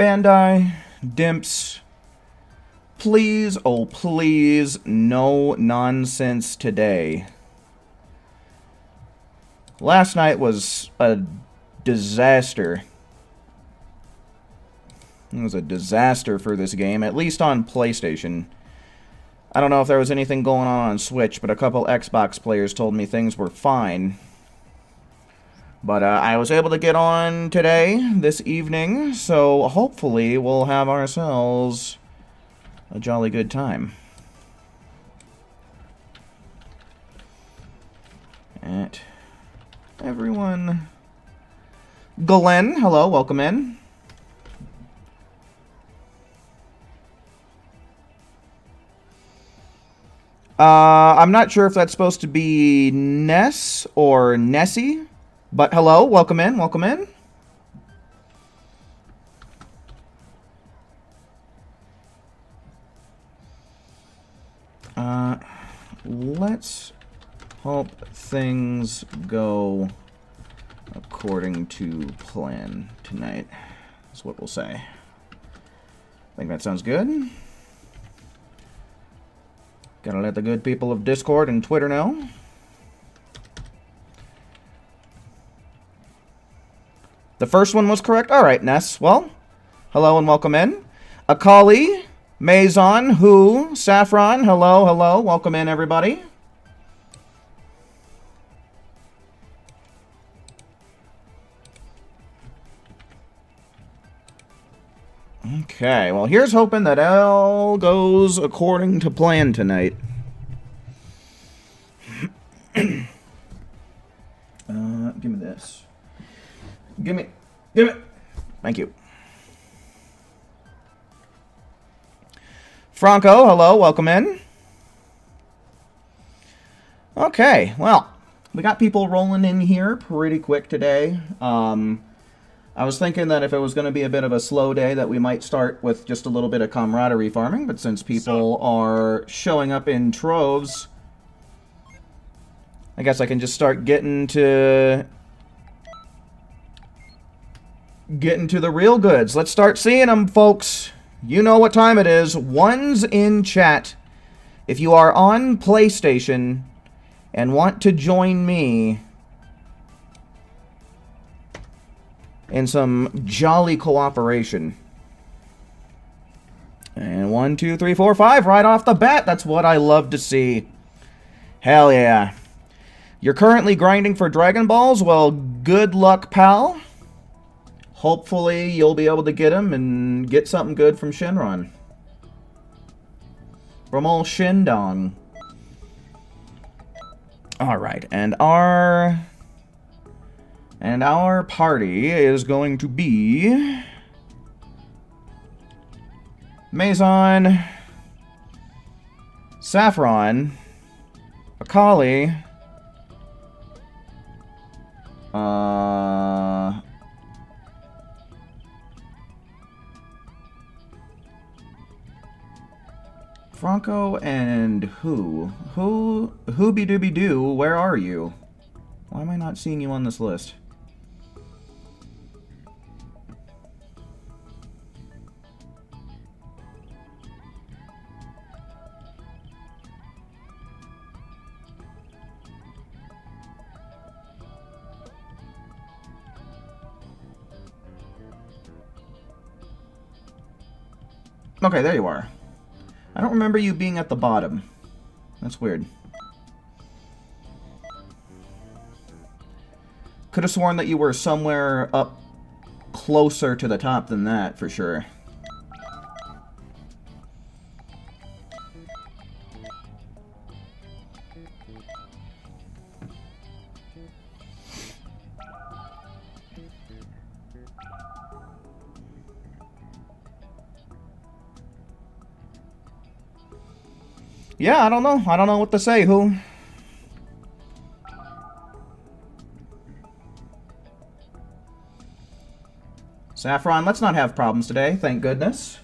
Bandai, Dimps, please, oh please, no nonsense today. Last night was a disaster. It was a disaster for this game, at least on PlayStation. I don't know if there was anything going on Switch, but a couple Xbox players told me things were fine. But I was able to get on today, this evening, so hopefully we'll have ourselves a jolly good time. At everyone. Glenn, hello, welcome in. I'm not sure if that's supposed to be Ness or Nessie, but hello, welcome in, welcome in. Let's hope things go according to plan tonight, is what we'll say. I think that sounds good. Gotta let the good people of Discord and Twitter know. The first one was correct? Alright, Ness. Well, hello and welcome in. Akali, Maison, Who, Saffron, hello, hello. Welcome in, everybody. Okay, well, here's hoping that all goes according to plan tonight. Give me this. Give me. Thank you. Franco, hello, welcome in. Okay, well, we got people rolling in here pretty quick today. I was thinking that if it was going to be a bit of a slow day that we might start with just a little bit of camaraderie farming, but since people are showing up in troves, I guess I can just start getting to the real goods. Let's start seeing them, folks. You know what time it is. One's in chat. If you are on PlayStation and want to join me in some jolly cooperation. And 1, 2, 3, 4, 5 right off the bat. That's what I love to see. Hell yeah. You're currently grinding for Dragon Balls? Well, good luck, pal. Hopefully you'll be able to get them and get something good from Shenron. From old Shindong. Alright, and our party is going to be Maison, Saffron, Akali, Franco and who? Who-be-dooby-doo, where are you? Why am I not seeing you on this list? Okay, there you are. I don't remember you being at the bottom. That's weird. Could have sworn that you were somewhere up closer to the top than that, for sure. Yeah, I don't know. I don't know what to say, who? Saffron, let's not have problems today, thank goodness.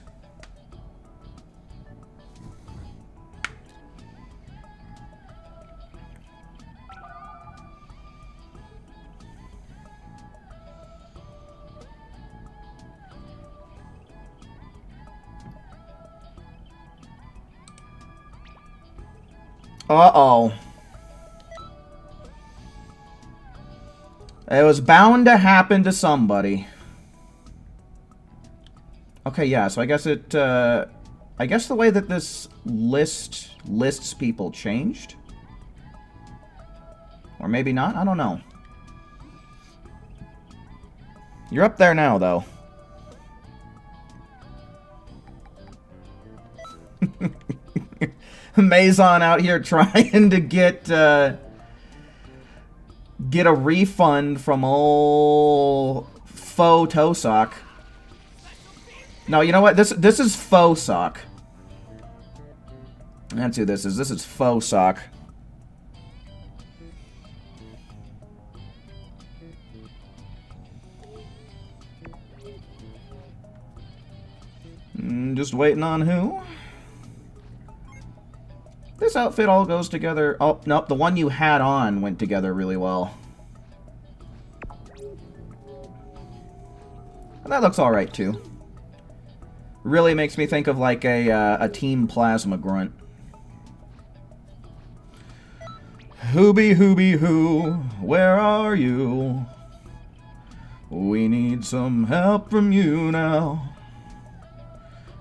Uh-oh. It was bound to happen to somebody. Okay, yeah, so I guess it, I guess the way that this lists people changed? Or maybe not, I don't know. You're up there now, though. Maison out here trying to get a refund from old faux Tosock. No, you know what? This is faux sock. That's who this is. This is faux sock. Just waiting on who? This outfit all goes together. Oh, nope, the one you had on went together really well. And that looks alright, too. Really makes me think of, like, a Team Plasma grunt. Hooby, hooby, hoo, where are you? We need some help from you now.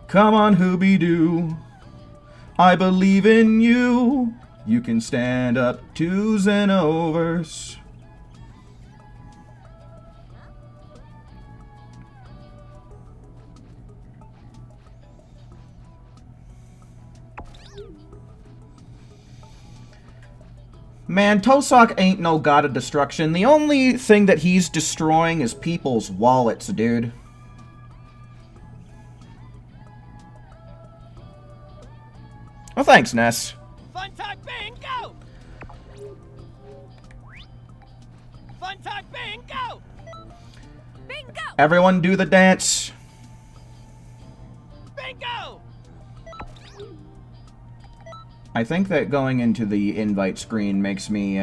Come on, Hooby-Doo. I believe in you. You can stand up to Xenoverse. Man, Tosock ain't no god of destruction. The only thing that he's destroying is people's wallets, dude. Well, thanks, Ness. Fun time bingo! Fun time bingo! Bingo! Everyone do the dance. Bingo! I think that going into the invite screen makes me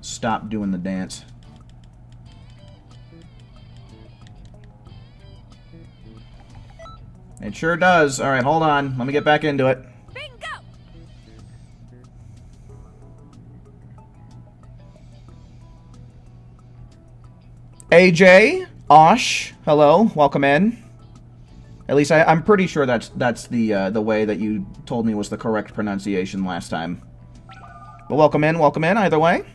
stop doing the dance. It sure does. Alright, hold on. Let me get back into it. AJ, Osh, hello, welcome in. At least I'm pretty sure that's the way that you told me was the correct pronunciation last time. But welcome in either way.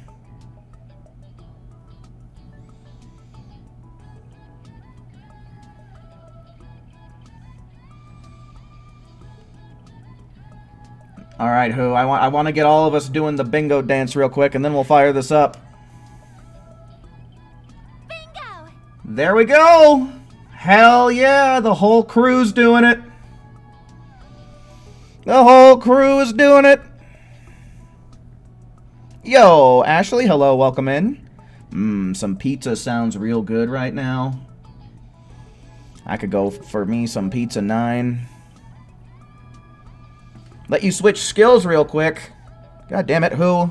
All right, Who, I want to get all of us doing the bingo dance real quick, and then we'll fire this up. There we go! Hell yeah, the whole crew's doing it. The whole crew is doing it. Yo, Ashley, hello, welcome in. Some pizza sounds real good right now. I could go for me some pizza 9. Let you switch skills real quick. God damn it, Who?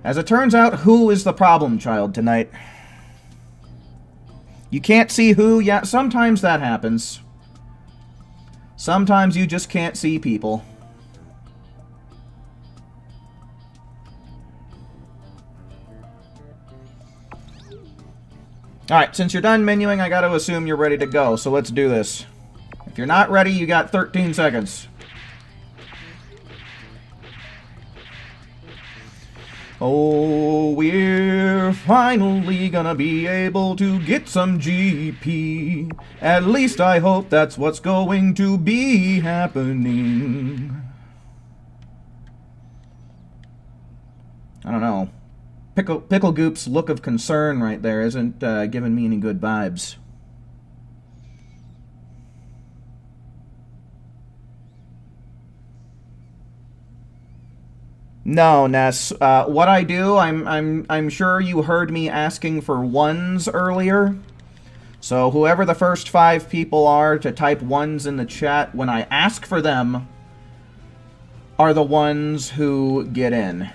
As it turns out, Who is the problem child tonight. You can't see Who? Yeah, sometimes that happens. Sometimes you just can't see people. Alright, since you're done menuing, I gotta assume you're ready to go, so let's do this. If you're not ready, you got 13 seconds. Oh, we're finally gonna be able to get some GP. At least I hope that's what's going to be happening. I don't know. Pickle Goop's look of concern right there isn't giving me any good vibes. No, Ness. What I do, I'm sure you heard me asking for ones earlier. So whoever the first 5 people are to type ones in the chat when I ask for them are the ones who get in.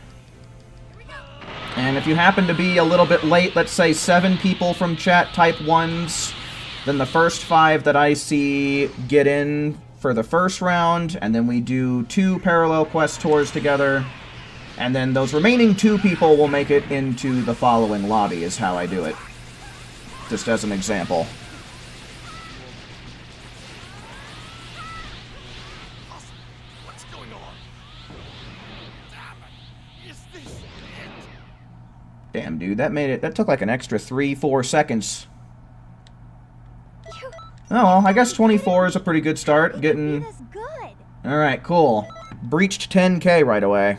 And if you happen to be a little bit late, let's say 7 people from chat type ones, then the first 5 that I see get in for the first round, and then we do 2 parallel quest tours together, and then those remaining 2 people will make it into the following lobby, is how I do it. Just as an example. What's going on? Damn it. Is this it? Damn, dude, that took like an extra 3-4 seconds. Oh, well, I guess 24 is a pretty good start. Getting... Alright, cool. Breached 10K right away.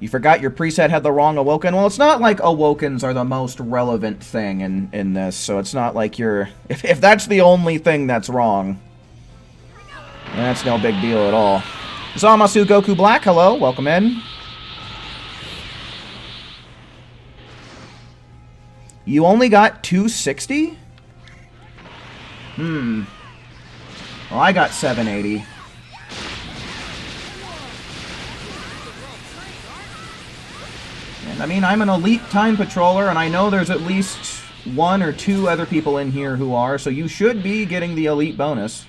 You forgot your preset had the wrong awoken? Well, it's not like awokens are the most relevant thing in this, so it's not like you're... If that's the only thing that's wrong, that's no big deal at all. Zamasu Goku Black, hello, welcome in. You only got 260? Well, I got 780. I mean, I'm an elite time patroller, and I know there's at least 1 or 2 other people in here who are, so you should be getting the elite bonus.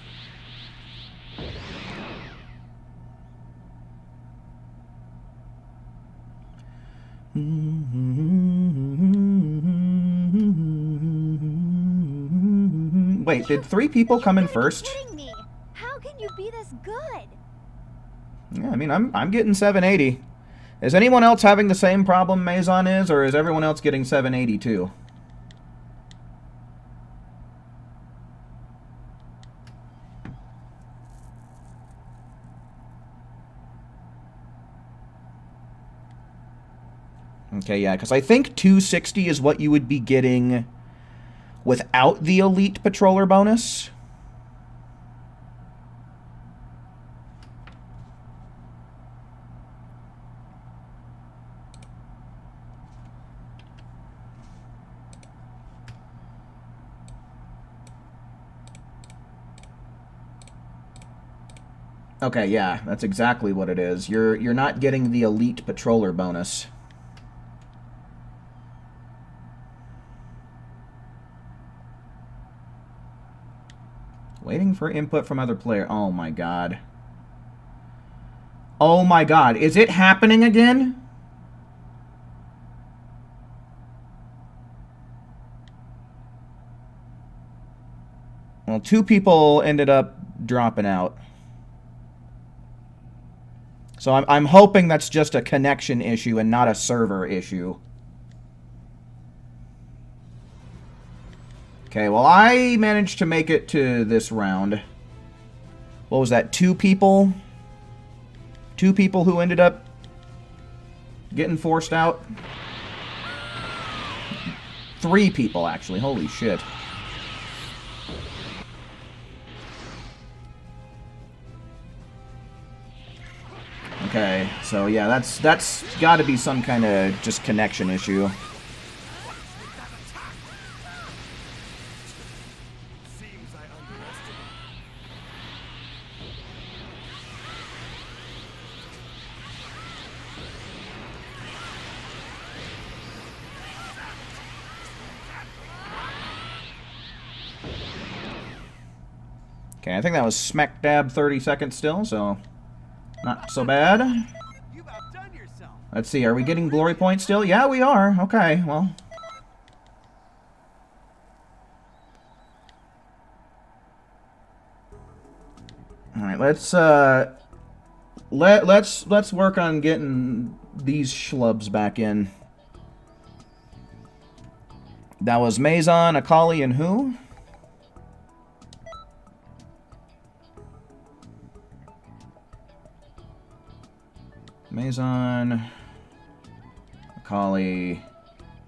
Wait, did 3 people come in first? How can you be this good? Yeah, I mean, I'm getting 780. Is anyone else having the same problem Maison is, or is everyone else getting 782? Okay, yeah, because I think 260 is what you would be getting without the Elite Patroller bonus. Okay, yeah, that's exactly what it is. You're not getting the Elite Patroller bonus. Waiting for input from other player. Oh my god. Oh my god, is it happening again? Well, 2 people ended up dropping out. So I'm hoping that's just a connection issue and not a server issue. Okay, well, I managed to make it to this round. What was that, 2 people? 2 people who ended up getting forced out? 3 people, actually. Holy shit. Okay, so yeah, that's got to be some kind of just connection issue. Seems I underestimated. Okay, I think that was smack dab 30 seconds still, so not so bad. You've outdone yourself. Let's see, are we getting glory points still? Yeah, we are. Okay, well. Alright, let's work on getting these schlubs back in. That was Maison, Akali, and who? Maison, Akali,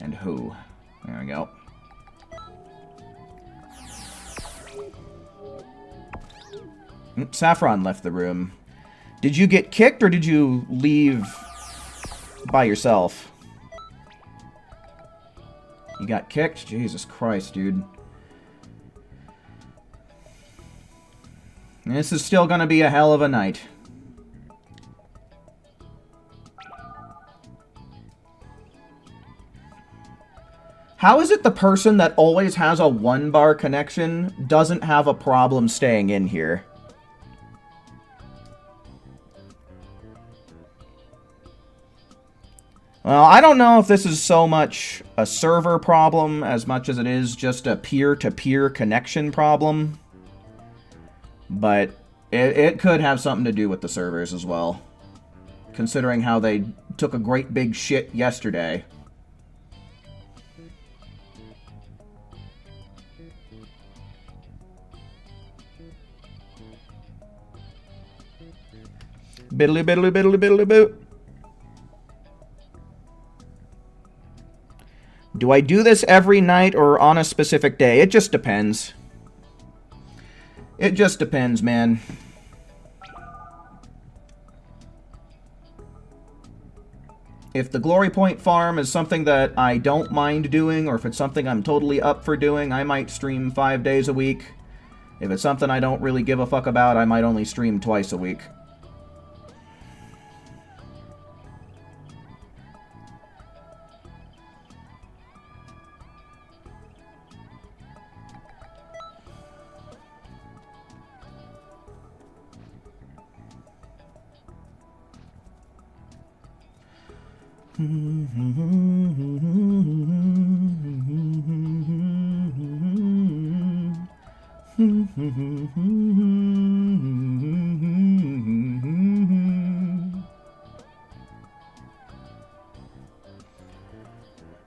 and who? There we go. Saffron left the room. Did you get kicked or did you leave by yourself? You got kicked? Jesus Christ, dude. This is still gonna be a hell of a night. How is it the person that always has a 1-bar connection doesn't have a problem staying in here? Well, I don't know if this is so much a server problem as much as it is just a peer-to-peer connection problem. But it could have something to do with the servers as well, considering how they took a great big shit yesterday. Biddly biddly biddly biddly boo. Do I do this every night or on a specific day? It just depends. It just depends, man. If the glory point farm is something that I don't mind doing, or if it's something I'm totally up for doing, I might stream 5 days a week. If it's something I don't really give a fuck about, I might only stream twice a week.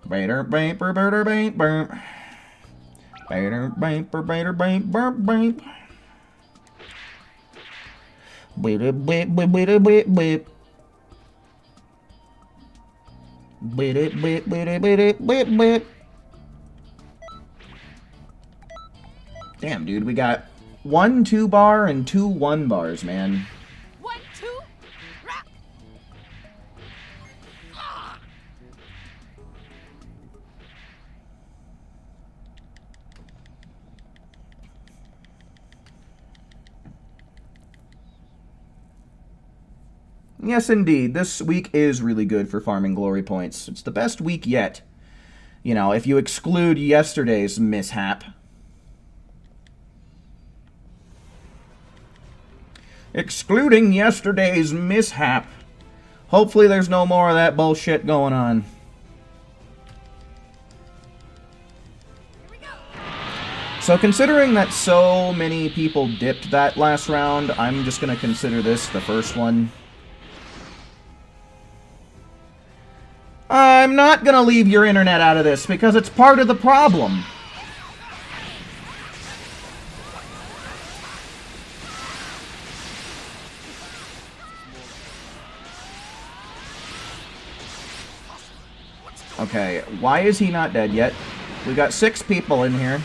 Bader baper bader bape burp. Bader baper bader bape burp bape. Bader bape bader bape bape. Bader bape bader bader bape bape. Damn, dude, we got 1 2-bar and 2 1-bars, man. 1, 2, rap. Ah. Yes, indeed. This week is really good for farming glory points. It's the best week yet. You know, if you exclude yesterday's mishap. Excluding yesterday's mishap. Hopefully there's no more of that bullshit going on. So considering that so many people dipped that last round, I'm just going to consider this the first one. I'm not going to leave your internet out of this because it's part of the problem. Okay, why is he not dead yet? We got 6 people in here.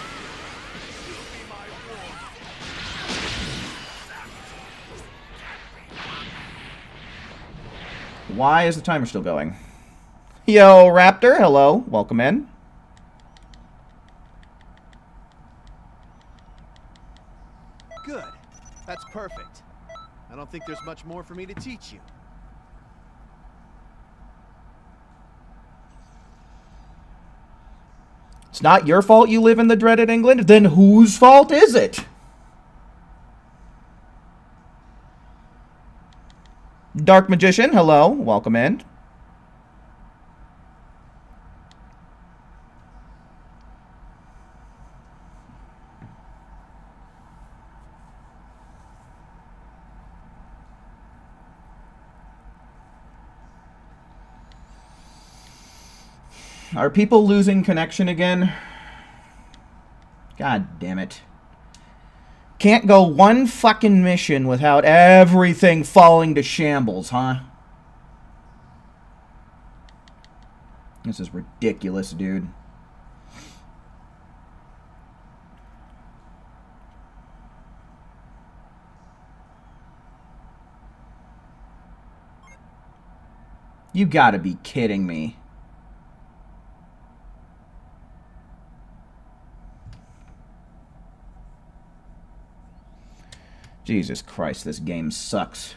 Why is the timer still going? Yo, Raptor, hello. Welcome in. Good. That's perfect. I don't think there's much more for me to teach you. It's not your fault you live in the dreaded England? Then whose fault is it? Dark Magician, hello. Welcome in. Are people losing connection again? God damn it. Can't go one fucking mission without everything falling to shambles, huh? This is ridiculous, dude. You gotta be kidding me. Jesus Christ, this game sucks.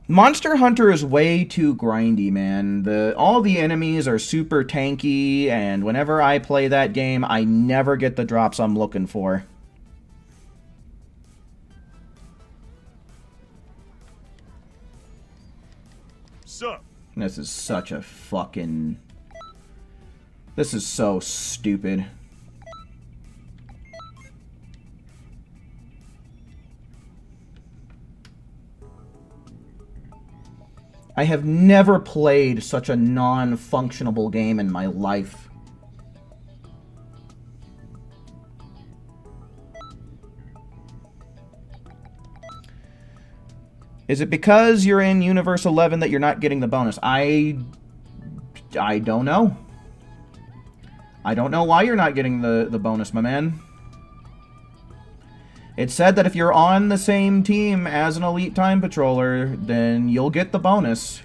Monster Hunter is way too grindy, man. All the enemies are super tanky, and whenever I play that game, I never get the drops I'm looking for. Sup? This is such a fucking... This is so stupid. I have never played such a non-functionable game in my life. Is it because you're in Universe 11 that you're not getting the bonus? I don't know. I don't know why you're not getting the bonus, my man. It said that if you're on the same team as an Elite Time Patroller, then you'll get the bonus.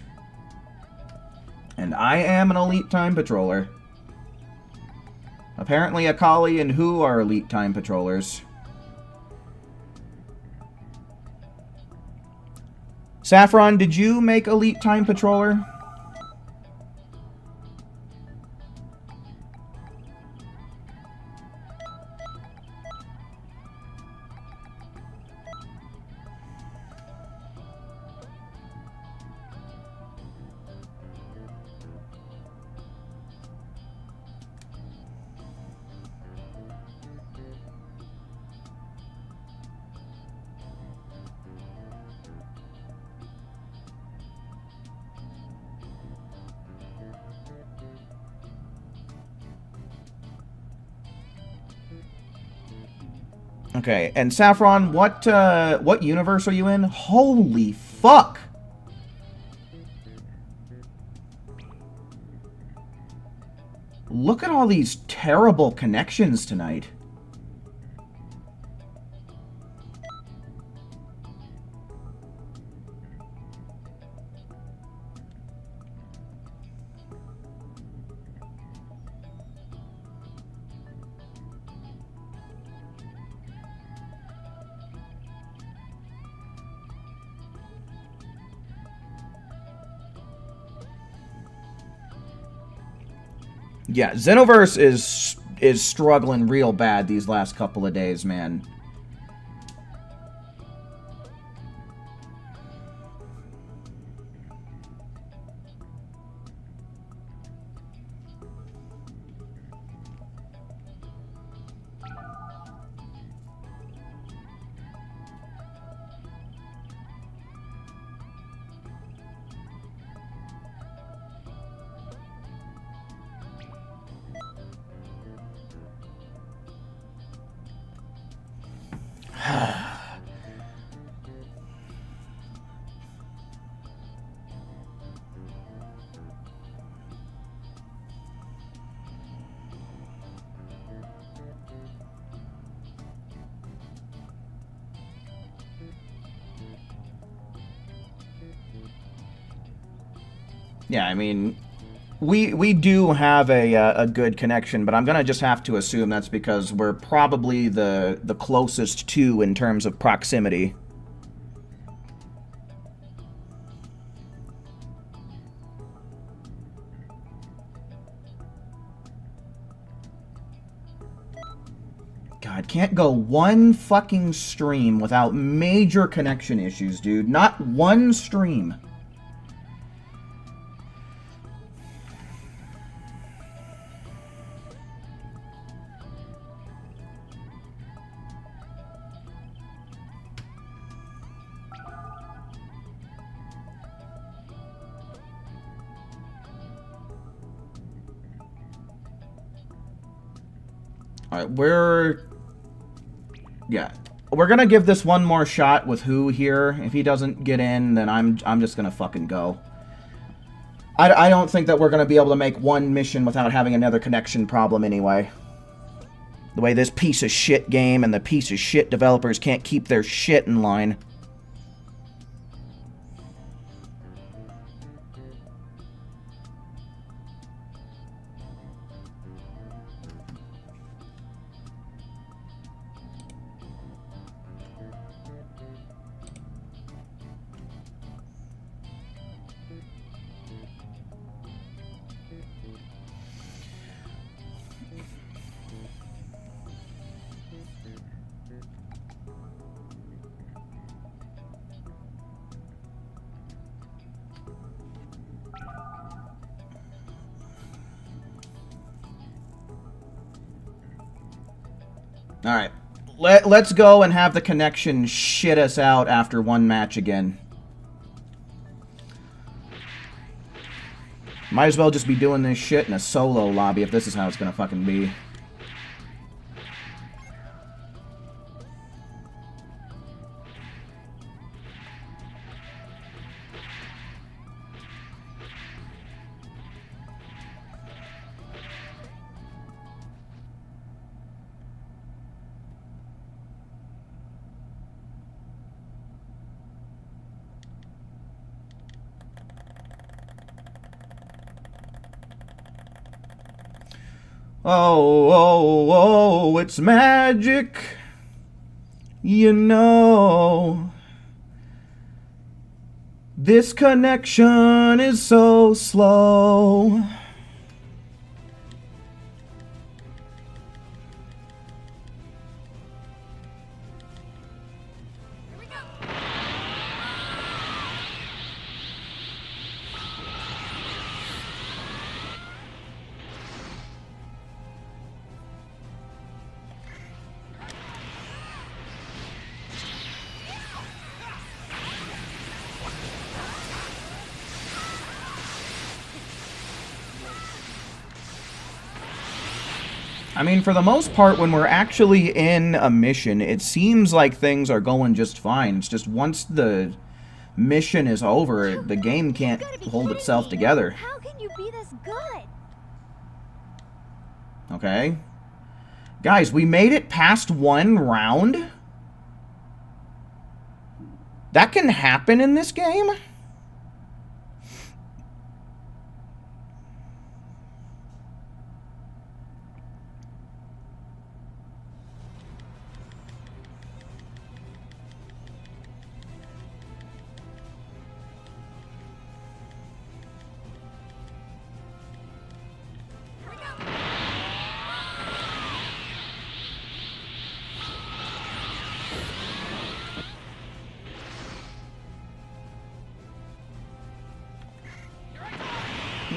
And I am an Elite Time Patroller. Apparently Akali and Hu are Elite Time Patrollers. Saffron, did you make Elite Time Patroller? Okay, and Saffron, what universe are you in? Holy fuck! Look at all these terrible connections tonight. Yeah, Xenoverse is struggling real bad these last couple of days, man. Yeah, I mean, we do have a good connection, but I'm gonna just have to assume that's because we're probably the closest to in terms of proximity. God, can't go one fucking stream without major connection issues, dude. Not one stream. Alright, we're gonna give this one more shot with Hu here. If he doesn't get in, then I'm just gonna fucking go. I don't think that we're gonna be able to make one mission without having another connection problem anyway. The way this piece of shit game and the piece of shit developers can't keep their shit in line. Alright. Let's go and have the connection shit us out after one match again. Might as well just be doing this shit in a solo lobby if this is how it's gonna fucking be. Oh, oh, oh, it's magic, you know. This connection is so slow. I mean, for the most part, when we're actually in a mission, it seems like things are going just fine. It's just once the mission is over, the game can't hold itself together. How can you be this good? Okay. Guys, we made it past one round? That can happen in this game?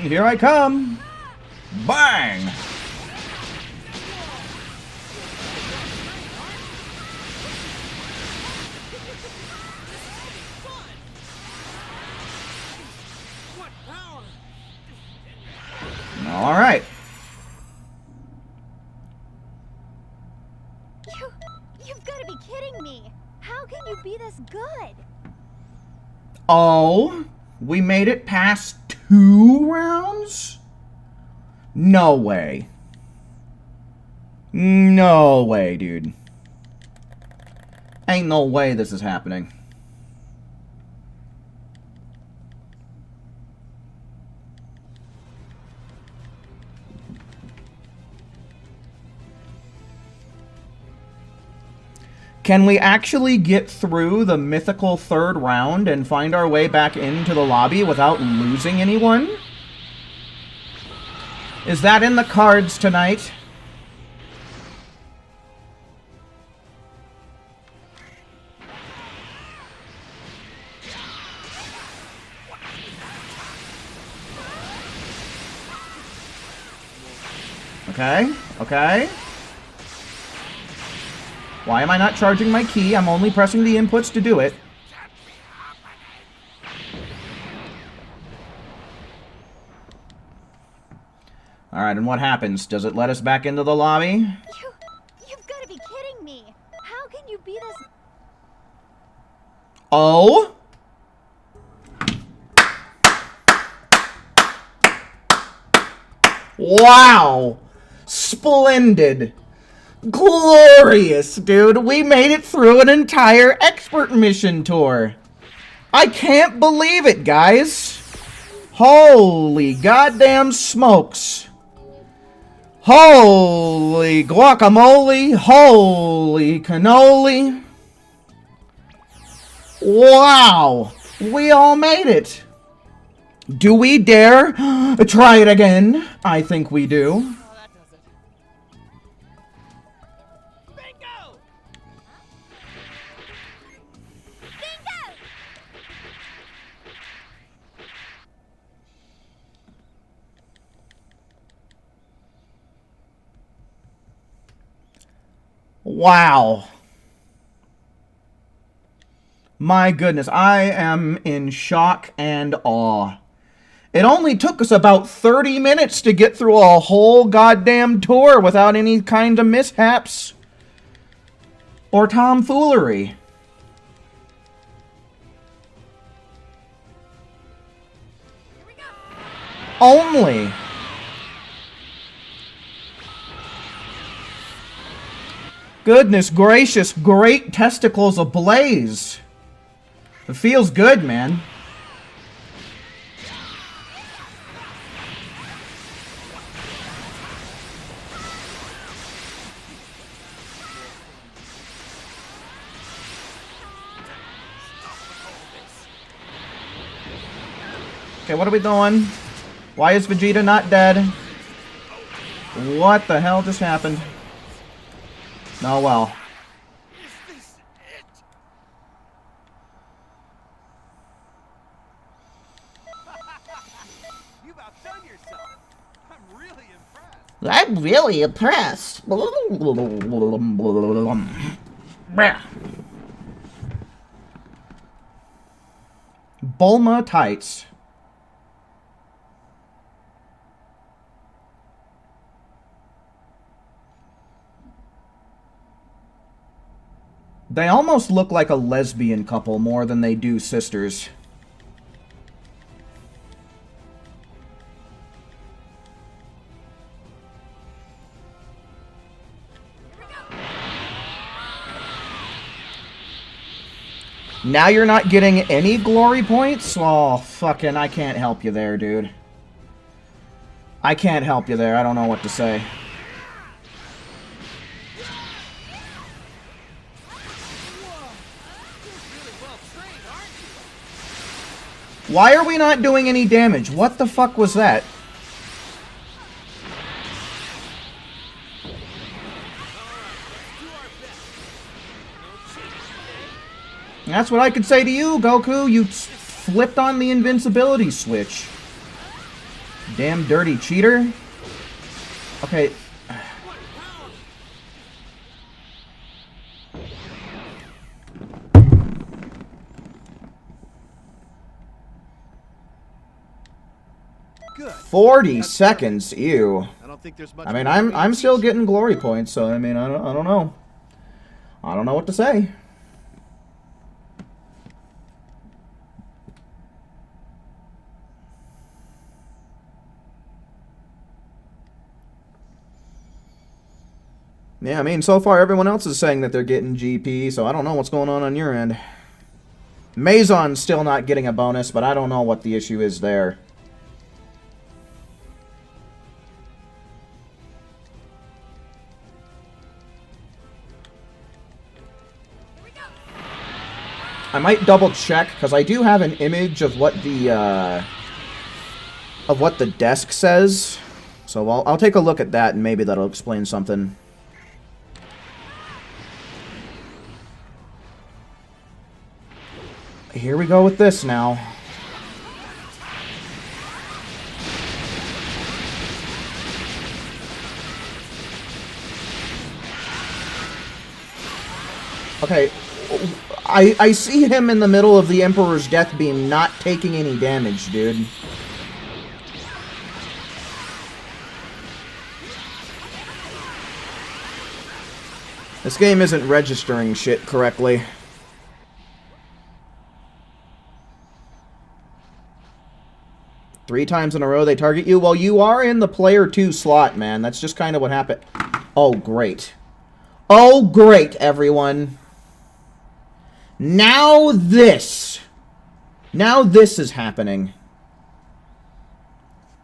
Here I come. Bang! All right. You've got to be kidding me. How can you be this good? Oh, we made it past 2 rounds? No way. No way, dude. Ain't no way this is happening. Can we actually get through the mythical 3rd round and find our way back into the lobby without losing anyone? Is that in the cards tonight? Okay, okay. Why am I not charging my key? I'm only pressing the inputs to do it. Alright, and what happens? Does it let us back into the lobby? You've got to be kidding me. How can you be this... Oh? Wow! Splendid! Glorious, dude! We made it through an entire expert mission tour! I can't believe it, guys! Holy goddamn smokes! Holy guacamole! Holy cannoli! Wow! We all made it! Do we dare try it again? I think we do. Wow. My goodness, I am in shock and awe. It only took us about 30 minutes to get through a whole goddamn tour without any kind of mishaps or tomfoolery. Here we go. Only. Goodness gracious, great testicles ablaze. It feels good, man. Okay, what are we doing? Why is Vegeta not dead? What the hell just happened? Oh well. Is this it? You've outdone yourself. I'm really impressed. I'm really impressed. Bulma tights. They almost look like a lesbian couple more than they do sisters. Now you're not getting any glory points? Oh, fucking, I can't help you there, dude. I can't help you there. I don't know what to say. Why are we not doing any damage? What the fuck was that? That's what I could say to you, Goku. You flipped on the invincibility switch. Damn dirty cheater. Okay. Good. 40 seconds, ew. I don't think there's much. I mean, more for me I'm to still teach getting glory points, so I mean, I don't know. I don't know what to say. Yeah, I mean, so far everyone else is saying that they're getting GP, so I don't know what's going on your end. Mazon's still not getting a bonus, but I don't know what the issue is there. Here we go. I might double check, because I do have an image of what the desk says. So I'll take a look at that, and maybe that'll explain something. Here we go with this now. Okay, I see him in the middle of the Emperor's Death Beam not taking any damage, dude. This game isn't registering shit correctly. Three times in a row they target you? Well, you are in the player 2 slot, man. That's just kind of what happened. Oh, great. Oh, great, everyone. Now this. Now this is happening.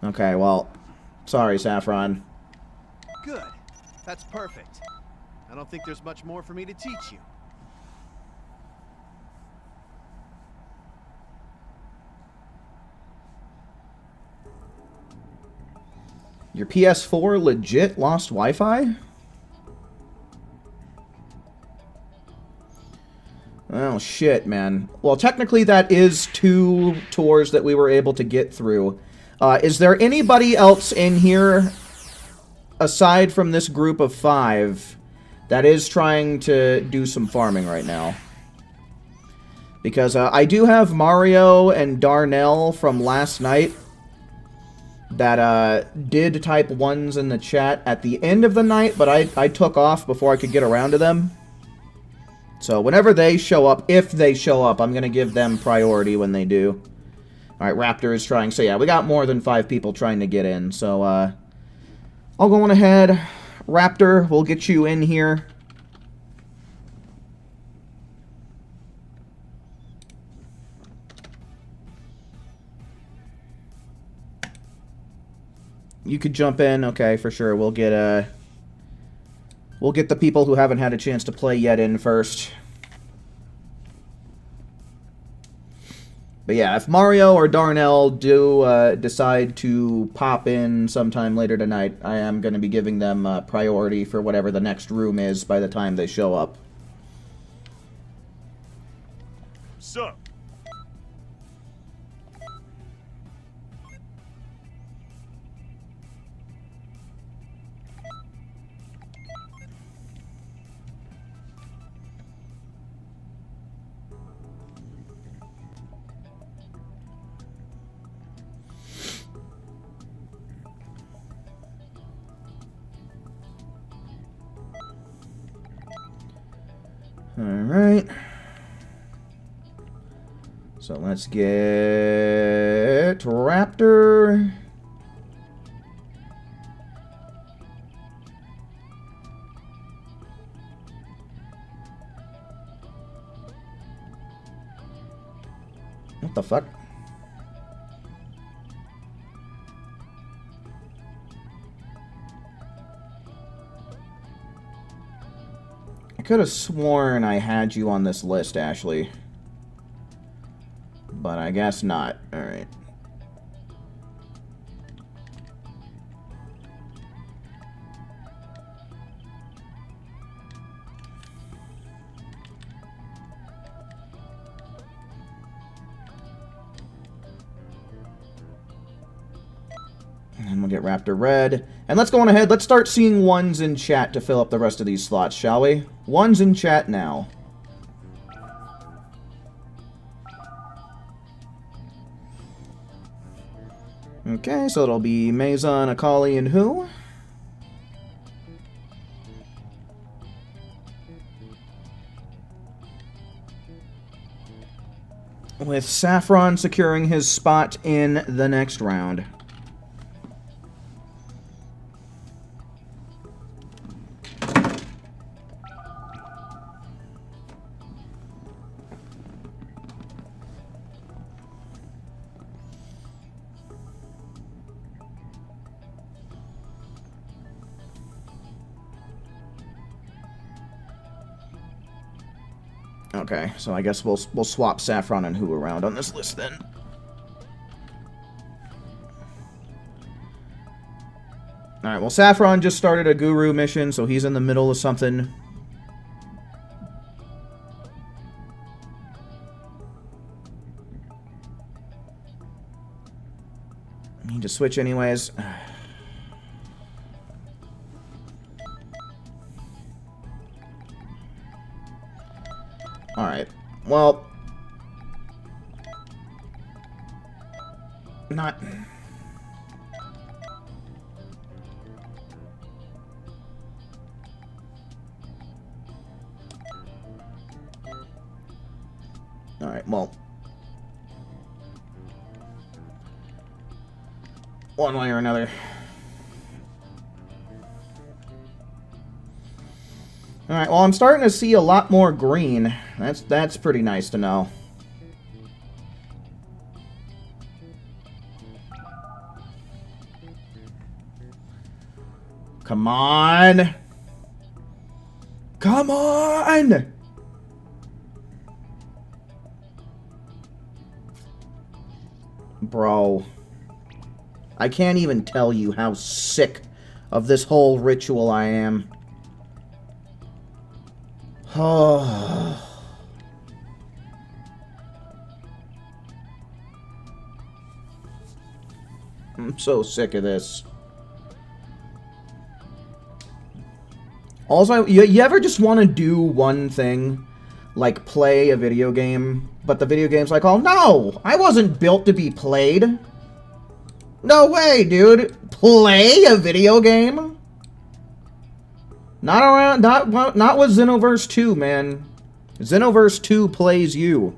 Okay, well, sorry, Saffron. Good. That's perfect. I don't think there's much more for me to teach you. Your PS4 legit lost Wi-Fi? Oh, shit, man. Well, technically that is 2 tours that we were able to get through. Is there anybody else in here, aside from this group of 5, that is trying to do some farming right now. Because I do have Mario and Darnell from last night that did type ones in the chat at the end of the night, but I took off before I could get around to them. So whenever they show up, if they show up, I'm going to give them priority when they do. Alright, Raptor is trying. So yeah, we got more than 5 people trying to get in. So I'll go on ahead. Raptor, we'll get you in here. You could jump in, okay, for sure. We'll get the people who haven't had a chance to play yet in first. But yeah, if Mario or Darnell do decide to pop in sometime later tonight, I am going to be giving them priority for whatever the next room is by the time they show up. Sup? Alright. So let's get Raptor. What the fuck? I could have sworn I had you on this list, Ashley. But I guess not. Alright. And we'll get Raptor red. And let's go on ahead. Let's start seeing ones in chat to fill up the rest of these slots, shall we? Ones in chat now. Okay, so it'll be Mazon, Akali, and who? With Saffron securing his spot in the next round. Okay, so I guess we'll swap Saffron and Who around on this list then. Alright, well Saffron just started a Guru mission, so he's in the middle of something. Need to switch anyways. Alright, well... Not... Alright, well... One way or another. Alright, well I'm starting to see a lot more green. That's pretty nice to know. Come on! Come on! Bro. I can't even tell you how sick of this whole ritual I am. Oh. I'm so sick of this. Also, you ever just want to do one thing, like play a video game, but the video game's like, oh no, I wasn't built to be played. No way, dude. Play a video game? Not with Xenoverse 2, man. Xenoverse 2 plays you.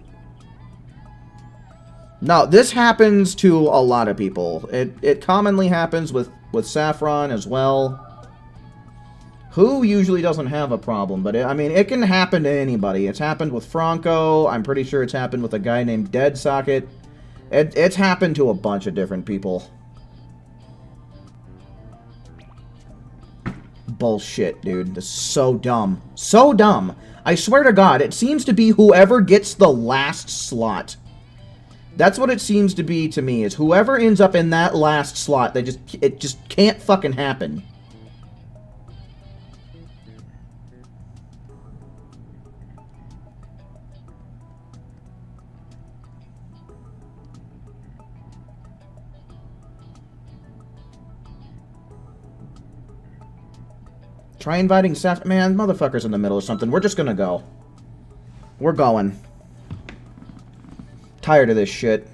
No, this happens to a lot of people. It commonly happens with Saffron as well. Who usually doesn't have a problem, but I mean, it can happen to anybody. It's happened with Franco. I'm pretty sure it's happened with a guy named Dead Socket. It's happened to a bunch of different people. Bullshit, dude. This is so dumb. So dumb. I swear to God, it seems to be whoever gets the last slot. That's what it seems to be to me, is whoever ends up in that last slot, it just can't fucking happen. Try inviting Seth. Man, motherfucker's in the middle of something. We're just gonna go. We're going. Tired of this shit.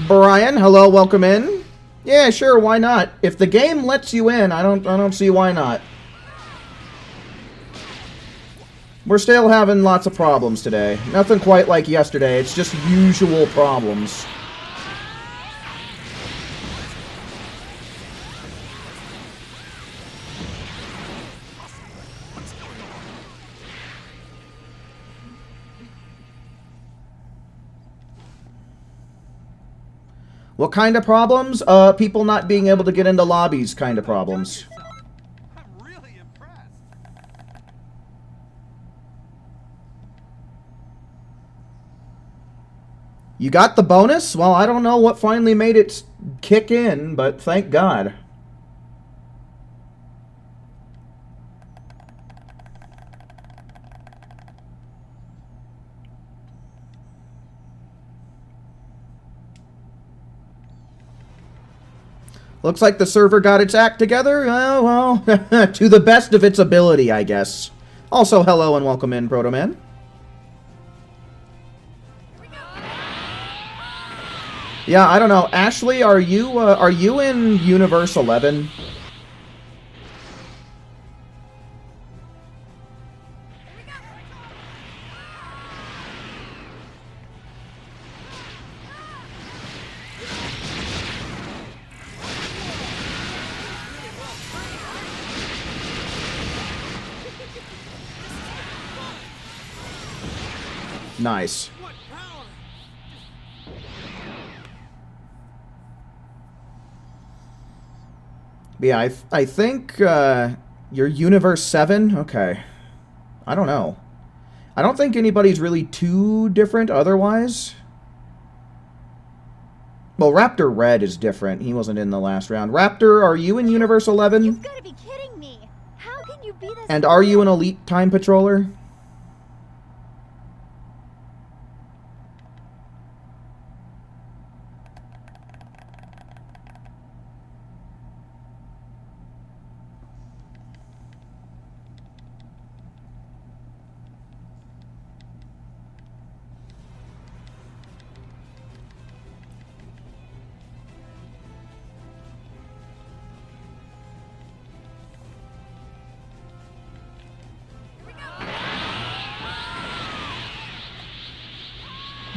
Brian, hello, welcome in. Yeah, sure, why not? If the game lets you in, I don't see why not. We're still having lots of problems today. Nothing quite like yesterday, it's just usual problems. What kind of problems? People not being able to get into lobbies kind of problems. I'm really impressed. You got the bonus? Well, I don't know what finally made it kick in, but thank God. Looks like the server got its act together. Well, to the best of its ability, I guess. Also, hello and welcome in, Proto Man. Yeah, I don't know. Ashley, are you in Universe 11? Nice. Yeah, I think you're Universe 7? Okay. I don't know. I don't think anybody's really too different otherwise. Well, Raptor Red is different. He wasn't in the last round. Raptor, are you in Universe 11? You've got to be kidding me. How can you be this And are you an Elite Time Patroller?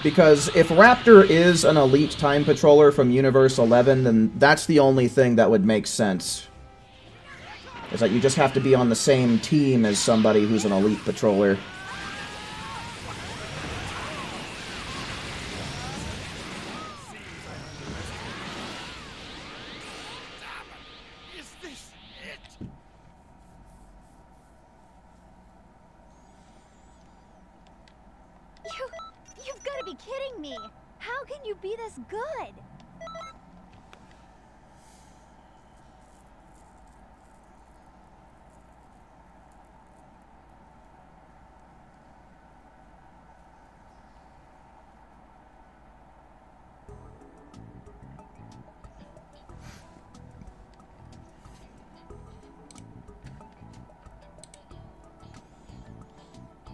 Because if Raptor is an elite time patroller from Universe 11, then that's the only thing that would make sense. Is that you just have to be on the same team as somebody who's an elite patroller. Is this it? You've got to be kidding me. How can you be this good?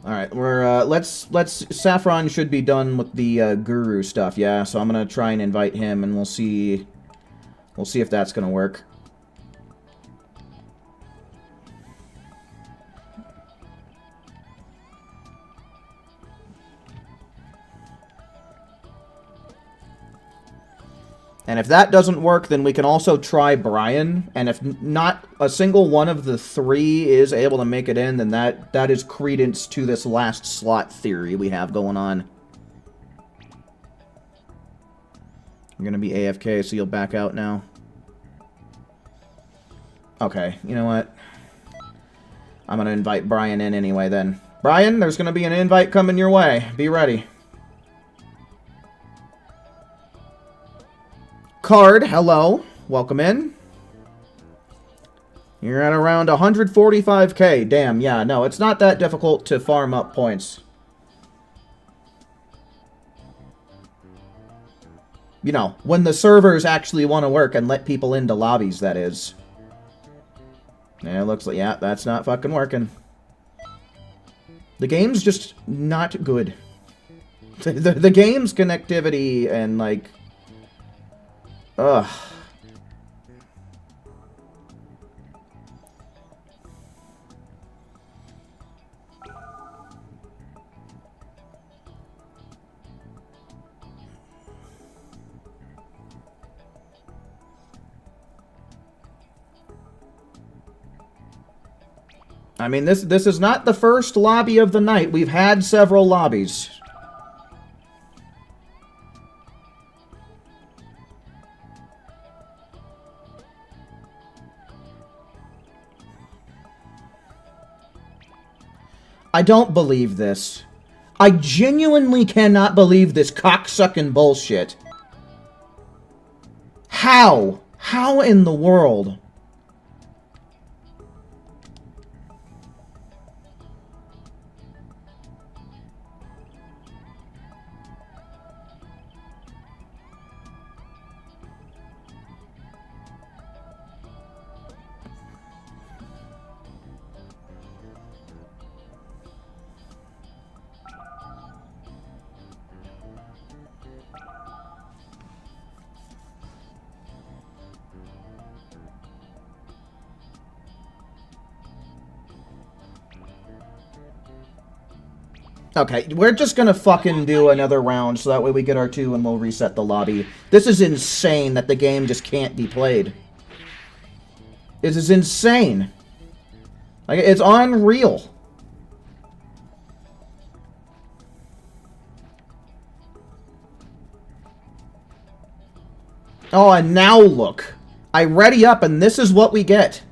Alright, we're, let's, Saffron should be done with the, Guru stuff, yeah? So I'm gonna try and invite him, and we'll see if that's gonna work. And if that doesn't work, then we can also try Brian. And if not a single one of the three is able to make it in, then that is credence to this last slot theory we have going on. You're going to be AFK, so you'll back out now. Okay, you know what? I'm going to invite Brian in anyway then. Brian, there's going to be an invite coming your way. Be ready. Card, hello. Welcome in. You're at around 145k. Damn, yeah, no, it's not that difficult to farm up points. You know, when the servers actually want to work and let people into lobbies, that is. Yeah, it looks like, yeah, that's not fucking working. The game's just not good. The game's connectivity and, like... Ugh. I mean, this is not the first lobby of the night. We've had several lobbies. I don't believe this. I genuinely cannot believe this cocksucking bullshit. How? How in the world? Okay, we're just gonna fucking do another round so that way we get our 2 and we'll reset the lobby. This is insane that the game just can't be played. This is insane. Like, it's unreal. Oh, and now look. I ready up and this is what we get.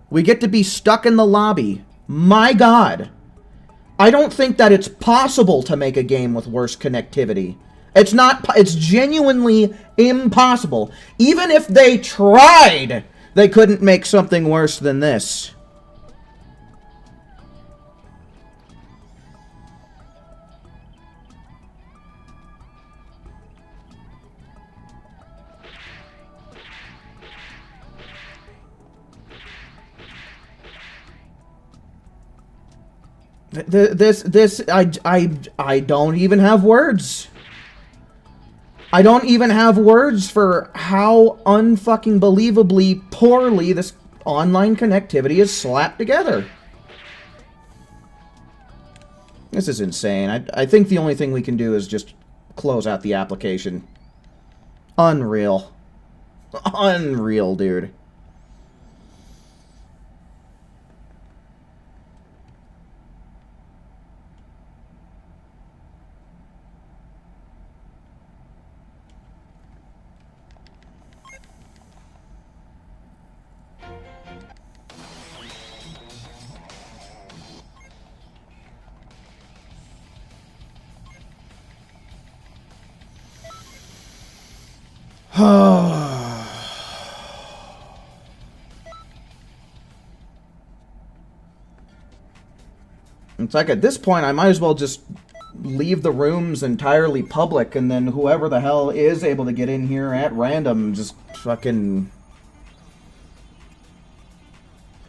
We get to be stuck in the lobby. My God. I don't think that it's possible to make a game with worse connectivity. It's not, it's genuinely impossible. Even if they tried, they couldn't make something worse than this. I don't even have words. I don't even have words for how unfucking believably poorly this online connectivity is slapped together. This is insane. I think the only thing we can do is just close out the application. Unreal. Unreal, dude. It's like at this point I might as well just leave the rooms entirely public, and then whoever the hell is able to get in here at random just fucking...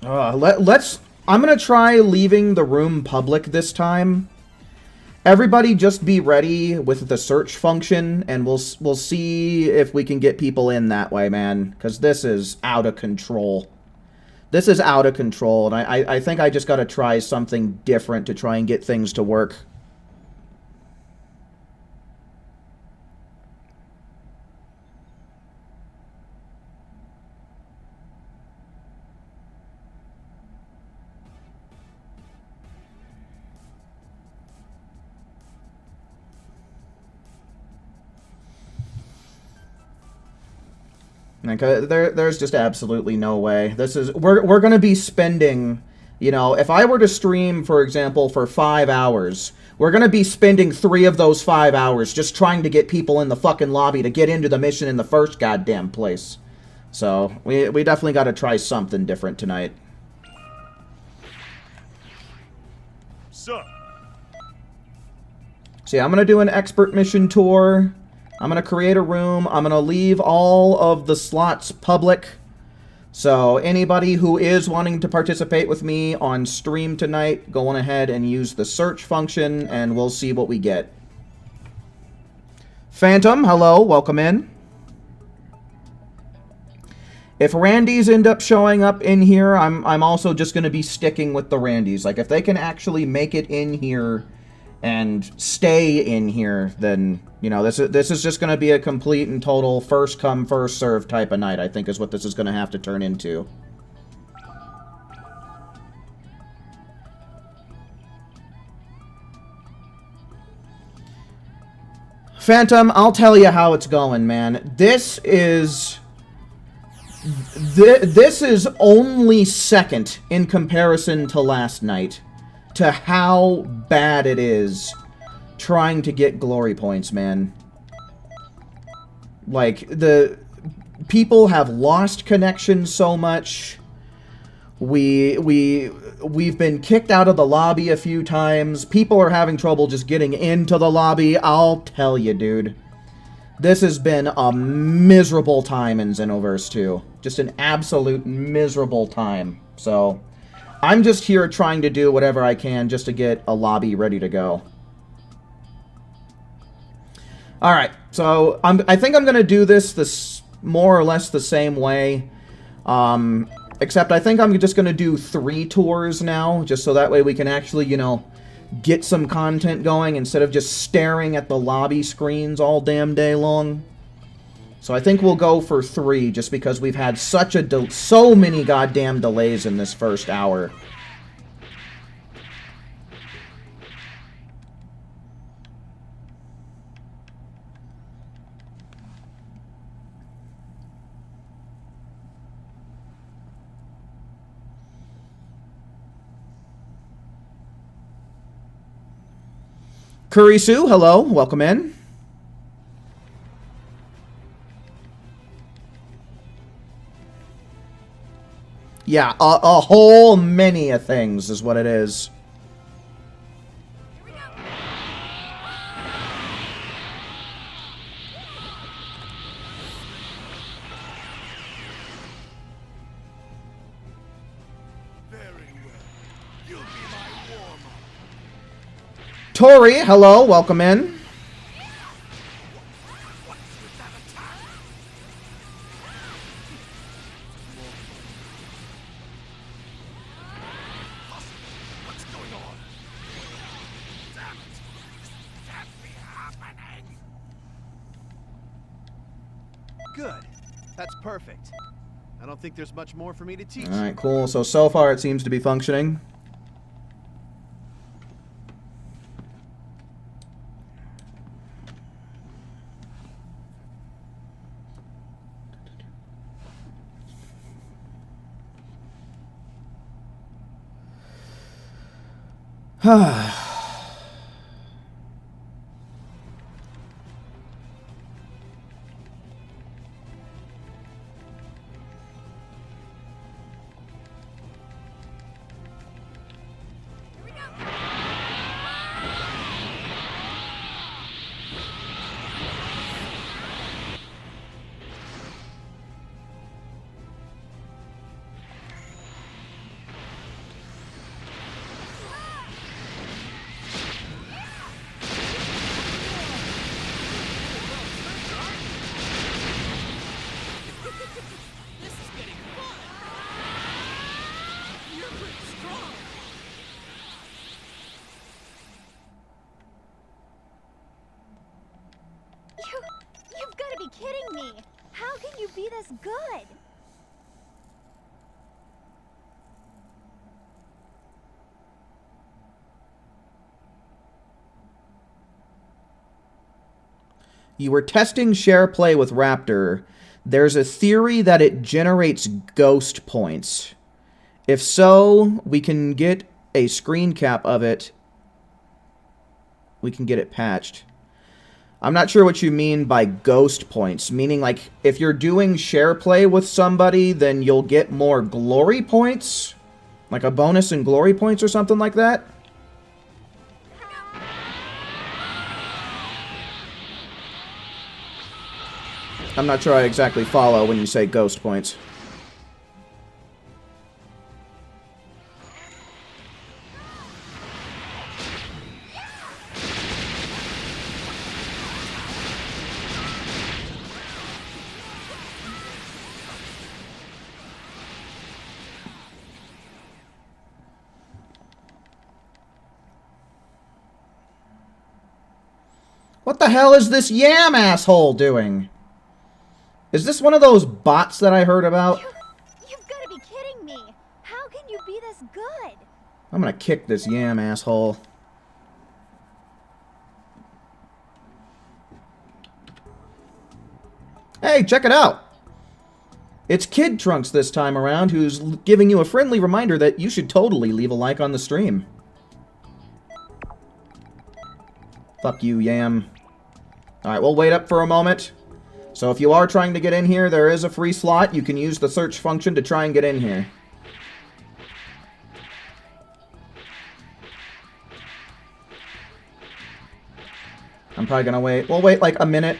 let's... I'm gonna try leaving the room public this time. Everybody just be ready with the search function, and we'll see if we can get people in that way, man. Because this is out of control. This is out of control, and I think I just gotta try something different to try and get things to work. Like, there's just absolutely no way. This is we're gonna be spending, you know, if I were to stream, for example, for 5 hours, we're gonna be spending 3 of those 5 hours just trying to get people in the fucking lobby to get into the mission in the first goddamn place. So we definitely got to try something different tonight. Sir. See, I'm gonna do an expert mission tour. I'm going to create a room. I'm going to leave all of the slots public. So anybody who is wanting to participate with me on stream tonight, go on ahead and use the search function, and we'll see what we get. Phantom, hello. Welcome in. If Randys end up showing up in here, I'm also just going to be sticking with the Randys. Like, if they can actually make it in here and stay in here, then, you know, this is just going to be a complete and total first come, first serve type of night, I think is what this is going to have to turn into. Phantom, I'll tell you how it's going, man. This is only second in comparison to last night to how bad it is trying to get glory points, man. Like, the people have lost connection so much. We've been kicked out of the lobby a few times. People are having trouble just getting into the lobby. I'll tell you, dude. This has been a miserable time in Xenoverse 2. Just an absolute miserable time. So, I'm just here trying to do whatever I can just to get a lobby ready to go. Alright, so I think I'm going to do this more or less the same way. Except I think I'm just going to do 3 tours now, just so that way we can actually, you know, get some content going instead of just staring at the lobby screens all damn day long. So I think we'll go for 3, just because we've had so many goddamn delays in this first hour. Kurisu, hello, welcome in. Yeah, a whole many of things is what it is. Here we go. Very well. You'll be my warm-up. Tori, hello, welcome in. What's with that attack? What's going on? Good. That's perfect. I don't think there's much more for me to teach. Alright, cool. So far it seems to be functioning. Here we go. This is getting fun. You're pretty strong. You've got to be kidding me. How can you be this good? You were testing share play with Raptor. There's a theory that it generates ghost points. If so, we can get a screen cap of it. We can get it patched. I'm not sure what you mean by ghost points. Meaning, like, if you're doing share play with somebody, then you'll get more glory points? Like a bonus in glory points or something like that? I'm not sure I exactly follow when you say ghost points. What the hell is this yam asshole doing? Is this one of those bots that I heard about? You've got to be kidding me. How can you be this good? I'm gonna kick this yam asshole. Hey, check it out! It's Kid Trunks this time around, who's giving you a friendly reminder that you should totally leave a like on the stream. Fuck you, yam. Alright, we'll wait up for a moment. So if you are trying to get in here, there is a free slot. You can use the search function to try and get in here. I'm probably gonna wait. We'll wait like a minute.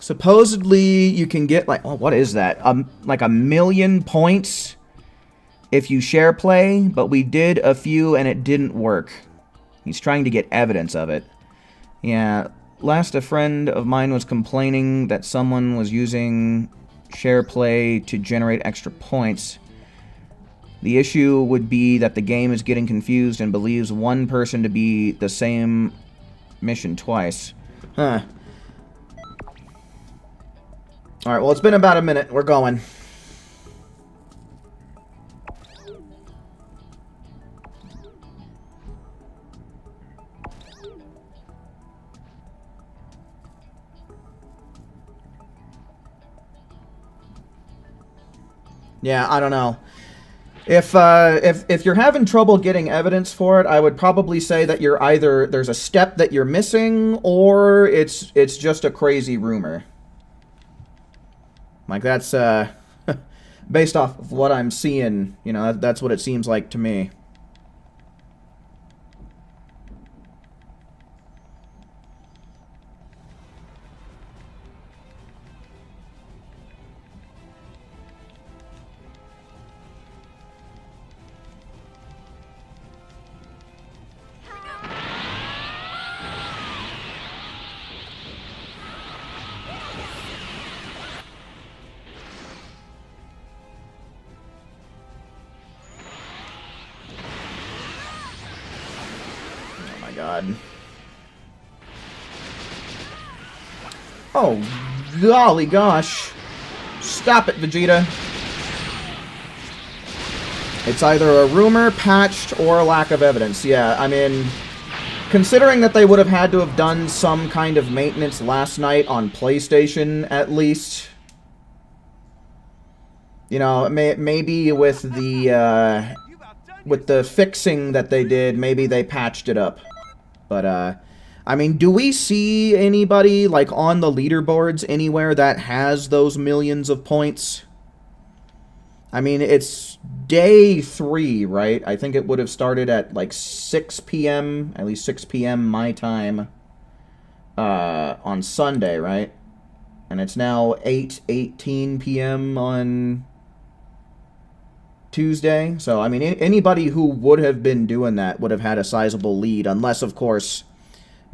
Supposedly, you can get, like, oh, what is that? Like 1,000,000 points if you share play, but we did a few and it didn't work. He's trying to get evidence of it. Yeah, last a friend of mine was complaining that someone was using share play to generate extra points. The issue would be that the game is getting confused and believes one person to be the same mission twice. Huh. Alright, well, it's been about a minute. We're going. Yeah, I don't know. If you're having trouble getting evidence for it, I would probably say that you're either there's a step that you're missing, or it's just a crazy rumor. Like, that's, based off of what I'm seeing, you know, that's what it seems like to me. my god. Oh, golly gosh. Stop it, Vegeta. It's either a rumor, patched, or a lack of evidence. Yeah, I mean, considering that they would have had to have done some kind of maintenance last night on PlayStation, at least. You know, maybe with the fixing that they did, maybe they patched it up. But, I mean, do we see anybody, like, on the leaderboards anywhere that has those millions of points? I mean, it's day 3, right? I think it would have started at, like, 6 p.m., at least 6 p.m. my time, on Sunday, right? And it's now 8:18 p.m. on Tuesday. So, I mean, anybody who would have been doing that would have had a sizable lead, unless, of course,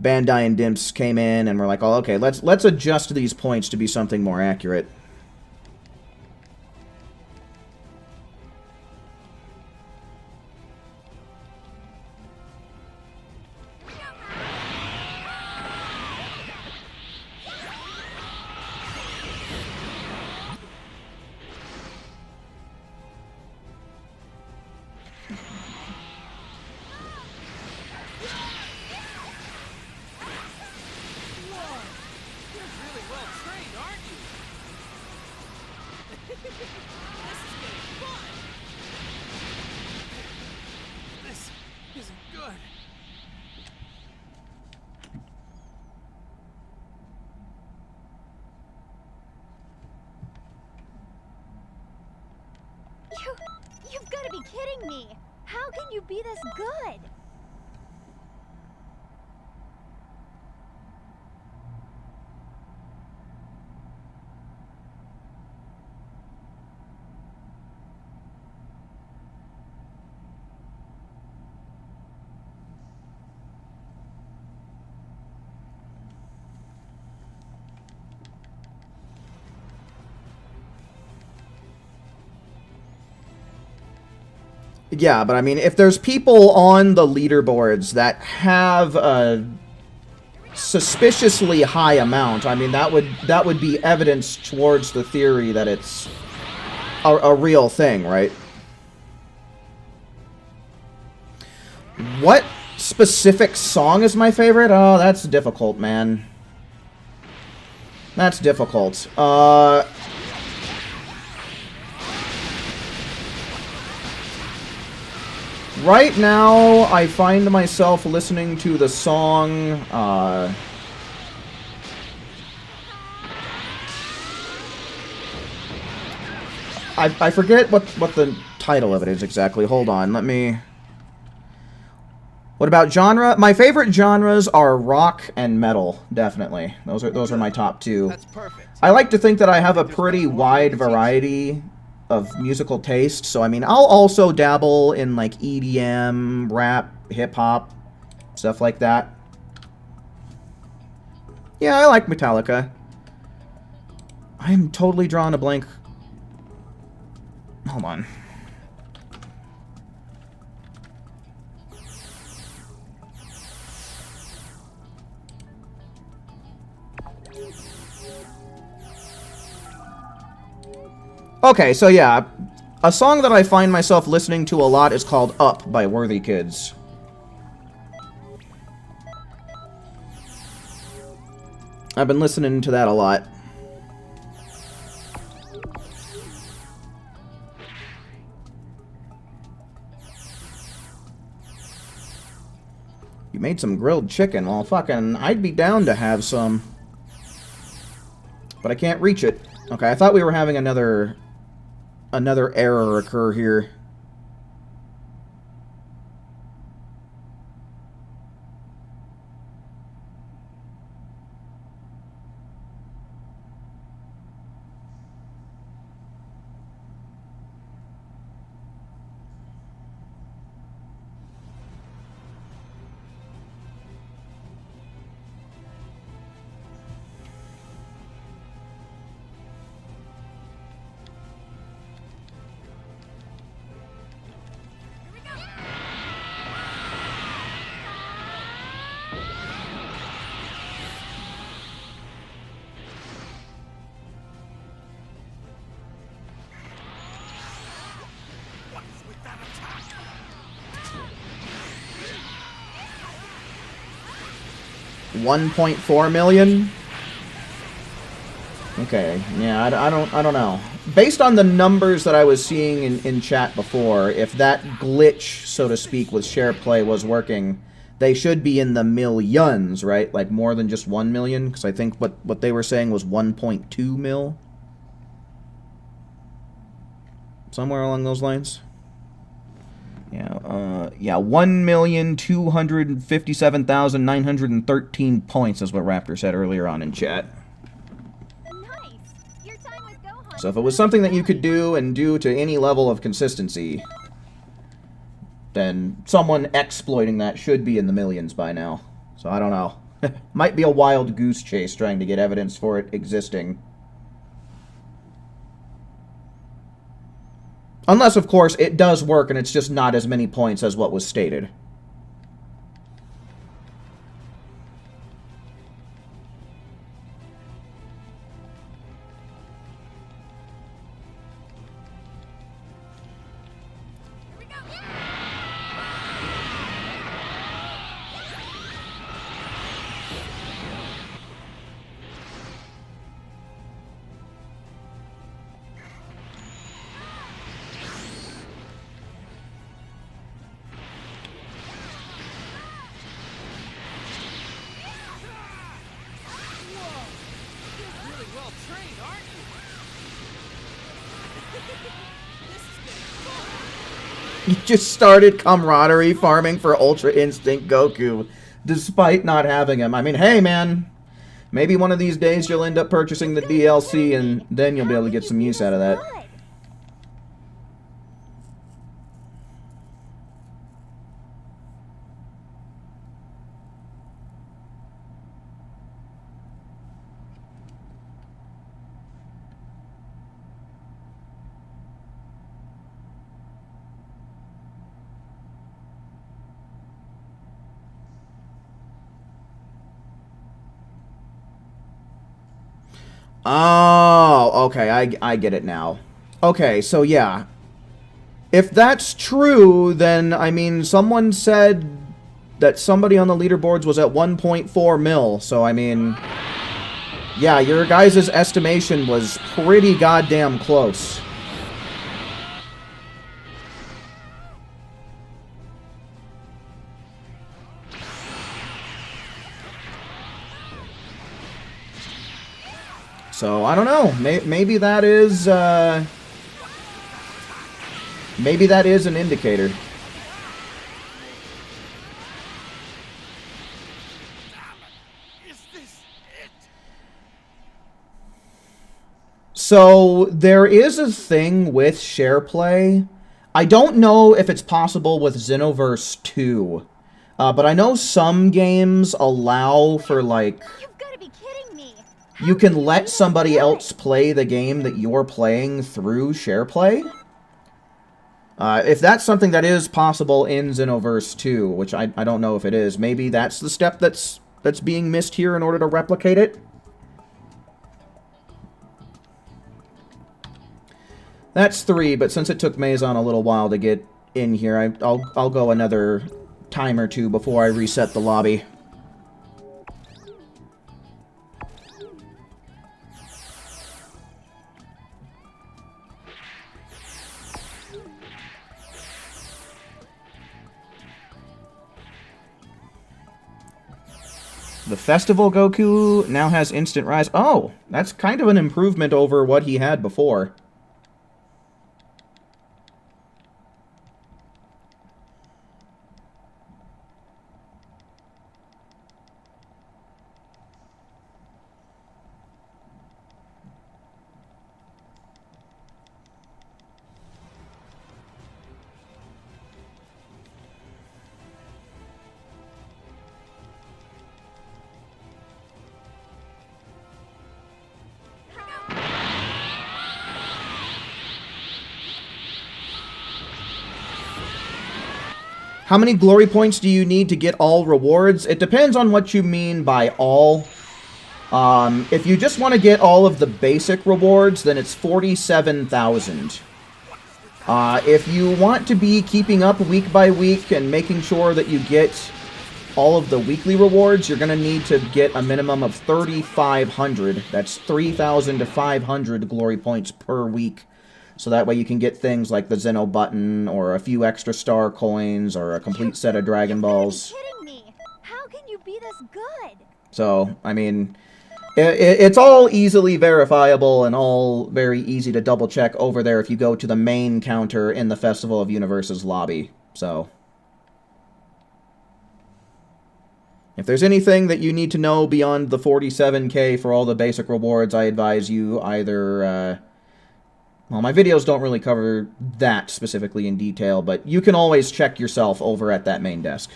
Bandai and Dimps came in and were like, oh, okay, let's adjust these points to be something more accurate. This isn't good. You've got to be kidding me. How can you be this good? Yeah, but I mean, if there's people on the leaderboards that have a suspiciously high amount, I mean, that would be evidence towards the theory that it's a real thing, right? What specific song is my favorite? Oh, that's difficult, man. That's difficult. Right now, I find myself listening to the song, I forget what the title of it is exactly. Hold on, let me... What about genre? My favorite genres are rock and metal, definitely. Those are my top two. That's perfect. I like to think that I have a pretty wide variety of musical taste, so I mean, I'll also dabble in like EDM, rap, hip-hop, stuff like that. Yeah, I like Metallica. I'm totally drawing a blank. Hold on. Okay, so yeah, a song that I find myself listening to a lot is called Up by Worthy Kids. I've been listening to that a lot. You made some grilled chicken. Well, fucking, I'd be down to have some. But I can't reach it. Okay, I thought we were having another error occur here. 1.4 million? Okay, yeah, I don't know. Based on the numbers that I was seeing in chat before, if that glitch, so to speak, with SharePlay was working, they should be in the millions, right? Like more than just 1 million, because I think what they were saying was 1.2 mil. Somewhere along those lines. Yeah, 1,257,913 points is what Raptor said earlier on in chat. Nice. Your time with Gohan. So if it was something that you could do and do to any level of consistency, then someone exploiting that should be in the millions by now. So I don't know. Might be a wild goose chase trying to get evidence for it existing. Unless, of course, it does work and it's just not as many points as what was stated. Here we go. You're really well trained, aren't you? This is getting fun. You just started camaraderie farming for Ultra Instinct Goku, despite not having him. I mean, hey, man. Maybe one of these days you'll end up purchasing the DLC, and then you'll be able to get some use out of that. Good. Oh, okay, I get it now. Okay, so yeah. If that's true, then, I mean, someone said that somebody on the leaderboards was at 1.4 mil, so, I mean... Yeah, your guys' estimation was pretty goddamn close. So, I don't know. Maybe that is, maybe that is an indicator. Is this it? So, there is a thing with SharePlay. I don't know if it's possible with Xenoverse 2. But I know some games allow for, like... You've got to be kidding me. You can let somebody else play the game that you're playing through SharePlay. If that's something that is possible in Xenoverse 2, which I don't know if it is, maybe that's the step that's being missed here in order to replicate it. That's 3, but since it took Maison a little while to get in here, I'll go another time or two before I reset the lobby. The Festival Goku now has Instant Rise. Oh, that's kind of an improvement over what he had before. How many glory points do you need to get all rewards? It depends on what you mean by all. If you just want to get all of the basic rewards, then it's 47,000. If you want to be keeping up week by week and making sure that you get all of the weekly rewards, you're going to need to get a minimum of 3,500. That's 3,000 to 500 glory points per week. So that way you can get things like the Zeno button, or a few extra star coins, or a complete set of Dragon Balls. You've gotta be kidding me. How can you be this good? So, I mean, it's all easily verifiable and all very easy to double check over there if you go to the main counter in the Festival of Universes lobby. So, if there's anything that you need to know beyond the 47k for all the basic rewards, I advise you either, well, my videos don't really cover that specifically in detail, but you can always check yourself over at that main desk.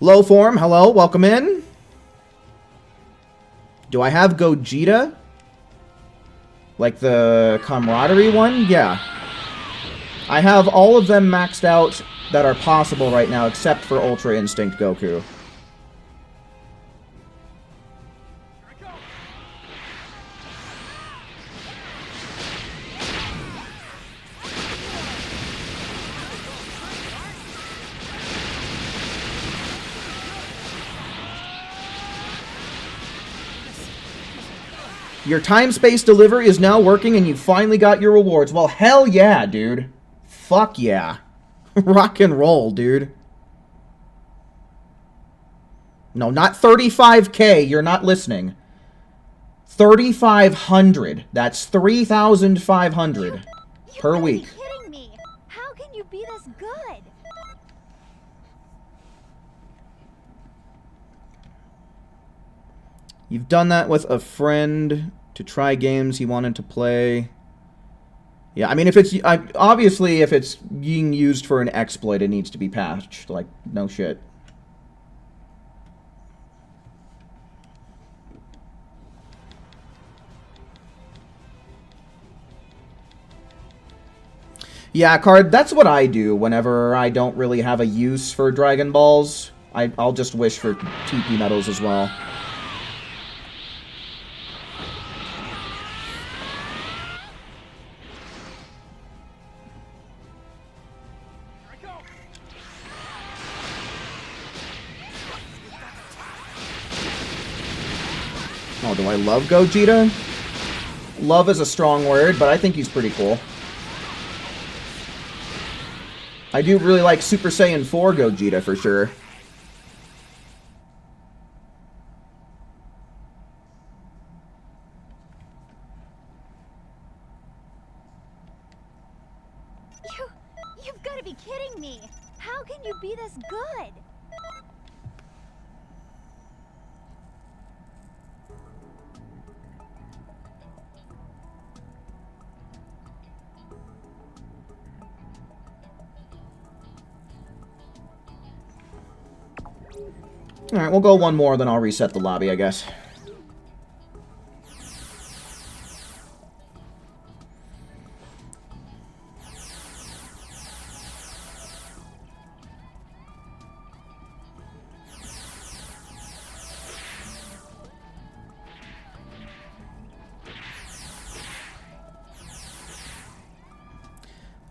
Low form, hello, welcome in. Do I have Gogeta? Like the camaraderie one? Yeah. I have all of them maxed out that are possible right now, except for Ultra Instinct Goku. Your time-space delivery is now working and you finally got your rewards. Well, hell yeah, dude. Fuck yeah. Rock and roll, dude. No, not 35k. You're not listening. 3,500. That's 3,500 per week. You've gotta be kidding me. How can you be this good? You've done that with a friend to try games he wanted to play. Yeah, I mean, if it's... obviously, if it's being used for an exploit, it needs to be patched. Like, no shit. Yeah, Card, that's what I do whenever I don't really have a use for Dragon Balls. I'll just wish for TP medals as well. Oh, do I love Gogeta? Love is a strong word, but I think he's pretty cool. I do really like Super Saiyan 4 Gogeta for sure. You've got to be kidding me. How can you be this good? Alright, we'll go one more, then I'll reset the lobby, I guess.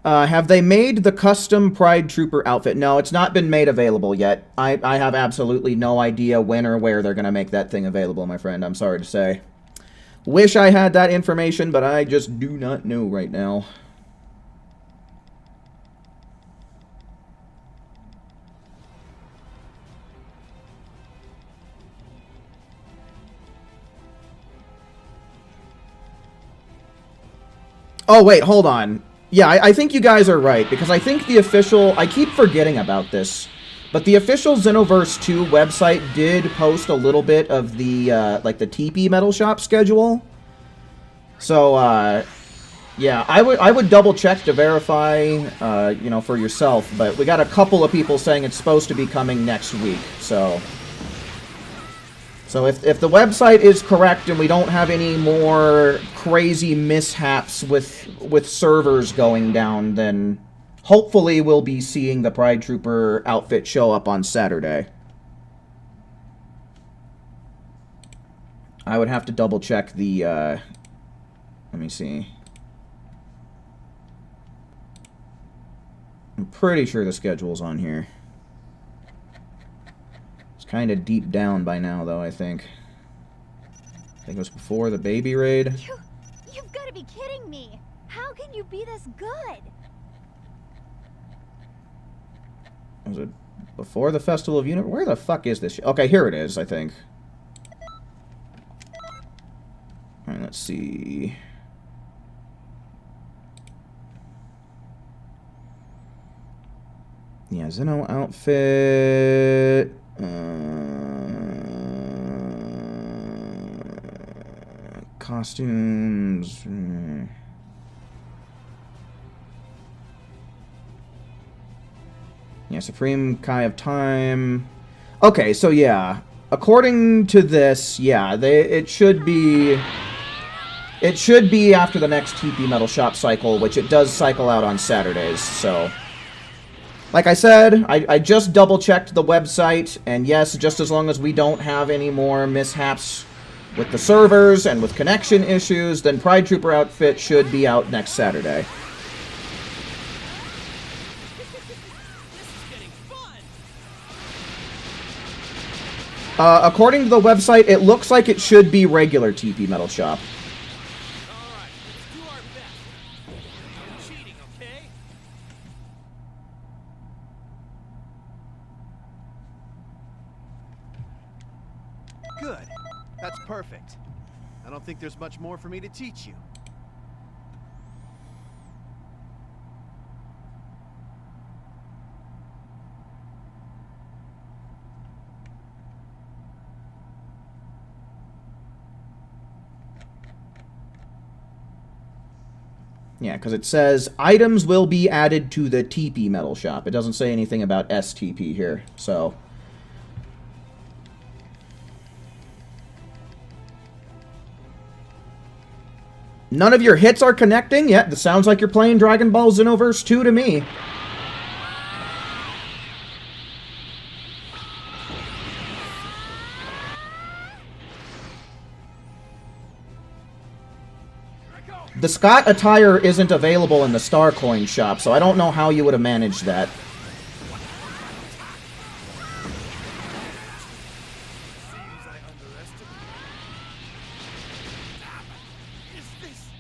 Have they made the custom Pride Trooper outfit? No, it's not been made available yet. I have absolutely no idea when or where they're going to make that thing available, my friend. I'm sorry to say. Wish I had that information, but I just do not know right now. Oh, wait, hold on. Yeah, I think you guys are right, because I think the official... I keep forgetting about this, but the official Xenoverse 2 website did post a little bit of the, like, the TP Metal Shop schedule. So, yeah, I would double-check to verify, you know, for yourself, but we got a couple of people saying it's supposed to be coming next week, so... So if the website is correct and we don't have any more crazy mishaps with servers going down, then hopefully we'll be seeing the Pride Trooper outfit show up on Saturday. I would have to double check the, let me see. I'm pretty sure the schedule's on here. It's kind of deep down by now, though, I think. I think it was before the baby raid. You've got to be kidding me. How can you be this good? Was it before the Festival of Universe? Where the fuck is this? Okay, here it is, I think. Alright, let's see. Yeah, Zeno outfit. Costumes. Yeah, Supreme Kai of Time. Okay, so yeah. According to this, yeah, it should be after the next TP Metal Shop cycle, which it does cycle out on Saturdays, so... Like I said, I just double-checked the website, and yes, just as long as we don't have any more mishaps with the servers and with connection issues, then Pride Trooper outfit should be out next Saturday. According to the website, it looks like it should be regular TP Metal Shop. Alright, let's do our best. No cheating, okay? Good. That's perfect. I don't think there's much more for me to teach you. Yeah, because it says, items will be added to the TP Metal Shop. It doesn't say anything about STP here, so... None of your hits are connecting? Yeah, it sounds like you're playing Dragon Ball Xenoverse 2 to me. The Scott attire isn't available in the Star Coin shop, so I don't know how you would have managed that. Seems I underestimated. Damn it. Is this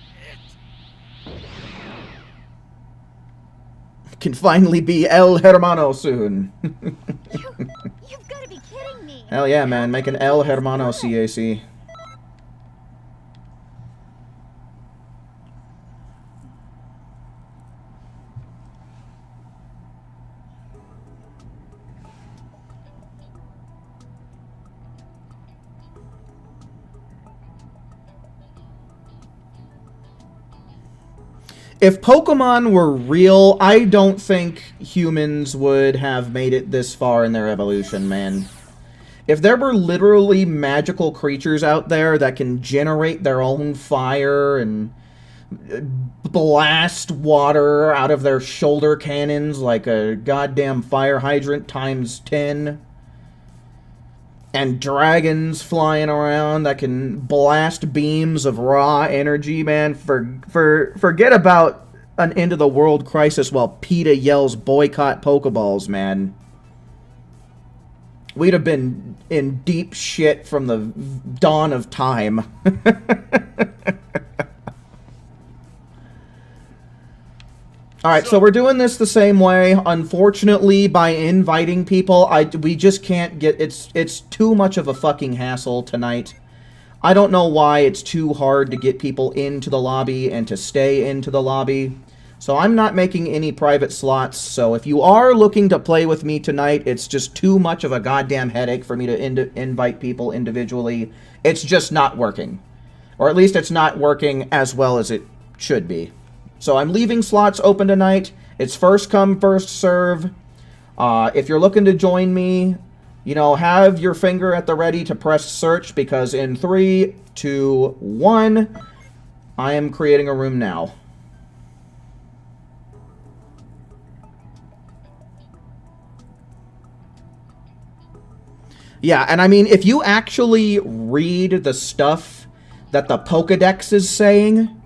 it? Can finally be El Hermano soon. You've got to be kidding me. Hell yeah, man. Make an El Hermano CAC. If Pokemon were real, I don't think humans would have made it this far in their evolution, man. If there were literally magical creatures out there that can generate their own fire and blast water out of their shoulder cannons like a goddamn fire hydrant times 10... and dragons flying around that can blast beams of raw energy, man. Forget about an end-of-the-world crisis while PETA yells boycott Pokeballs, man. We'd have been in deep shit from the dawn of time. Alright, so we're doing this the same way. Unfortunately, by inviting people, we just can't get... It's too much of a fucking hassle tonight. I don't know why it's too hard to get people into the lobby and to stay into the lobby. So I'm not making any private slots, so if you are looking to play with me tonight, it's just too much of a goddamn headache for me to invite people individually. It's just not working. Or at least it's not working as well as it should be. So I'm leaving slots open tonight. It's first come, first serve. If you're looking to join me, you know, have your finger at the ready to press search, because in 3, 2, 1, I am creating a room now. Yeah, and I mean, if you actually read the stuff that the Pokedex is saying...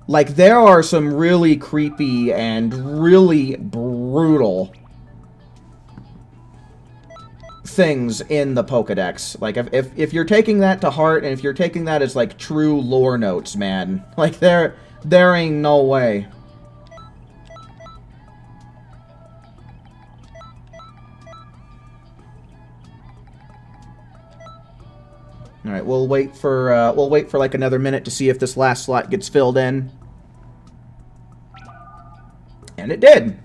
Like, there are some really creepy and really brutal things in the Pokedex. Like, if you're taking that to heart, and if you're taking that as, like, true lore notes, man, like, there ain't no way. All right, we'll wait for like another minute to see if this last slot gets filled in. And it did.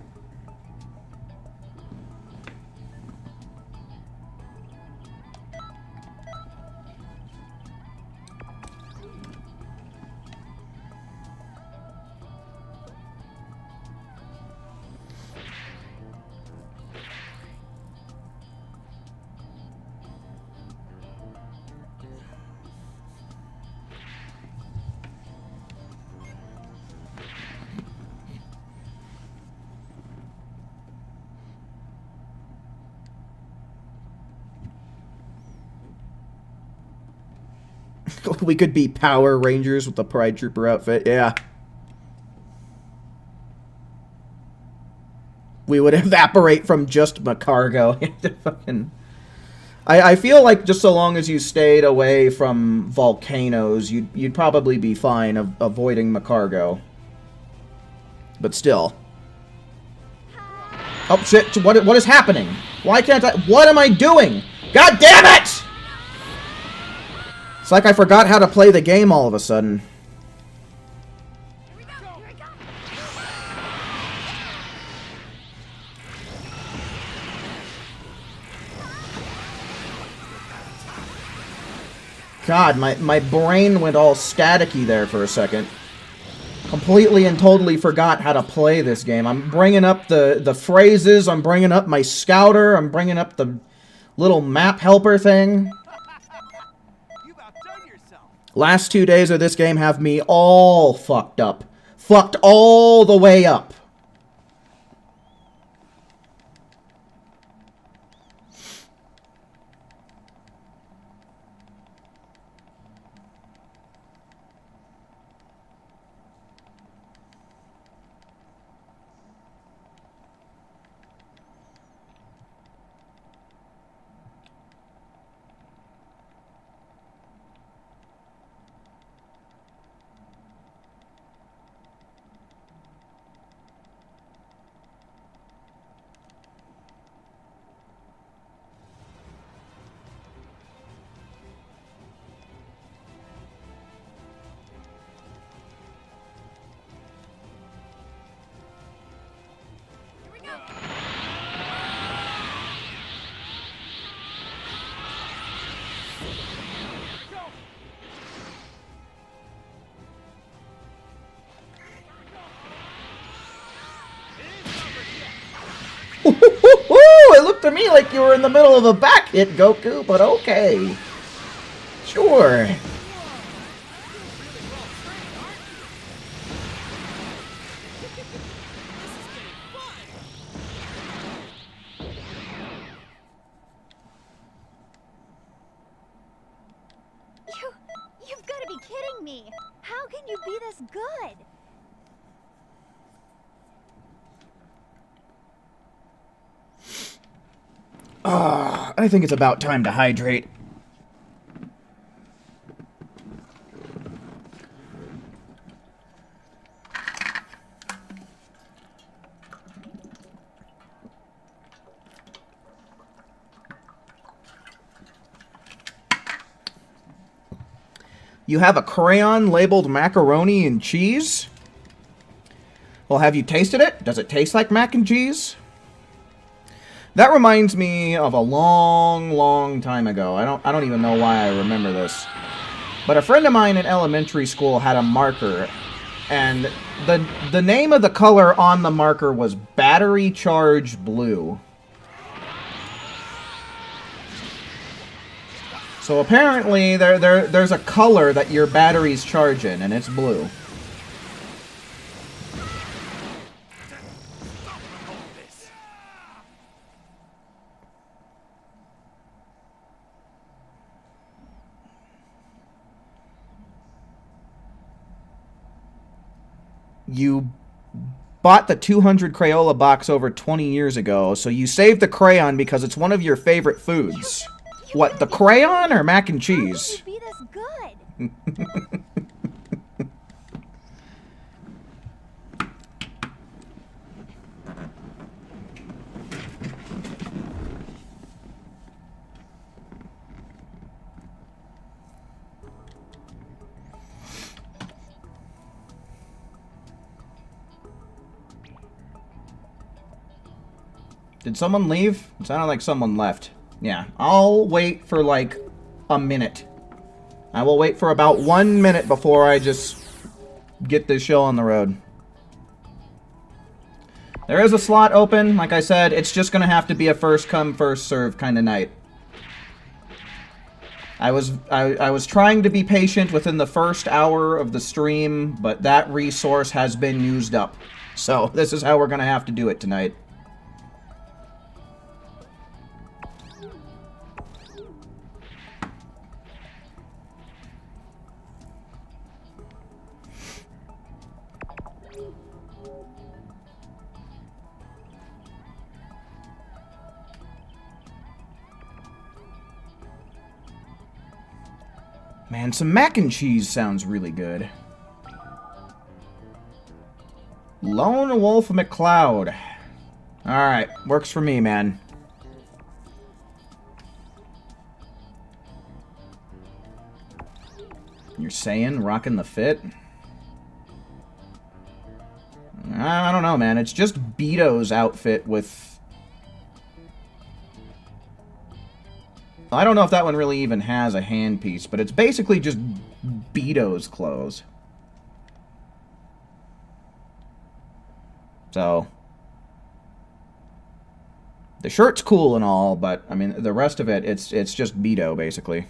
We could be Power Rangers with the Pride Trooper outfit, yeah. We would evaporate from just Macargo. Fucking... I feel like just so long as you stayed away from volcanoes, you'd probably be fine avoiding Macargo. But still. Oh shit, what is happening? Why can't I... What am I doing? God damn it! It's like I forgot how to play the game all of a sudden. Here we go. Here we go. God, my brain went all staticky there for a second. Completely and totally forgot how to play this game. I'm bringing up the phrases, I'm bringing up my scouter, I'm bringing up the little map helper thing. You've outdone yourself. Last 2 days of this game have me all fucked up. Fucked all the way up. Here we go. It looked to me like you were in the middle of a back hit, Goku, but okay. Sure. You've got to be kidding me. How can you be this good? I think it's about time to hydrate. You have a crayon labeled macaroni and cheese? Well, have you tasted it? Does it taste like mac and cheese? That reminds me of a long time ago. I don't even know why I remember this. But a friend of mine in elementary school had a marker, and the name of the color on the marker was battery charged blue. So apparently there's a color that your batteries charge in, and it's blue. You bought the 200 Crayola box over 20 years ago, so you saved the crayon because it's one of your favorite foods. What, the crayon or mac and How can cheese? you be this good? Did someone leave? It sounded like someone left. Yeah, I'll wait for like a minute. I will wait for about 1 minute before I just get this show on the road. There is a slot open. Like I said, it's just going to have to be a first come, first serve kind of night. I was trying to be patient within the first hour of the stream, but that resource has been used up. So this is how we're going to have to do it tonight. Man, some mac and cheese sounds really good. Lone Wolf McCloud. Alright, works for me, man. You're saying rocking the fit? I don't know, man. It's just Beto's outfit with... I don't know if that one really even has a handpiece, but it's basically just Beto's clothes. So... the shirt's cool and all, but, I mean, the rest of it, it's just Beto, basically.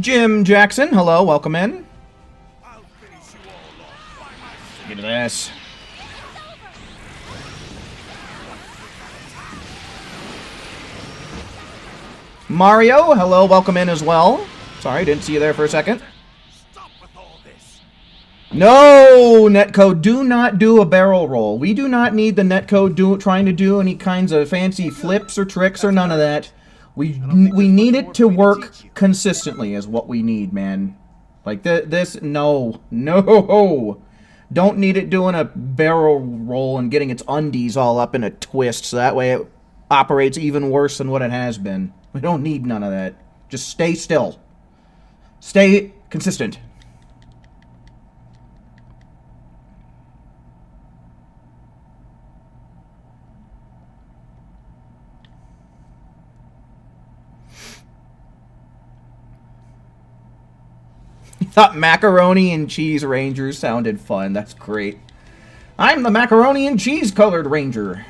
Jim Jackson, hello, welcome in. Get to this. Mario, hello, welcome in as well. Sorry, didn't see you there for a second. Stop with all this. No, Netcode, do not do a barrel roll. We do not need the Netcode trying to do any kinds of fancy flips or tricks or none of that. We need it to work consistently is what we need, man. Like, this, no. Don't need it doing a barrel roll and getting its undies all up in a twist, so that way it operates even worse than what it has been. We don't need none of that. Just stay still. Stay consistent. Thought macaroni and cheese ranger sounded fun. That's great. I'm the macaroni and cheese colored ranger.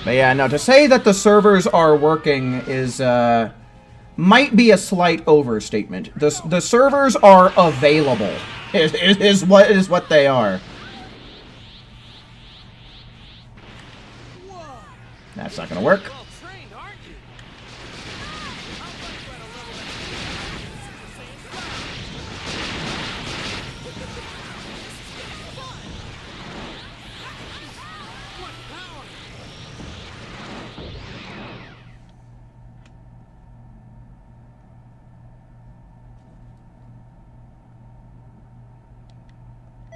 But yeah, no, to say that the servers are working is, might be a slight overstatement. The servers are available, is what they are. That's not gonna work. Well trained, aren't you? What power?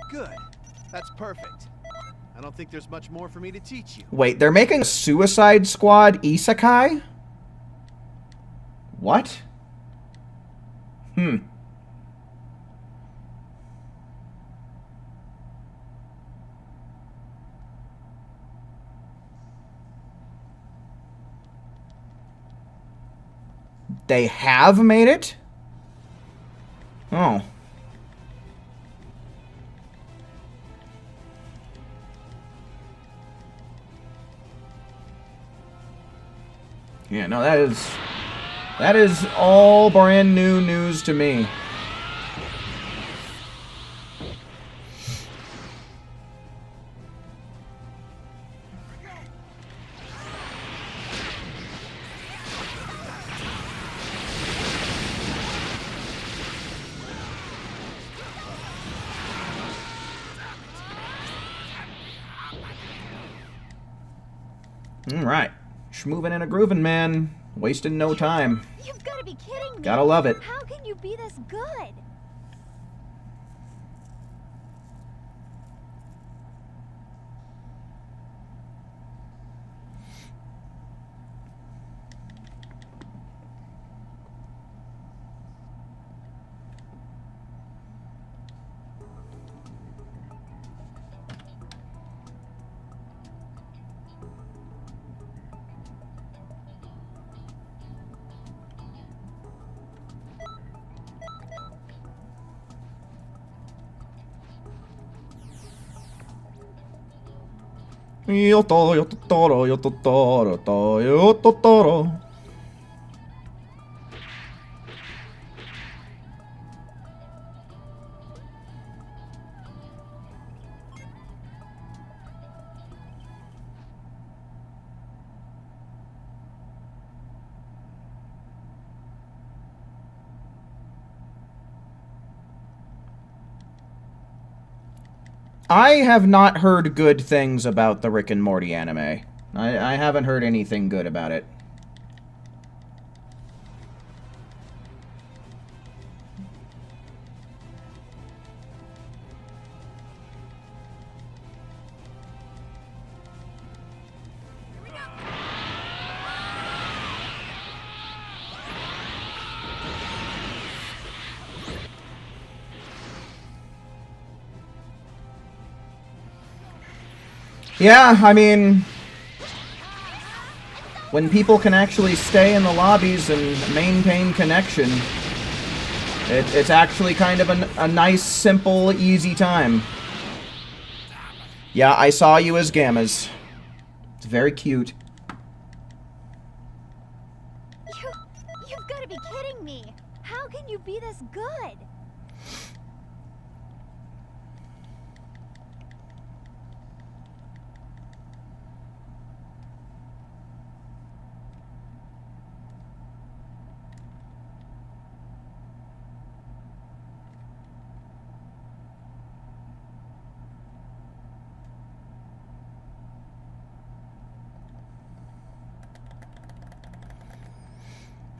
Good. That's perfect. I don't think there's much more for me to teach you. Wait, they're making a Suicide Squad isekai? What? They have made it? Oh. Yeah, no, that is all brand new news to me. Alright. Schmoving and a grooving, man. Wasting no time. You've got to be kidding me. Gotta love it. How can you be this good? Yoto, yototoro, yototoro, yototoro. I have not heard good things about the Rick and Morty anime. I haven't heard anything good about it. Yeah, I mean, when people can actually stay in the lobbies and maintain connection, it's actually kind of a nice, simple, easy time. Yeah, I saw you as Gammas. It's very cute. You've got to be kidding me. How can you be this good?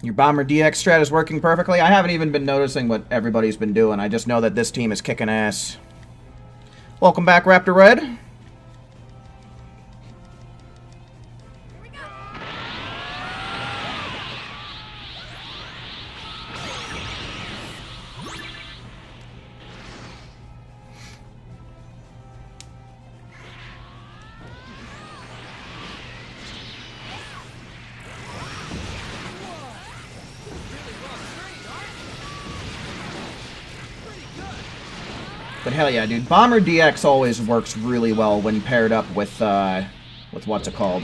Your Bomber DX strat is working perfectly. I haven't even been noticing what everybody's been doing. I just know that this team is kicking ass. Welcome back, Raptor Red. But hell yeah, dude. Bomber DX always works really well when paired up with what's it called?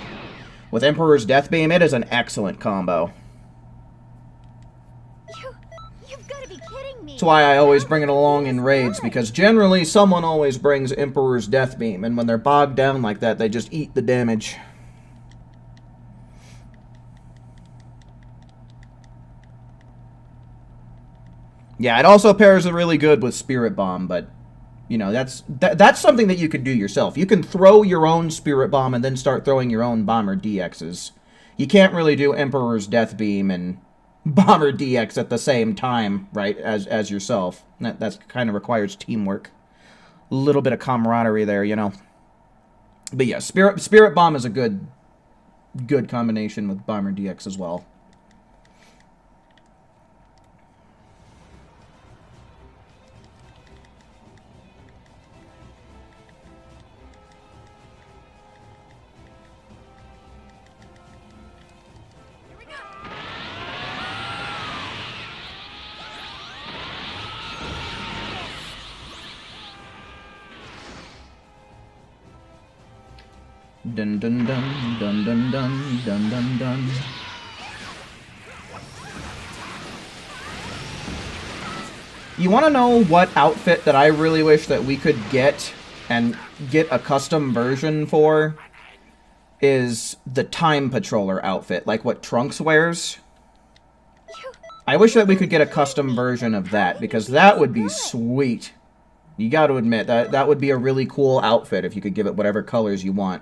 With Emperor's Death Beam. It is an excellent combo. You've got to be kidding me. That's why I always bring it along in raids, because generally someone always brings Emperor's Death Beam, and when they're bogged down like that, they just eat the damage. Yeah, it also pairs really good with Spirit Bomb, but you know, that's something that you could do yourself. You can throw your own Spirit Bomb and then start throwing your own Bomber DXs. You can't really do Emperor's Death Beam and Bomber DX at the same time, right, as yourself. That's kind of requires teamwork. A little bit of camaraderie there, you know. But yeah, Spirit Bomb is a good combination with Bomber DX as well. Dun dun dun dun dun dun dun dun dun. You want to know what outfit that I really wish that we could get and get a custom version for? Is the Time Patroller outfit, like what Trunks wears. I wish that we could get a custom version of that, because that would be sweet. You got to admit, that would be a really cool outfit if you could give it whatever colors you want.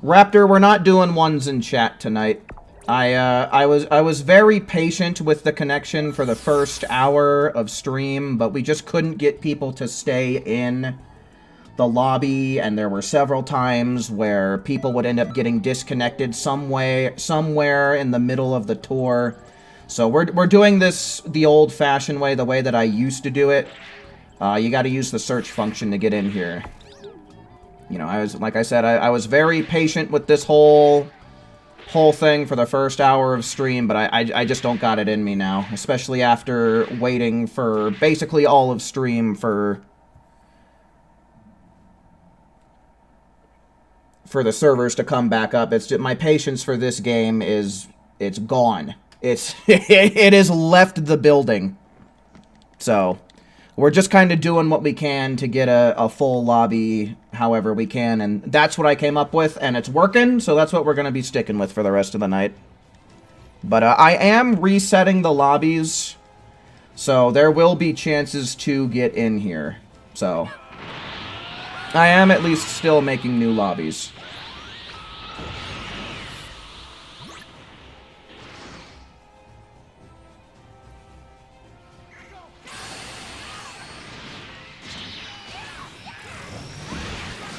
Raptor, we're not doing ones in chat tonight. I was very patient with the connection for the first hour of stream, but we just couldn't get people to stay in the lobby, and there were several times where people would end up getting disconnected somewhere in the middle of the tour. So we're doing this the old-fashioned way, the way that I used to do it. You got to use the search function to get in here. You know, like I said, I was very patient with this whole thing for the first hour of stream, but I just don't got it in me now, especially after waiting for basically all of stream for the servers to come back up. It's just, my patience for this game it's gone. It has left the building. So we're just kind of doing what we can to get a full lobby however we can, and that's what I came up with, and it's working, so that's what we're going to be sticking with for the rest of the night. But I am resetting the lobbies, so there will be chances to get in here. So I am at least still making new lobbies.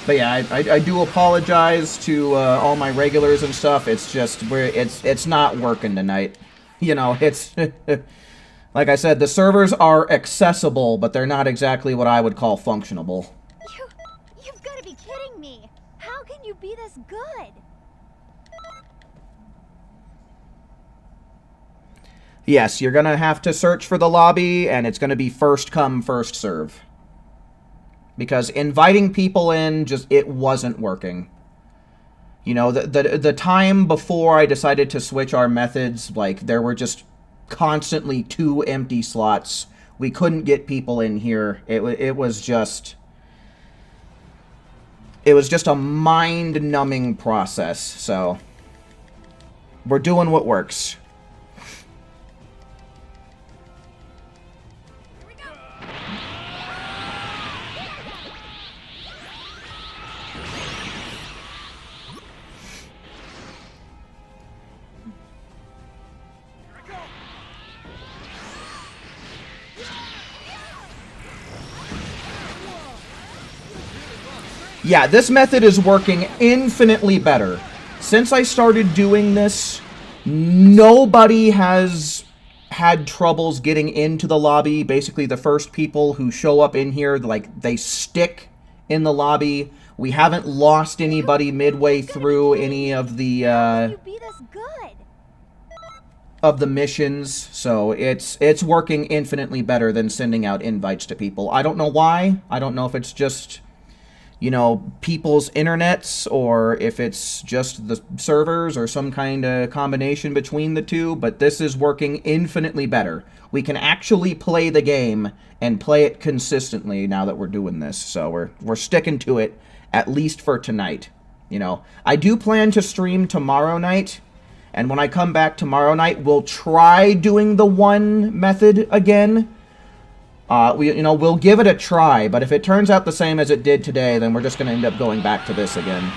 But yeah, I do apologize to all my regulars and stuff. It's just it's not working tonight. You know, it's like I said, the servers are accessible, but they're not exactly what I would call functionable. You've got to be kidding me. How can you be this good? Yes, you're gonna have to search for the lobby, and it's gonna be first come, first serve. Because inviting people in, it wasn't working. You know, the time before I decided to switch our methods, like, there were just constantly 2 empty slots. We couldn't get people in here. It was just a mind-numbing process, so we're doing what works. Yeah, this method is working infinitely better. Since I started doing this, nobody has had troubles getting into the lobby. Basically, the first people who show up in here, like, they stick in the lobby. We haven't lost anybody midway through any of the missions, so it's working infinitely better than sending out invites to people. I don't know why. I don't know if it's just, you know, people's internets, or if it's just the servers, or some kind of combination between the two, but this is working infinitely better. We can actually play the game and play it consistently now that we're doing this, so we're sticking to it, at least for tonight. You know, I do plan to stream tomorrow night, and when I come back tomorrow night, we'll try doing the one method again. We'll give it a try, but if it turns out the same as it did today, then we're just going to end up going back to this again.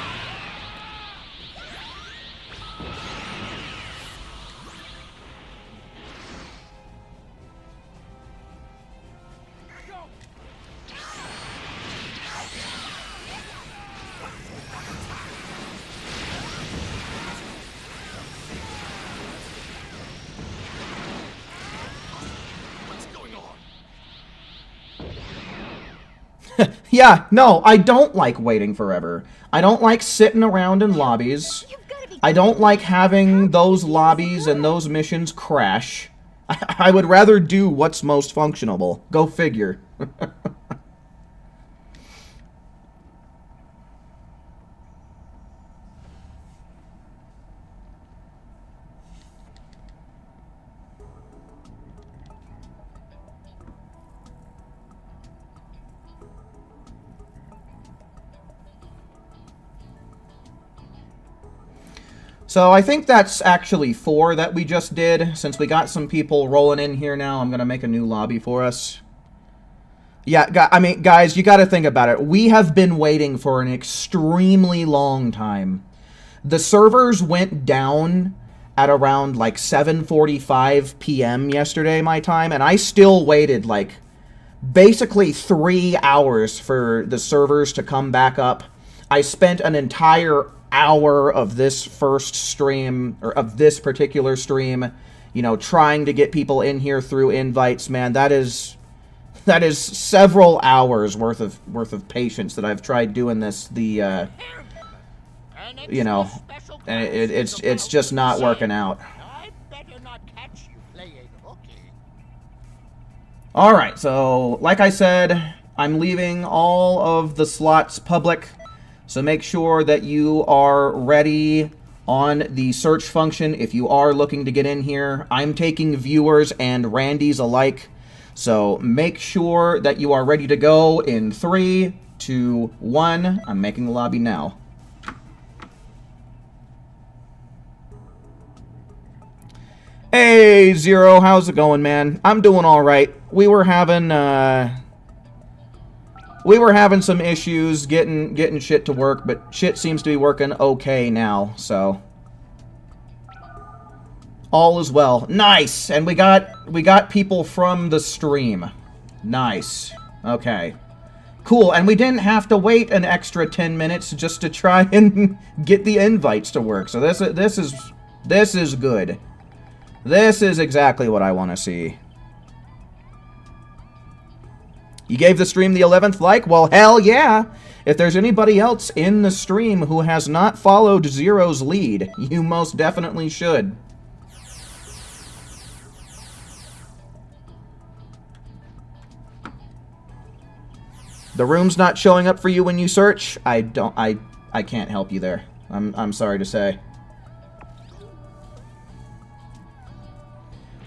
Yeah, no, I don't like waiting forever. I don't like sitting around in lobbies. I don't like having those lobbies and those missions crash. I would rather do what's most functional. Go figure. So I think that's actually 4 that we just did. Since we got some people rolling in here now, I'm going to make a new lobby for us. Yeah, I mean, guys, you got to think about it. We have been waiting for an extremely long time. The servers went down at around like 7:45 p.m. yesterday, my time, and I still waited like basically 3 hours for the servers to come back up. I spent an entire hour of this first stream, or of this particular stream, you know, trying to get people in here through invites. Man, that is several hours worth of patience that I've tried doing this. The you know, and it's just not working out. I better not catch you playing hooky. All right, so like I said, I'm leaving all of the slots public. So make sure that you are ready on the search function if you are looking to get in here. I'm taking viewers and Randy's alike. So make sure that you are ready to go in 3, 2, 1. I'm making the lobby now. Hey, Zero, how's it going, man? I'm doing all right. We were having some issues getting shit to work, but shit seems to be working okay now, so all is well. Nice! And we got people from the stream. Nice. Okay. Cool, and we didn't have to wait an extra 10 minutes just to try and get the invites to work. So this is good. This is exactly what I want to see. You gave the stream the 11th like? Well, hell yeah! If there's anybody else in the stream who has not followed Zero's lead, you most definitely should. The room's not showing up for you when you search? I can't help you there. I'm sorry to say.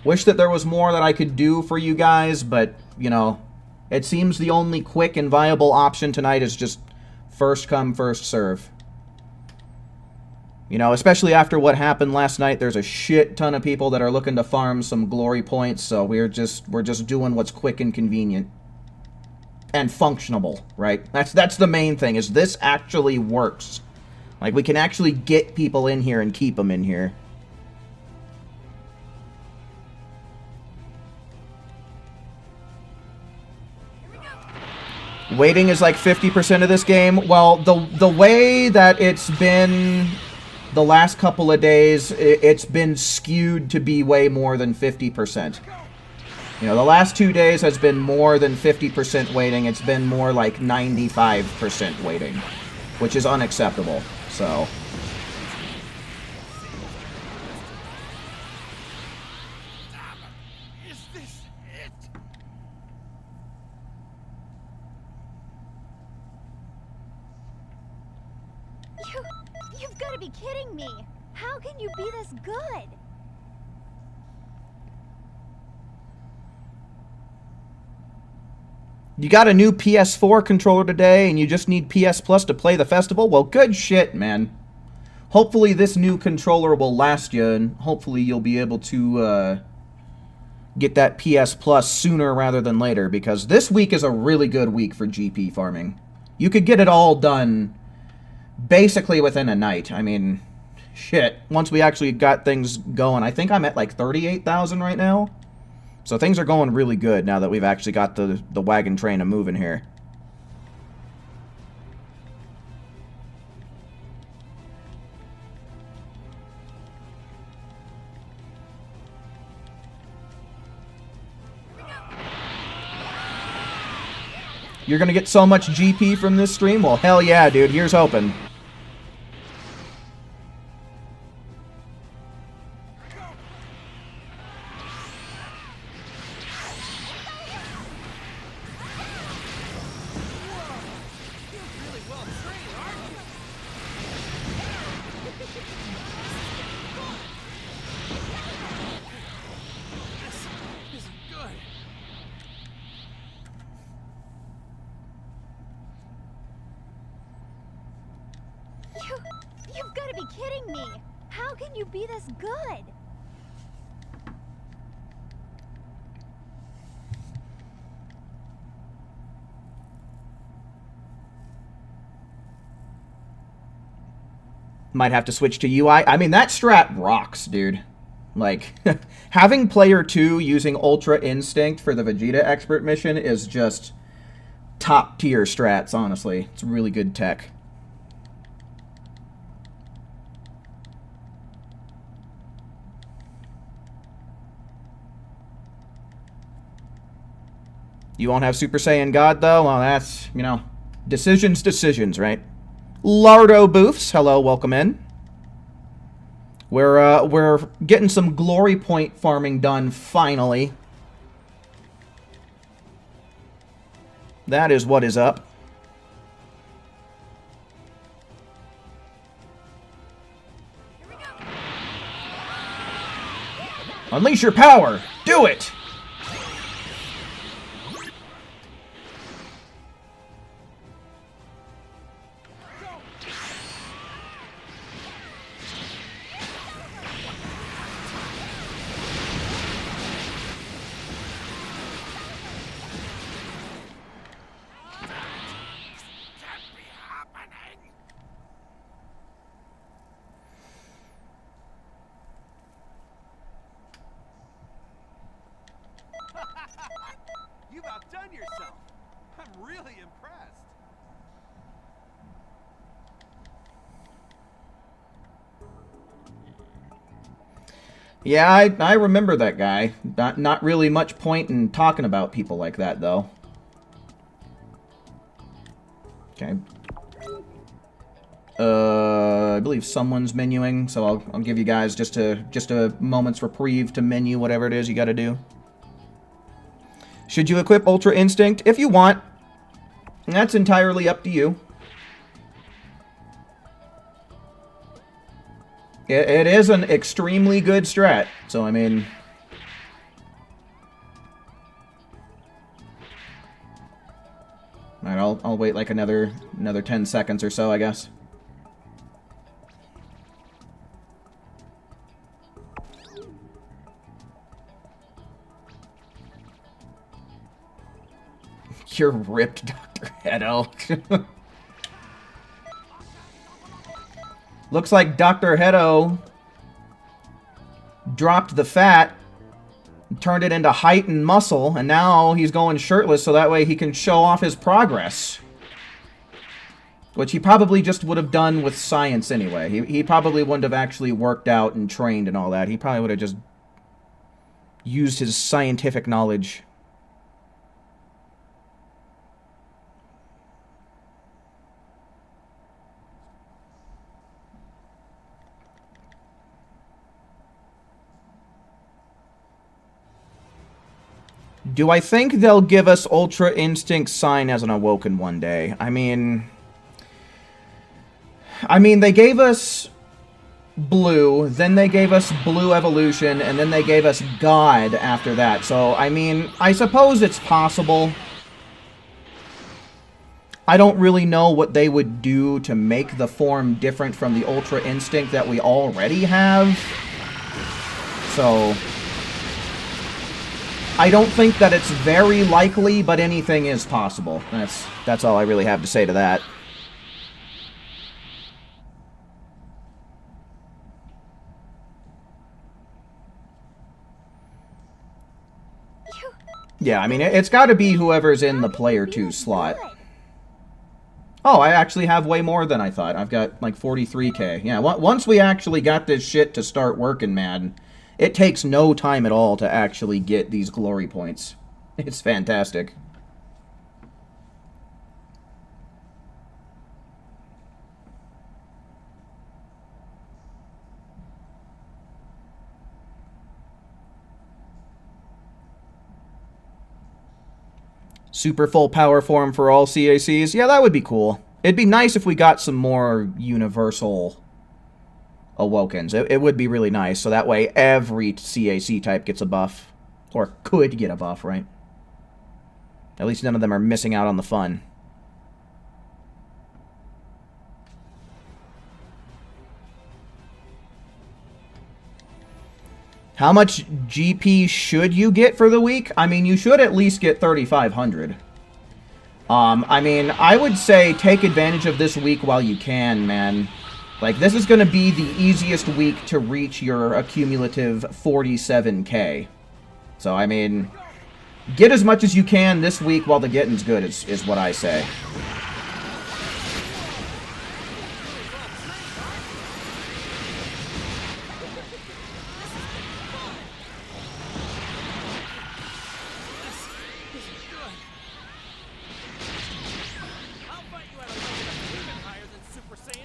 Wish that there was more that I could do for you guys, but, you know, it seems the only quick and viable option tonight is just first come, first serve. You know, especially after what happened last night, there's a shit ton of people that are looking to farm some glory points, so we're just doing what's quick and convenient. And functional, right? That's the main thing, is this actually works. Like, we can actually get people in here and keep them in here. Waiting is like 50% of this game. Well, the way that it's been the last couple of days, it's been skewed to be way more than 50%. You know, the last 2 days has been more than 50% waiting. It's been more like 95% waiting, which is unacceptable. So Is this it? You've got to be kidding me. How can you be this good? you got a new PS4 controller today and you just need PS Plus to play the festival? Well, good shit, man. Hopefully this new controller will last you, and hopefully you'll be able to get that PS Plus sooner rather than later, because this week is a really good week for GP farming. You could get it all done basically within a night. I mean, shit. Once we actually got things going, I think I'm at like 38,000 right now. So things are going really good now that we've actually got the wagon train moving here. You're gonna get so much GP from this stream? Well, hell yeah, dude. Here's hoping. You've got to be kidding me! How can you be this good? Might have to switch to UI. I mean, that strat rocks, dude. Like, having player 2 using Ultra Instinct for the Vegeta Expert mission is just top tier strats, honestly. It's really good tech. You won't have Super Saiyan God, though? Well, that's, you know, decisions, right? Lardo Boofs, hello, welcome in. We're getting some glory point farming done, finally. That is what is up. Unleash your power! Do it! You've outdone yourself. I'm really impressed. Yeah, I remember that guy. Not really much point in talking about people like that, though. Okay. I believe someone's menuing, so I'll give you guys just a moment's reprieve to menu whatever it is you gotta do. Should you equip Ultra Instinct? If you want. That's entirely up to you. It is an extremely good strat, so I mean... Alright, I'll wait like another 10 seconds or so, I guess. You're ripped, Dr. Hedo. Looks like Dr. Hedo dropped the fat, turned it into height and muscle, and now he's going shirtless so that way he can show off his progress. Which he probably just would have done with science anyway. He probably wouldn't have actually worked out and trained and all that. He probably would have just used his scientific knowledge. Do I think they'll give us Ultra Instinct Sign as an Awoken one day? I mean, they gave us Blue, then they gave us Blue Evolution, and then they gave us God after that. So, I mean, I suppose it's possible. I don't really know what they would do to make the form different from the Ultra Instinct that we already have. So... I don't think that it's very likely, but anything is possible. That's all I really have to say to that. Yeah, I mean, it's got to be whoever's in the player 2 slot. Oh, I actually have way more than I thought. I've got like 43k. Yeah, once we actually got this shit to start working, man... It takes no time at all to actually get these glory points. It's fantastic. Super full power form for all CACs? Yeah, that would be cool. It'd be nice if we got some more universal Awokens. It would be really nice, so that way every CAC type gets a buff. Or could get a buff, right? At least none of them are missing out on the fun. How much GP should you get for the week? I mean, you should at least get 3,500. I mean, I would say take advantage of this week while you can, man. Like, this is going to be the easiest week to reach your accumulative 47k. So, I mean, get as much as you can this week while the getting's good, is what I say.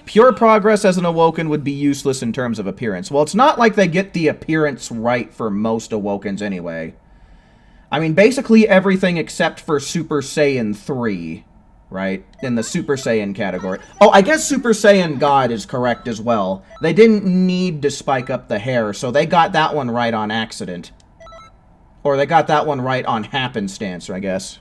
Pure progress as an Awoken would be useless in terms of appearance. Well, it's not like they get the appearance right for most Awokens anyway. I mean, basically everything except for Super Saiyan 3, right? In the Super Saiyan category. Oh, I guess Super Saiyan God is correct as well. They didn't need to spike up the hair, so they got that one right on accident. Or they got that one right on happenstance, I guess.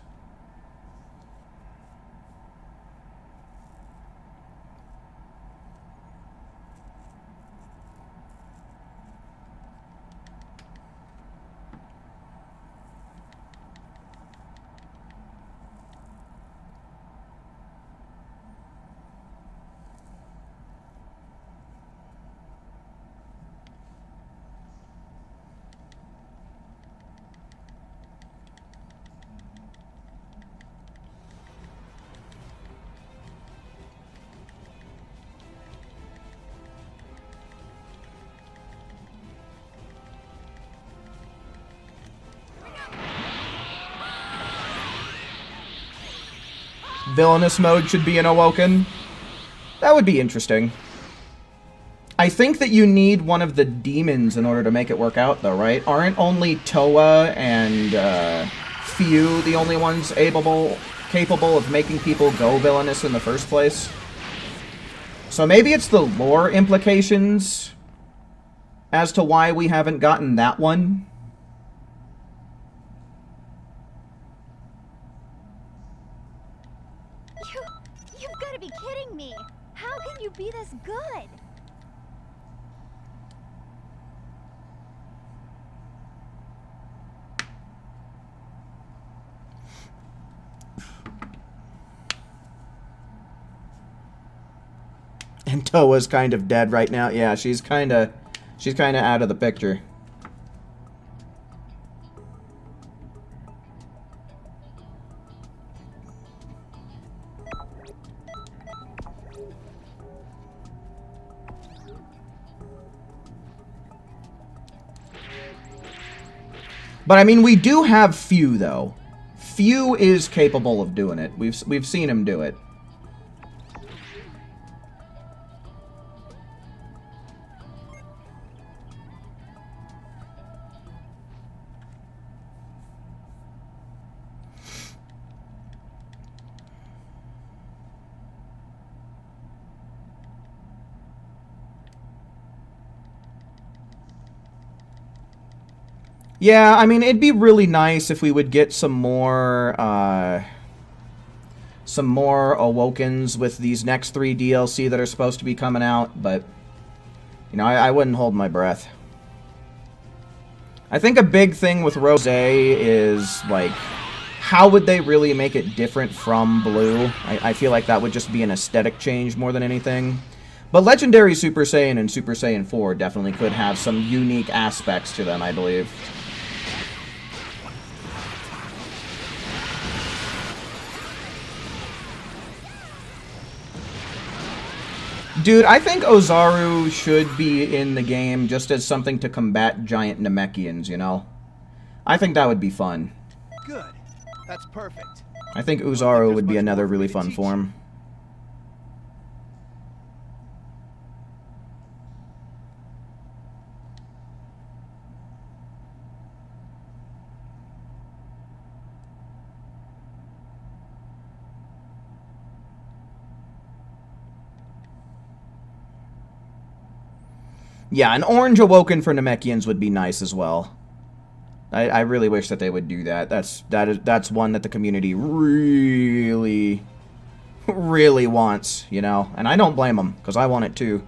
Villainous mode should be an Awoken. That would be interesting. I think that you need one of the demons in order to make it work out, though, right? Aren't only Toa and Few the only ones capable of making people go villainous in the first place? So maybe it's the lore implications as to why we haven't gotten that one. You've got to be kidding me! How can you be this good? And Toa's kind of dead right now. Yeah, she's kind of out of the picture. But I mean, we do have Few though. Few is capable of doing it. We've seen him do it. Yeah, I mean, it'd be really nice if we would get some more Awokens with these next 3 DLC that are supposed to be coming out, but, you know, I wouldn't hold my breath. I think a big thing with Rose is, like, how would they really make it different from Blue? I feel like that would just be an aesthetic change more than anything. But Legendary Super Saiyan and Super Saiyan 4 definitely could have some unique aspects to them, I believe. Dude, I think Ozaru should be in the game just as something to combat giant Namekians, you know? I think that would be fun. Good. That's perfect. I think Ozaru would be another really fun form. Yeah, an orange Awoken for Namekians would be nice as well. I really wish that they would do that. That's one that the community really wants, you know? And I don't blame them, because I want it too.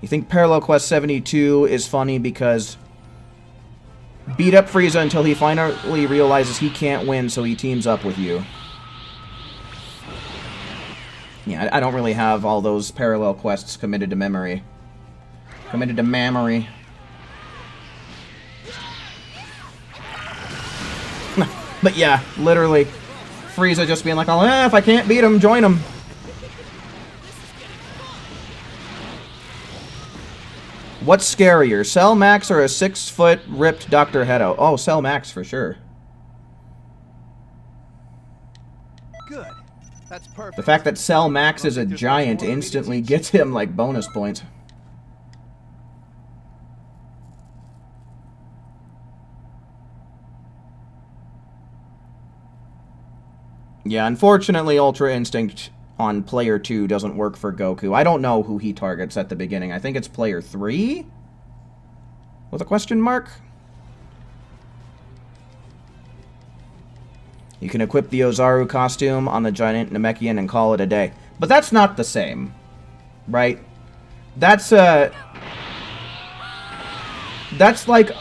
You think Parallel Quest 72 is funny because Beat up Frieza until he finally realizes he can't win, so he teams up with you. Yeah, I don't really have all those parallel quests committed to memory. Committed to memory. But yeah, literally, Frieza just being like, oh, if I can't beat him, join him. What's scarier, Cell Max or a 6-foot ripped Dr. Hedo? Oh, Cell Max for sure. Good. That's perfect. The fact that Cell Max is a giant instantly gets him, like, bonus points. Yeah, unfortunately, Ultra Instinct on player 2 doesn't work for Goku. I don't know who he targets at the beginning. I think it's player 3? With a question mark? You can equip the Ozaru costume on the giant Namekian and call it a day. But that's not the same, right? That's like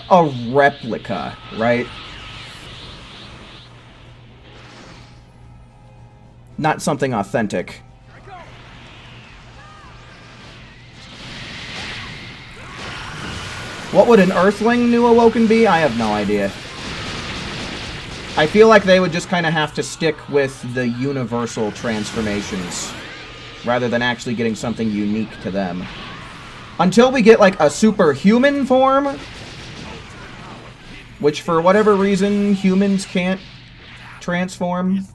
a replica, right? Not something authentic. What would an Earthling new Awoken be? I have no idea. I feel like they would just kind of have to stick with the universal transformations rather than actually getting something unique to them. Until we get like a superhuman form, which for whatever reason humans can't transform.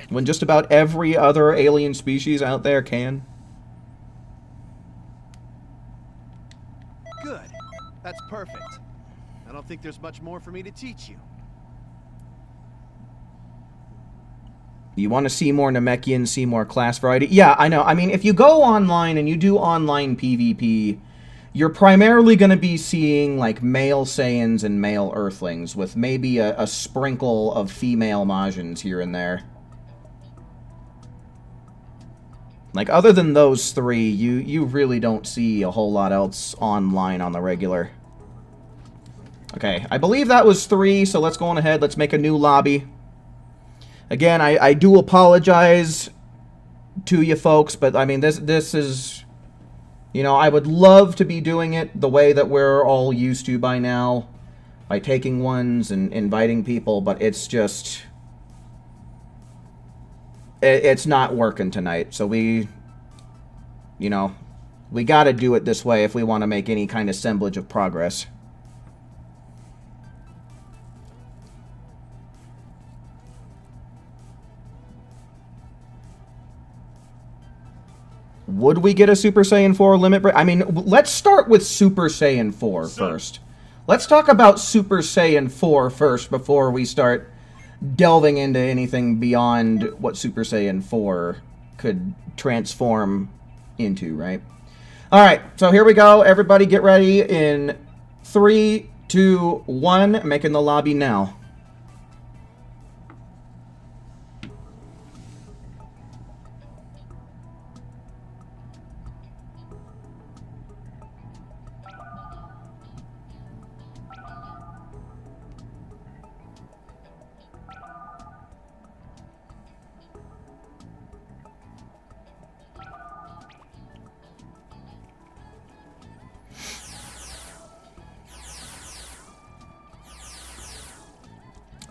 When just about every other alien species out there can. Good. That's perfect. I don't think there's much more for me to teach you. You want to see more Namekians, see more class variety? Yeah, I know. I mean, if you go online and you do online PvP, you're primarily going to be seeing, like, male Saiyans and male Earthlings, with maybe a sprinkle of female Majins here and there. Like, other than those three, you really don't see a whole lot else online on the regular. Okay, I believe that was 3, so let's go on ahead. Let's make a new lobby. Again, I do apologize to you folks, but, I mean, this is... You know, I would love to be doing it the way that we're all used to by now, by taking ones and inviting people, but it's just... It's not working tonight, so we, you know, we gotta do it this way if we want to make any kind of semblance of progress. Would we get a Super Saiyan 4 limit break? I mean, let's start with Super Saiyan 4 first. Let's talk about Super Saiyan 4 first before we start delving into anything beyond what Super Saiyan 4 could transform into, right? Alright, so here we go. Everybody get ready in 3, 2, 1. Making the lobby now.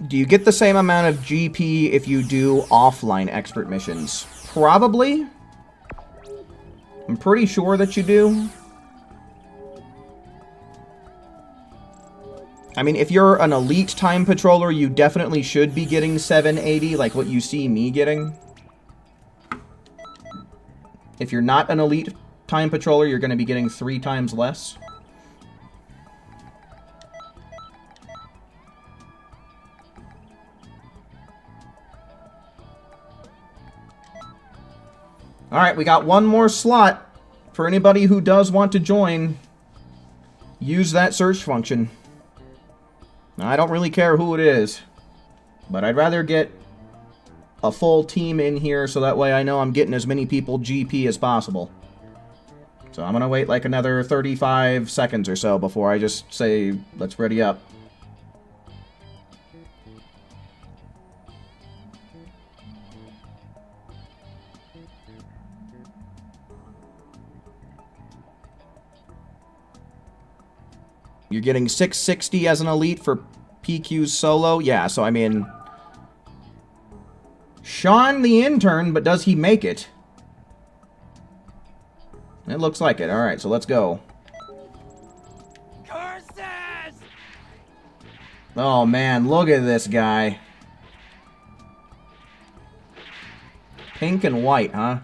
Do you get the same amount of GP if you do offline expert missions? Probably. I'm pretty sure that you do. I mean, if you're an elite time patroller, you definitely should be getting 780, like what you see me getting. If you're not an elite time patroller, you're going to be getting 3 times less. Alright, we got one more slot. For anybody who does want to join, use that search function. Now, I don't really care who it is, but I'd rather get a full team in here so that way I know I'm getting as many people GP as possible. So I'm going to wait like another 35 seconds or so before I just say, let's ready up. You're getting 660 as an elite for PQ's solo. Yeah, so I mean... Sean the intern, but does he make it? It looks like it. Alright, so let's go. Curses! Oh man, look at this guy. Pink and white, huh?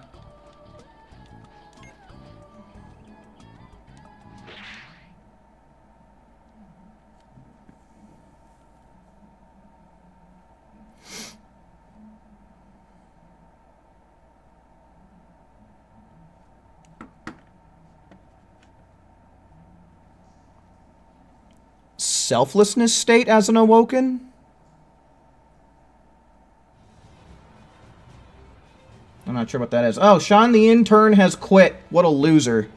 Selflessness state as an awoken? I'm not sure what that is. Oh, Sean the intern has quit. What a loser.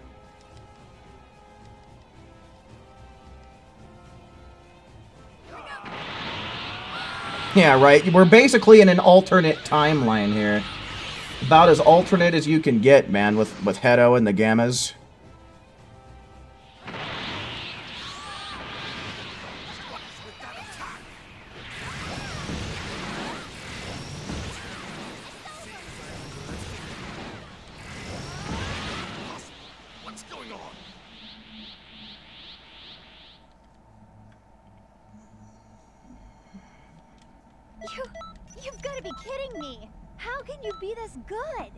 Yeah, right. We're basically in an alternate timeline here. About as alternate as you can get, man, with Hedo and the Gammas. What's going on? You've got to be kidding me. How can you be this good?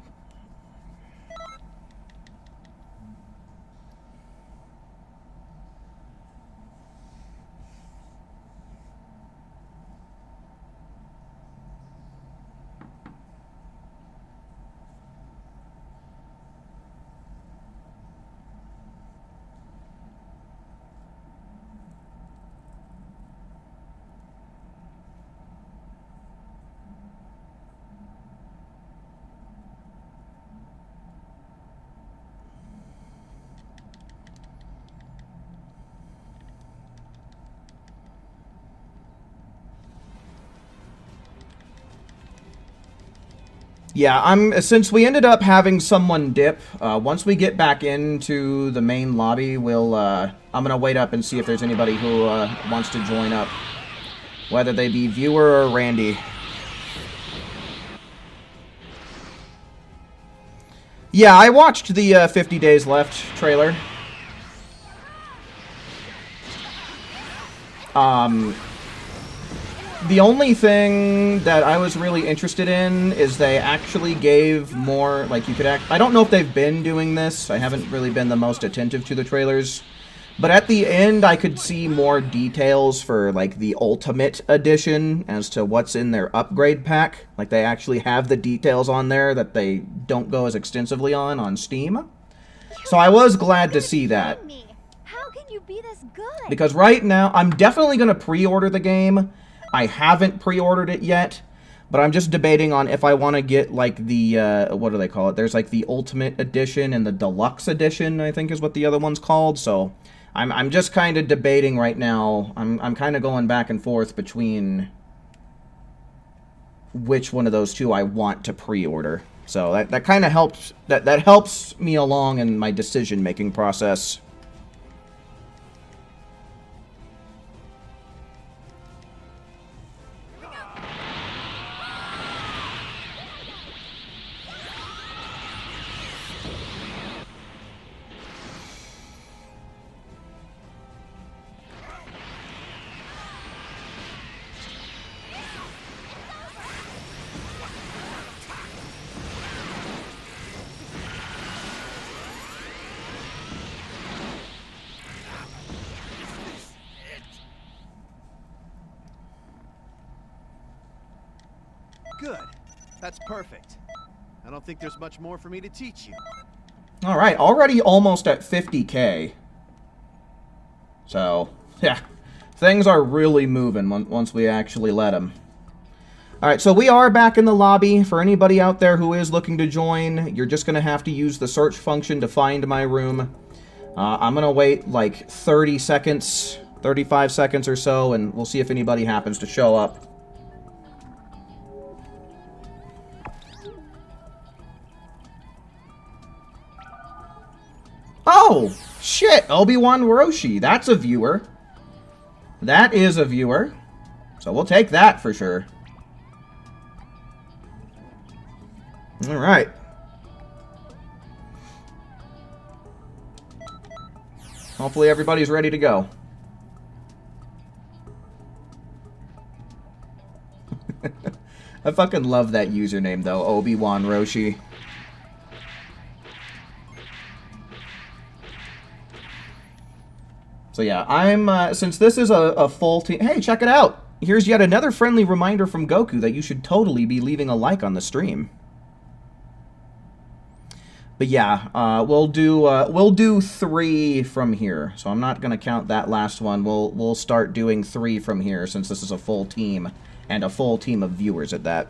Yeah, since we ended up having someone dip, once we get back into the main lobby, I'm gonna wait up and see if there's anybody who wants to join up. Whether they be viewer or Randy. Yeah, I watched the 50 Days Left trailer. The only thing that I was really interested in is they actually gave more, like, you could I don't know if they've been doing this. I haven't really been the most attentive to the trailers. But at the end, I could see more details for, like, the Ultimate Edition as to what's in their upgrade pack. Like, they actually have the details on there that they don't go as extensively on Steam. So I was glad to see that. How can you be this good? Because right now, I'm definitely going to pre-order the game. I haven't pre-ordered it yet, but I'm just debating on if I want to get, like, the, what do they call it? There's, like, the Ultimate Edition and the Deluxe Edition, I think is what the other one's called. So I'm just kind of debating right now. I'm kind of going back and forth between which one of those two I want to pre-order. So that kind of helps, that helps me along in my decision-making process. Good. That's perfect. I don't think there's much more for me to teach you. Alright, already almost at 50k. So, yeah. Things are really moving once we actually let them. Alright, so we are back in the lobby. For anybody out there who is looking to join, you're just going to have to use the search function to find my room. I'm going to wait like 30 seconds, 35 seconds or so, and we'll see if anybody happens to show up. Oh, shit, Obi-Wan Roshi, that's a viewer. That is a viewer. So we'll take that for sure. Alright. Hopefully everybody's ready to go. I fucking love that username though, Obi-Wan Roshi. So yeah, I'm, since this is a full team... Hey, check it out! Here's yet another friendly reminder from Goku that you should totally be leaving a like on the stream. But yeah, we'll do 3 from here. So I'm not gonna count that last one. We'll start doing 3 from here since this is a full team, and a full team of viewers at that.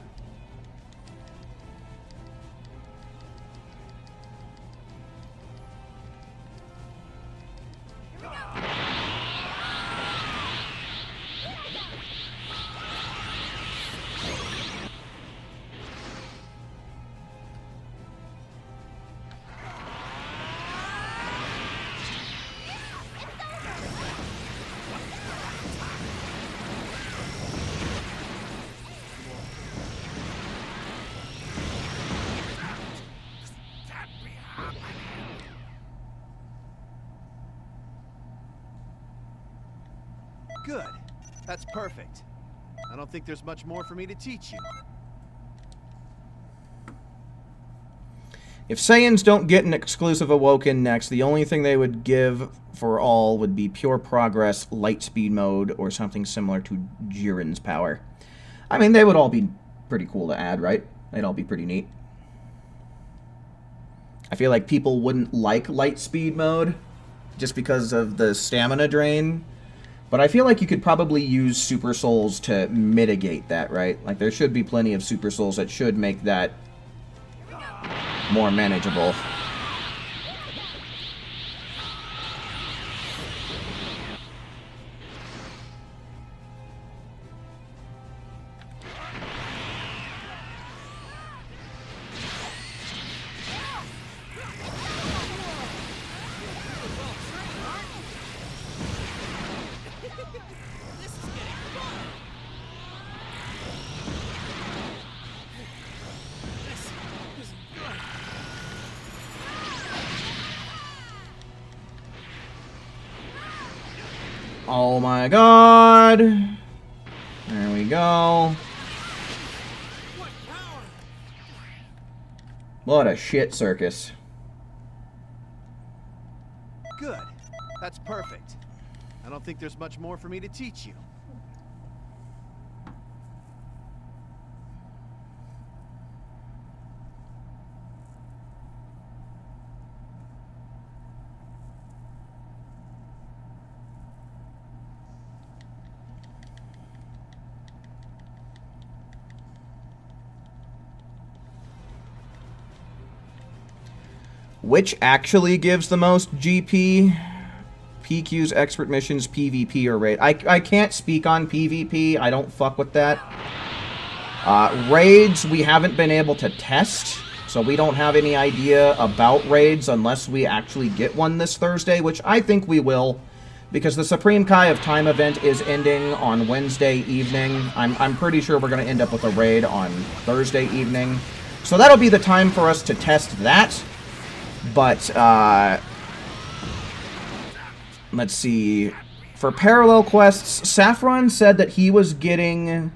Good. That's perfect. I don't think there's much more for me to teach you. If Saiyans don't get an exclusive Awoken next, the only thing they would give for all would be pure progress, light speed mode, or something similar to Jiren's power. I mean, they would all be pretty cool to add, right? They'd all be pretty neat. I feel like people wouldn't like light speed mode just because of the stamina drain. But I feel like you could probably use Super Souls to mitigate that, right? Like, there should be plenty of Super Souls that should make that more manageable. Oh my god. There we go. What a shit circus. Good. That's perfect. I don't think there's much more for me to teach you. Which actually gives the most GP? PQ's expert missions, PvP, or raid? I can't speak on PvP. I don't fuck with that. Raids, we haven't been able to test, so we don't have any idea about raids unless we actually get one this Thursday, which I think we will, because the Supreme Kai of Time event is ending on Wednesday evening. I'm pretty sure we're going to end up with a raid on Thursday evening. So that'll be the time for us to test that. But, let's see. For parallel quests, Saffron said that he was getting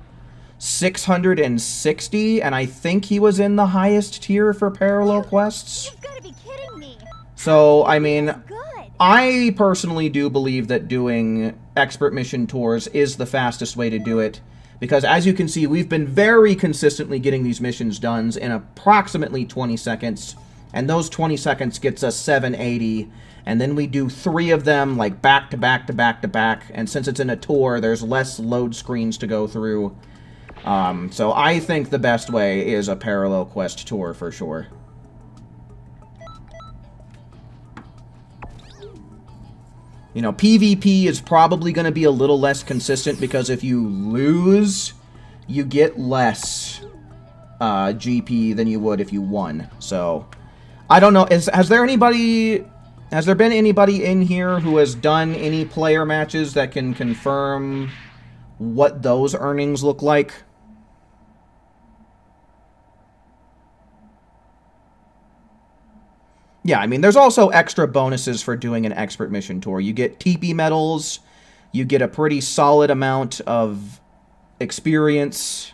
660, and I think he was in the highest tier for parallel quests. You've got to be kidding me. So, I mean, Good. I personally do believe that doing expert mission tours is the fastest way to do it. Because, as you can see, we've been very consistently getting these missions done in approximately 20 seconds. And those 20 seconds gets us 780, and then we do 3 of them, like, back to back to back to back, and since it's in a tour, there's less load screens to go through. So I think the best way is a parallel quest tour, for sure. You know, PvP is probably going to be a little less consistent, because if you lose, you get less GP than you would if you won, so... I don't know, has there anybody Has there been anybody in here who has done any player matches that can confirm what those earnings look like? Yeah, I mean, there's also extra bonuses for doing an expert mission tour. You get TP medals, you get a pretty solid amount of experience,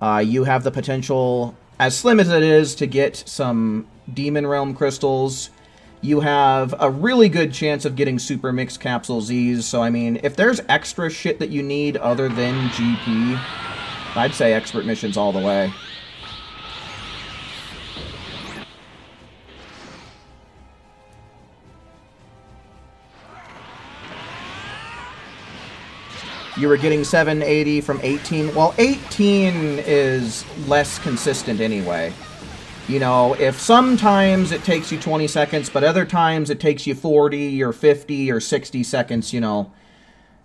you have the potential, as slim as it is, to get some Demon Realm crystals. You have a really good chance of getting Super Mix Capsule Zs, so I mean, if there's extra shit that you need other than GP, I'd say expert missions all the way. You were getting 780 from 18. Well, 18 is less consistent anyway. You know, if sometimes it takes you 20 seconds, but other times it takes you 40 or 50 or 60 seconds, you know,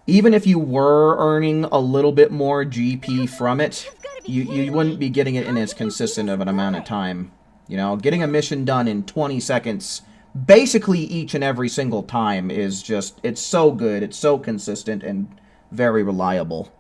even if you were earning a little bit more GP from it, you wouldn't be getting it in as consistent of an amount of time. You know, getting a mission done in 20 seconds, basically each and every single time, is just, it's so good, it's so consistent, and very reliable.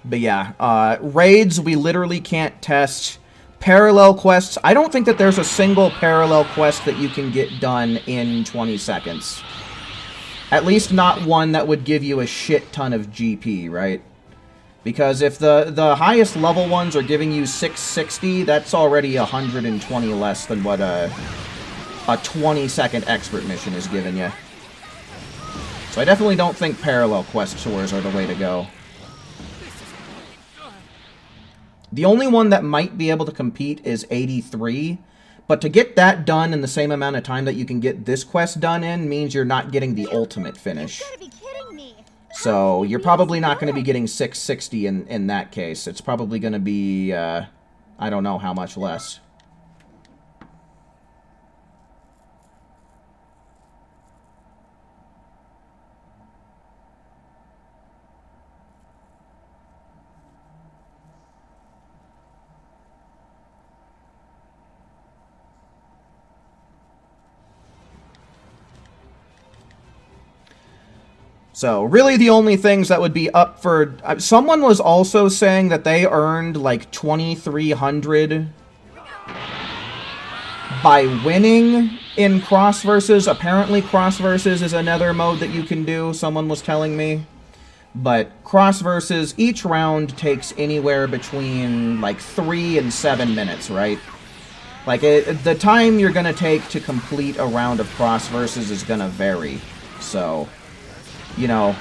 But yeah, raids we literally can't test. Parallel quests, I don't think that there's a single parallel quest that you can get done in 20 seconds. At least not one that would give you a shit ton of GP, right? Because if the highest level ones are giving you 660, that's already 120 less than what a 20-second expert mission is giving you. So I definitely don't think parallel quest tours are the way to go. The only one that might be able to compete is 83, but to get that done in the same amount of time that you can get this quest done in means you're not getting the ultimate finish. You gotta be kidding me. So you're probably not going to be getting 660 in that case. It's probably going to be, I don't know how much less. So, really the only things that would be up for... someone was also saying that they earned, like, 2,300 by winning in Cross Versus. Apparently, Cross Versus is another mode that you can do, someone was telling me. But Cross Versus, each round takes anywhere between, like, 3 and 7 minutes, right? Like, the time you're gonna take to complete a round of Cross Versus is gonna vary. So... you know,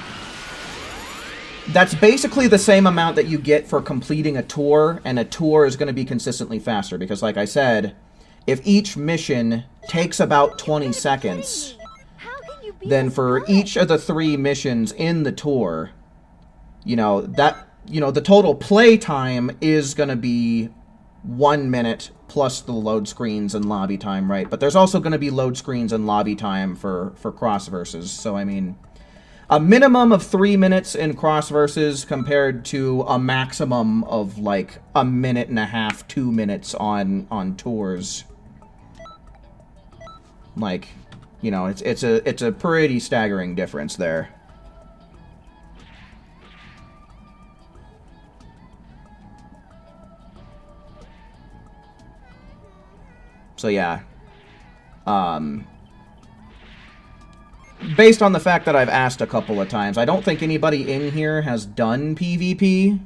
that's basically the same amount that you get for completing a tour, and a tour is going to be consistently faster, because like I said, if each mission takes about 20 seconds, then for each of the 3 missions in the tour, you know, the total play time is going to be 1 minute plus the load screens and lobby time, right? But there's also going to be load screens and lobby time for Cross Versus, so I mean... a minimum of 3 minutes in Cross Versus compared to a maximum of like a minute and a half, 2 minutes on tours. Like, you know, it's a pretty staggering difference there. So yeah. Based on the fact that I've asked a couple of times, I don't think anybody in here has done PvP.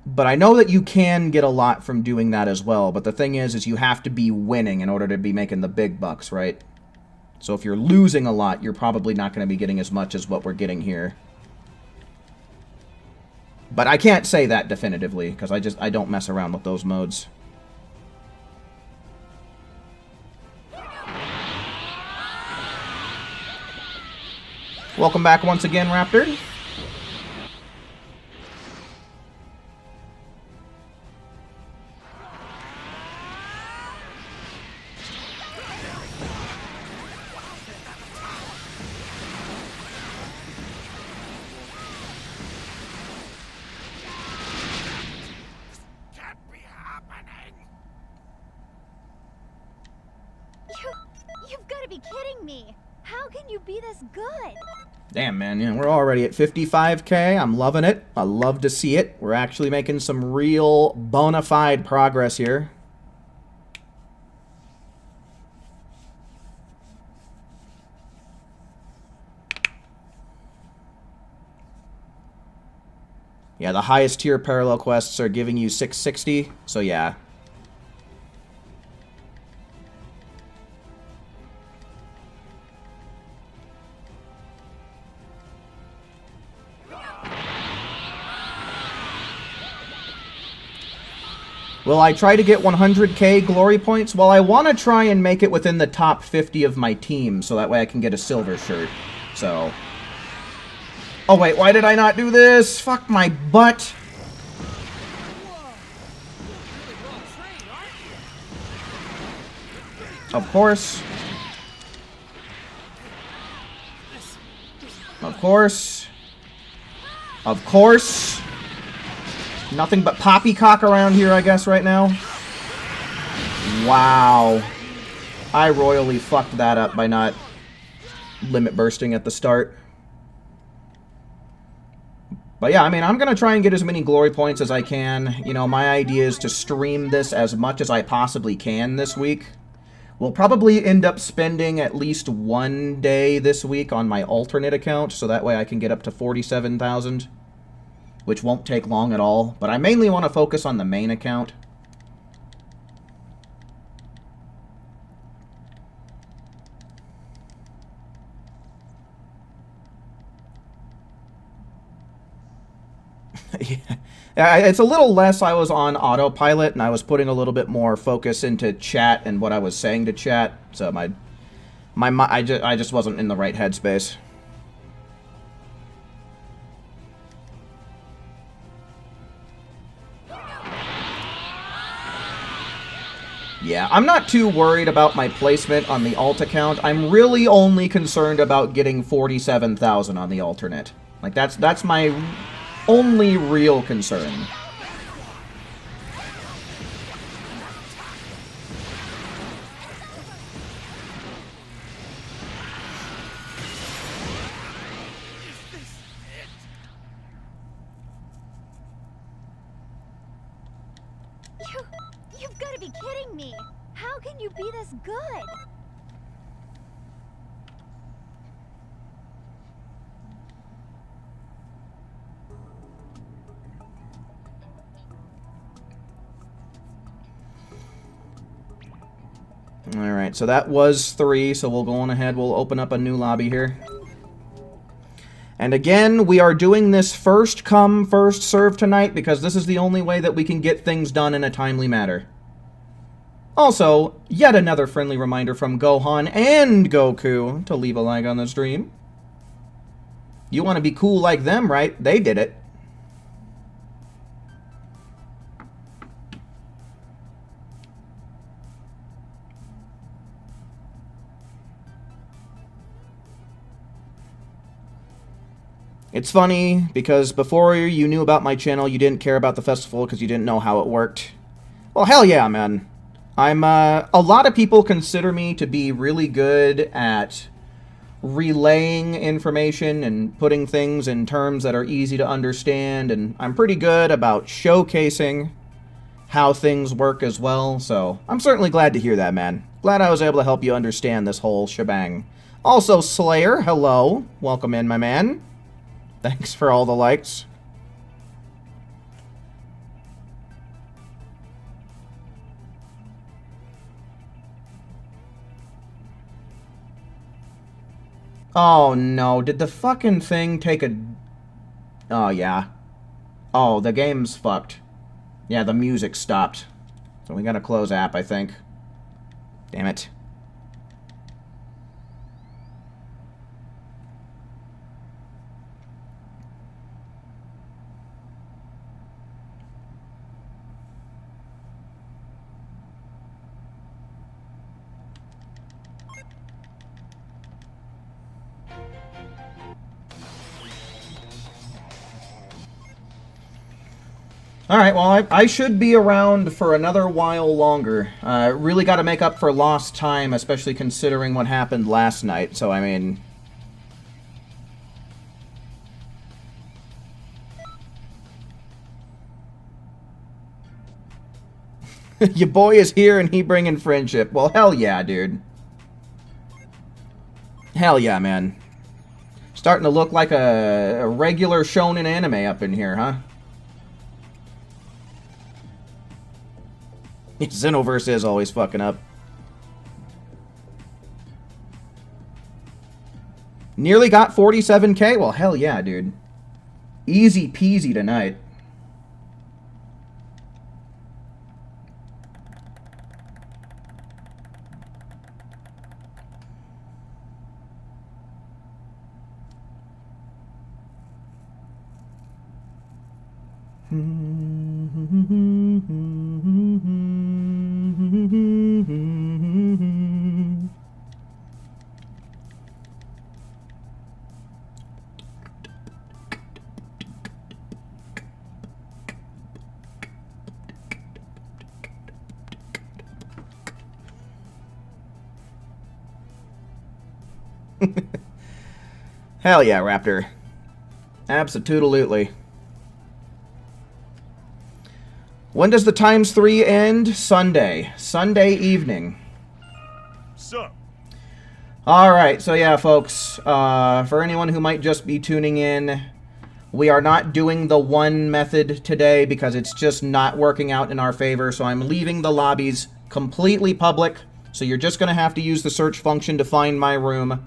But I know that you can get a lot from doing that as well. But the thing is you have to be winning in order to be making the big bucks, right? So if you're losing a lot, you're probably not going to be getting as much as what we're getting here. But I can't say that definitively, because I don't mess around with those modes. Welcome back once again, Raptor. be kidding me. How can you be this good? Damn, man, yeah, we're already at 55K. I'm loving it. I love to see it. We're actually making some real bona fide progress here. Yeah, the highest tier parallel quests are giving you 660, so yeah. Will I try to get 100k glory points? Well, I want to try and make it within the top 50 of my team, so that way I can get a silver shirt. So... Oh wait, why did I not do this? Fuck my butt. Of course. Of course. Of course. Nothing but poppycock around here, I guess, right now. Wow. I royally fucked that up by not limit bursting at the start. But yeah, I mean, I'm going to try and get as many glory points as I can. You know, my idea is to stream this as much as I possibly can this week. We'll probably end up spending at least one day this week on my alternate account, so that way I can get up to 47,000, which won't take long at all. But I mainly want to focus on the main account. Yeah, it's a little less. I was on autopilot, and I was putting a little bit more focus into chat and what I was saying to chat. So I just wasn't in the right headspace. Yeah, I'm not too worried about my placement on the alt account. I'm really only concerned about getting 47,000 on the alternate. Like, that's my only real concern. You've got to be kidding me. How can you be this good? Alright, so that was 3, so we'll go on ahead. We'll open up a new lobby here. And again, we are doing this first come, first serve tonight, because this is the only way that we can get things done in a timely manner. Also, yet another friendly reminder from Gohan and Goku to leave a like on the stream. You want to be cool like them, right? They did it. It's funny, because before you knew about my channel, you didn't care about the festival because you didn't know how it worked. Well, hell yeah, man. A lot of people consider me to be really good at relaying information and putting things in terms that are easy to understand, and I'm pretty good about showcasing how things work as well, so I'm certainly glad to hear that, man. Glad I was able to help you understand this whole shebang. Also, Slayer, hello. Welcome in, my man. Thanks for all the likes. Oh no, did the fucking thing take a... Oh yeah. Oh, the game's fucked. Yeah, the music stopped. So we gotta close app, I think. Damn it. Alright, well, I should be around for another while longer. Really got to make up for lost time, especially considering what happened last night, so I mean... Your boy is here and he bringing friendship. Well, hell yeah, dude. Hell yeah, man. Starting to look like a regular shonen anime up in here, huh? Xenoverse is always fucking up. Nearly got 47k? Well, hell yeah, dude. Easy peasy tonight. Hell yeah, Raptor. Abso-toodalutely. When does the times 3 end? Sunday. Sunday evening. So, Alright, so yeah, folks. For anyone who might just be tuning in, we are not doing the one method today because it's just not working out in our favor, so I'm leaving the lobbies completely public. So you're just going to have to use the search function to find my room.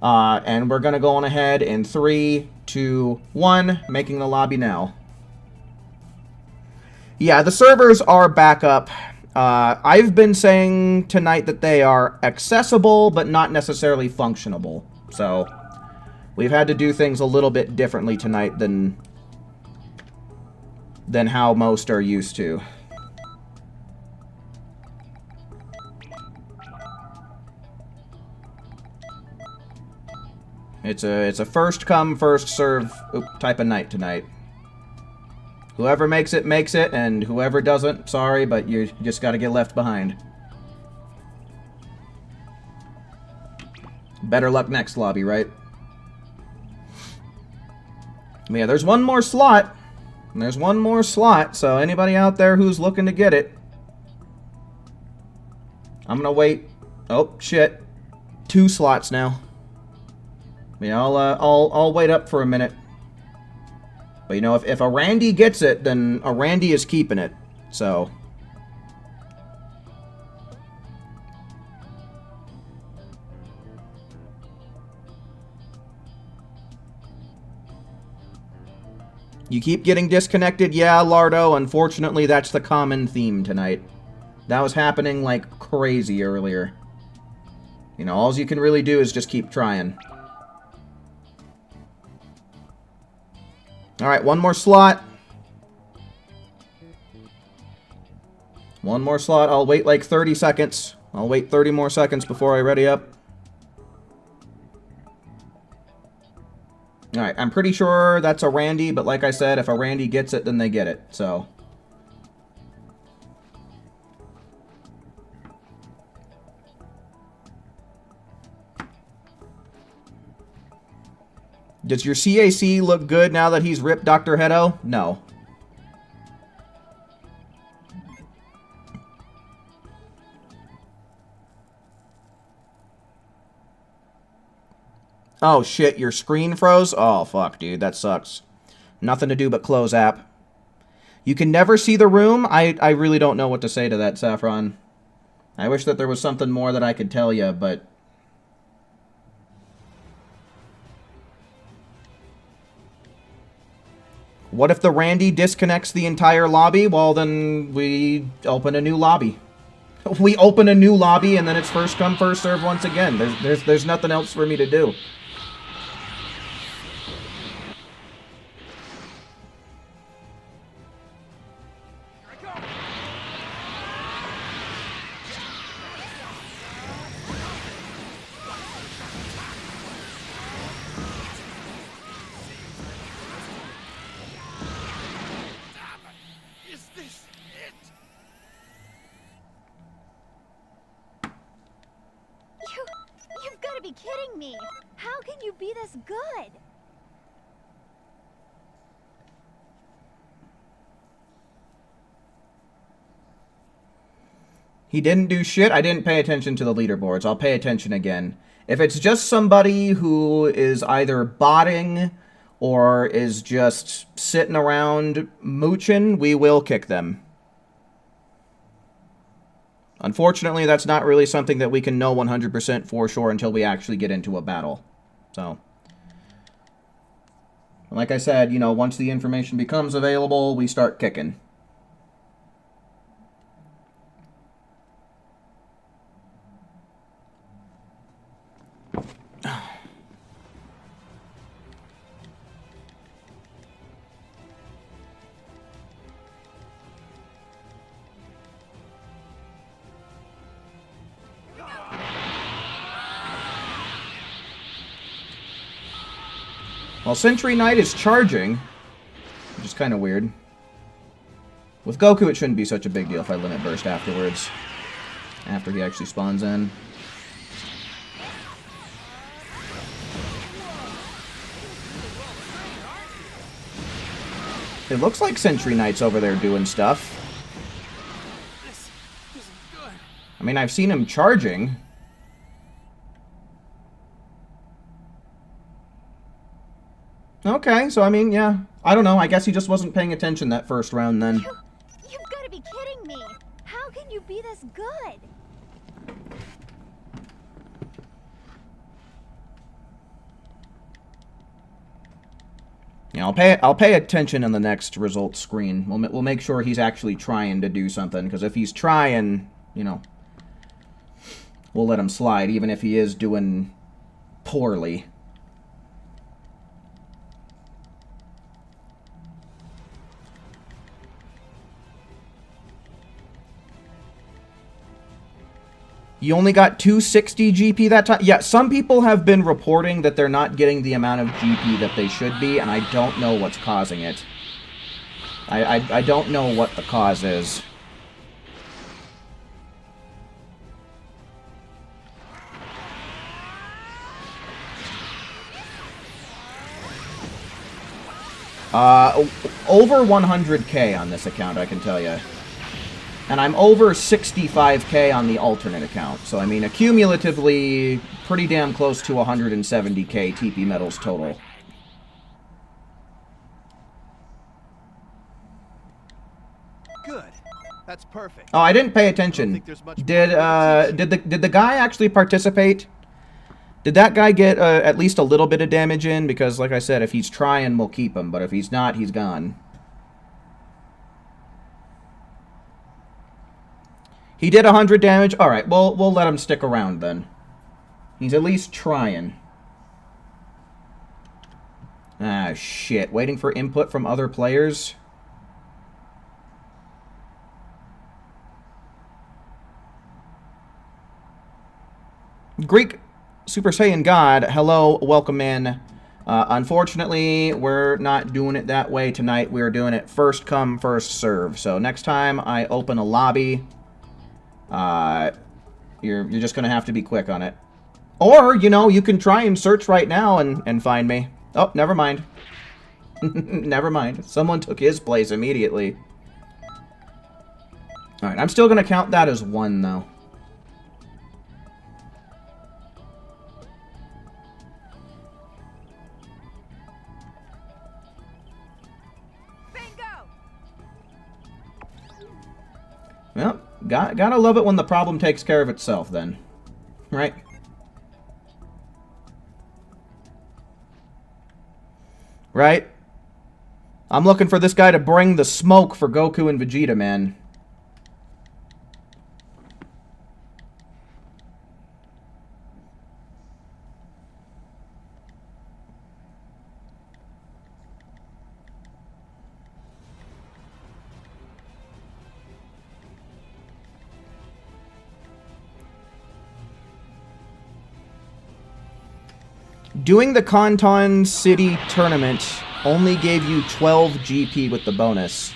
And we're going to go on ahead in 3, 2, 1, making the lobby now. Yeah, the servers are back up. I've been saying tonight that they are accessible, but not necessarily functionable. So, we've had to do things a little bit differently tonight than how most are used to. It's a first come, first serve type of night tonight. Whoever makes it, and whoever doesn't, sorry, but you just gotta get left behind. Better luck next lobby, right? But yeah, there's one more slot. There's one more slot, so anybody out there who's looking to get it, I'm gonna wait. Oh, shit. 2 slots now. Yeah, I'll wait up for a minute. But you know, if a Randy gets it, then a Randy is keeping it. So. You keep getting disconnected? Yeah, Lardo. Unfortunately, that's the common theme tonight. That was happening like crazy earlier. You know, all you can really do is just keep trying. Alright, one more slot. One more slot. I'll wait like 30 seconds. I'll wait 30 more seconds before I ready up. Alright, I'm pretty sure that's a Randy, but like I said, if a Randy gets it, then they get it, so. Does your CAC look good now that he's ripped Dr. Hedo? No. Oh shit, your screen froze? Oh fuck, dude, that sucks. Nothing to do but close app. You can never see the room? I really don't know what to say to that, Saffron. I wish that there was something more that I could tell you, but... What if the Randy disconnects the entire lobby? Well, then we open a new lobby. We open a new lobby, and then it's first come, first serve once again. There's nothing else for me to do. kidding me. How can you be this good? He didn't do shit. I didn't pay attention to the leaderboards. I'll pay attention again. If it's just somebody who is either botting or is just sitting around mooching, we will kick them. Unfortunately, that's not really something that we can know 100% for sure until we actually get into a battle. So, like I said, you know, once the information becomes available, we start kicking. Well, Sentry Knight is charging, which is kind of weird. With Goku, it shouldn't be such a big deal if I limit burst afterwards. After he actually spawns in. It looks like Sentry Knight's over there doing stuff. This isn't good. I mean, I've seen him charging. Okay, so I mean, yeah. I don't know, I guess he just wasn't paying attention that first round then. You've got to be kidding me. How can you be this good? Yeah, I'll pay attention in the next results screen. We'll make sure he's actually trying to do something, because if he's trying, you know, we'll let him slide, even if he is doing poorly. You only got 260 GP that time? Yeah, some people have been reporting that they're not getting the amount of GP that they should be, and I don't know what's causing it. I don't know what the cause is. Over 100k on this account, I can tell you. And I'm over 65k on the alternate account. So, I mean, accumulatively, pretty damn close to 170k TP medals total. Good. That's perfect. Oh, I didn't pay I attention. don't think there's much Did the guy actually participate? Did that guy get at least a little bit of damage in? Because, like I said, if he's trying, we'll keep him. But if he's not, he's gone. He did 100 damage? Alright, we'll let him stick around then. He's at least trying. Ah, shit. Waiting for input from other players? Greek Super Saiyan God, hello, welcome in. Unfortunately, we're not doing it that way tonight. We're doing it first come, first serve. So next time I open a lobby... you're just gonna have to be quick on it. Or, you know, you can try and search right now and find me. Oh, never mind. Never mind. Someone took his place immediately. Alright, I'm still gonna count that as 1, though. Bingo! Well, gotta love it when the problem takes care of itself, then. Right? Right? I'm looking for this guy to bring the smoke for Goku and Vegeta, man. Doing the Kanton City tournament only gave you 12 GP with the bonus.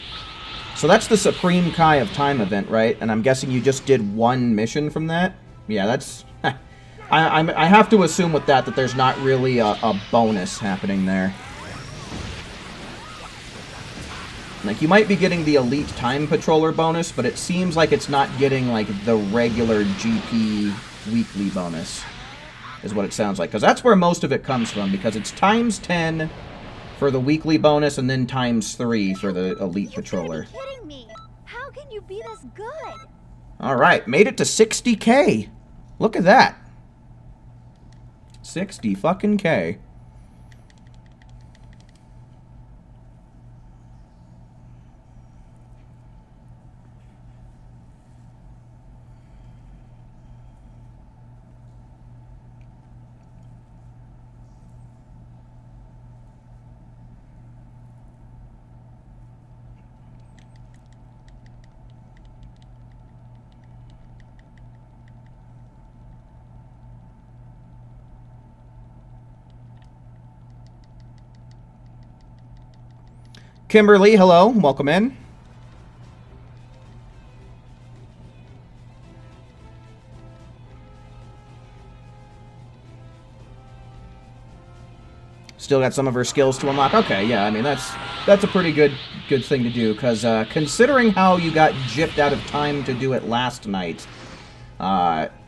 So that's the Supreme Kai of Time event, right? And I'm guessing you just did 1 mission from that? Yeah, that's... I have to assume with that there's not really a bonus happening there. Like, you might be getting the Elite Time Patroller bonus, but it seems like it's not getting, like, the regular GP weekly bonus, is what it sounds like. Because that's where most of it comes from, because it's times 10 for the weekly bonus, and then times 3 for the Elite Patroller. You've got to be kidding me. How can you be this good? Alright, made it to 60K. Look at that. 60 fucking K. Kimberly, hello. Welcome in. Still got some of her skills to unlock. Okay, yeah, I mean, that's a pretty good thing to do, because considering how you got gypped out of time to do it last night,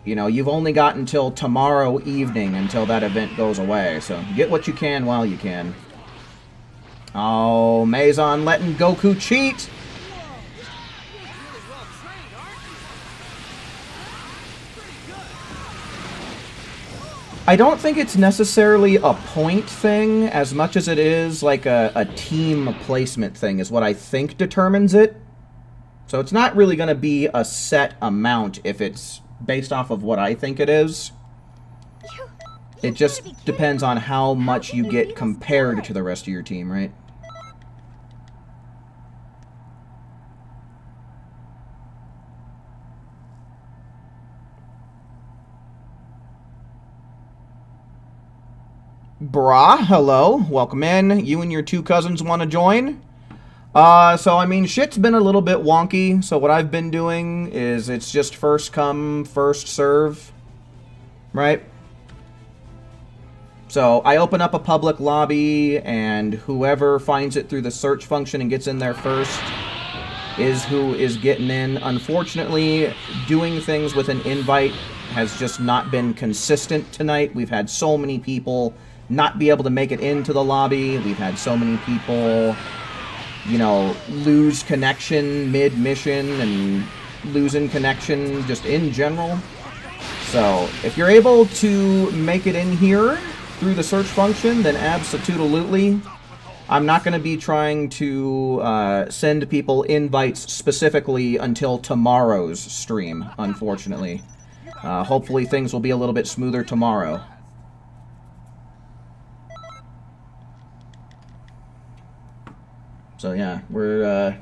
you know, you've only got until tomorrow evening until that event goes away, so get what you can while you can. Oh, Maison letting Goku cheat! I don't think it's necessarily a point thing as much as it is like a team placement thing is what I think determines it. So it's not really going to be a set amount if it's based off of what I think it is. It just depends on how much you get compared to the rest of your team, right? Brah, hello. Welcome in. You and your two cousins want to join? So, I mean, shit's been a little bit wonky, so what I've been doing is it's just first come, first serve, right? So, I open up a public lobby, and whoever finds it through the search function and gets in there first is who is getting in. Unfortunately, doing things with an invite has just not been consistent tonight. We've had so many people not be able to make it into the lobby. We've had so many people, you know, lose connection mid-mission and losing connection just in general. So, if you're able to make it in here through the search function, then absolutely. I'm not going to be trying to send people invites specifically until tomorrow's stream, unfortunately. Hopefully things will be a little bit smoother tomorrow. So yeah, we're,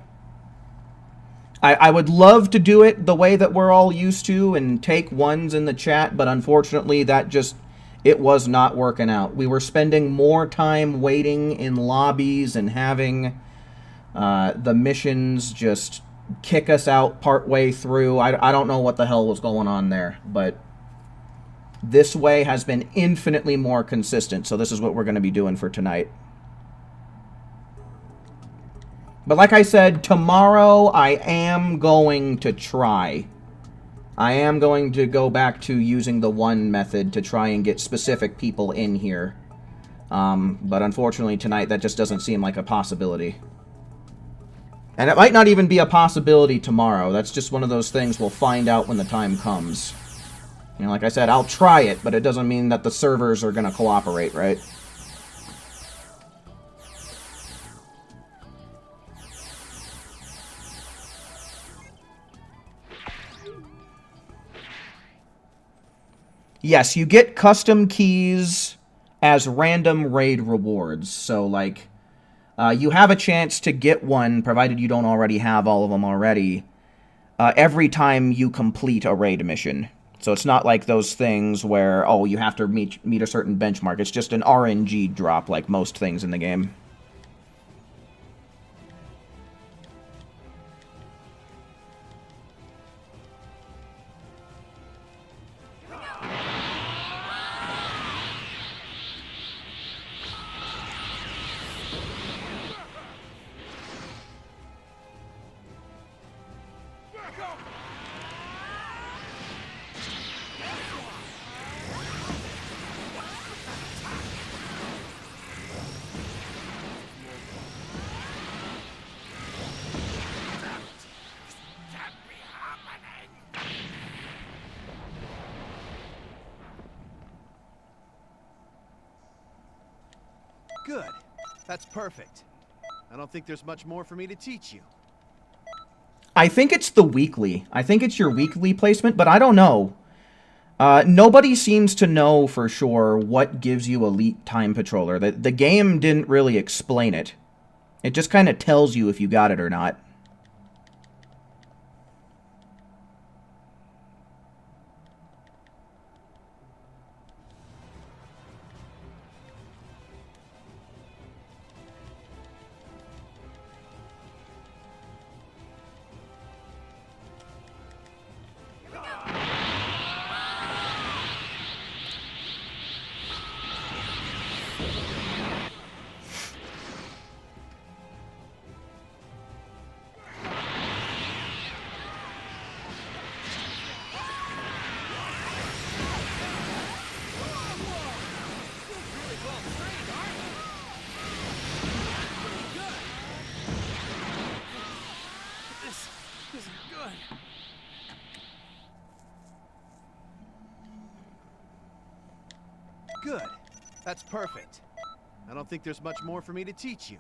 I would love to do it the way that we're all used to and take ones in the chat, but unfortunately that just, it was not working out. We were spending more time waiting in lobbies and having the missions just kick us out partway through. I don't know what the hell was going on there, but this way has been infinitely more consistent, so this is what we're going to be doing for tonight. But like I said, tomorrow I am going to try. I am going to go back to using the one method to try and get specific people in here. But unfortunately tonight that just doesn't seem like a possibility. And it might not even be a possibility tomorrow. That's just one of those things we'll find out when the time comes. You know, like I said, I'll try it, but it doesn't mean that the servers are going to cooperate, right? Yes, you get custom keys as random raid rewards. So, like, you have a chance to get one, provided you don't already have all of them already, every time you complete a raid mission. So it's not like those things where, oh, you have to meet a certain benchmark. It's just an RNG drop, like most things in the game. Good. That's perfect. I don't think there's much more for me to teach you. I think it's the weekly. I think it's your weekly placement, but I don't know. Nobody seems to know for sure what gives you Elite Time Patroller. The game didn't really explain it. It just kind of tells you if you got it or not. This is good. Good. That's perfect. I don't think there's much more for me to teach you.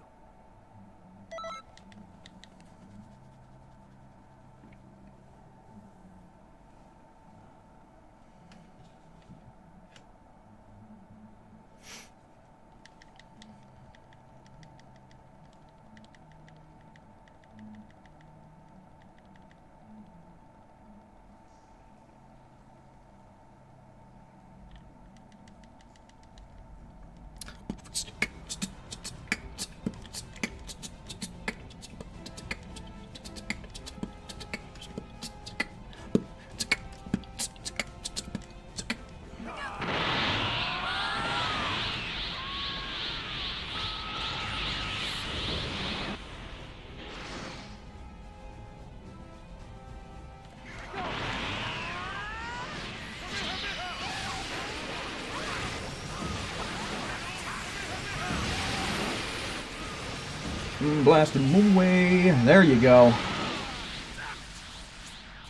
Blast him away. There you go.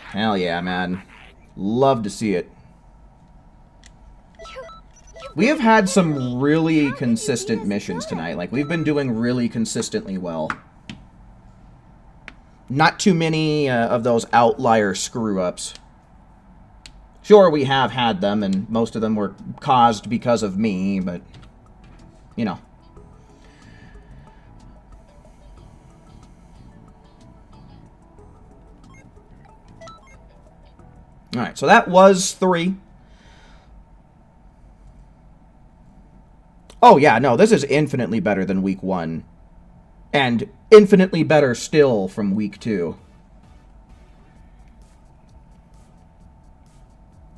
Hell yeah, man. Love to see it. We have had some really consistent missions tonight. Like, we've been doing really consistently well. Not too many of those outlier screw-ups. Sure, we have had them, and most of them were caused because of me, but, you know. Alright, so that was 3. Oh, yeah, no, this is infinitely better than week 1. And infinitely better still from week 2.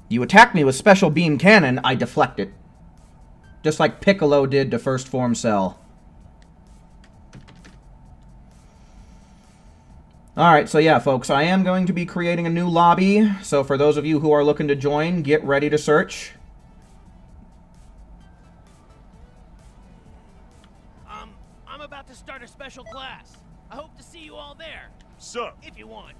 You attack me with Special Beam Cannon, I deflect it. Just like Piccolo did to First Form Cell. Alright, so yeah, folks, I am going to be creating a new lobby. So for those of you who are looking to join, get ready to search. I'm about to start a special class. I hope to see you all there. Sup? If you want.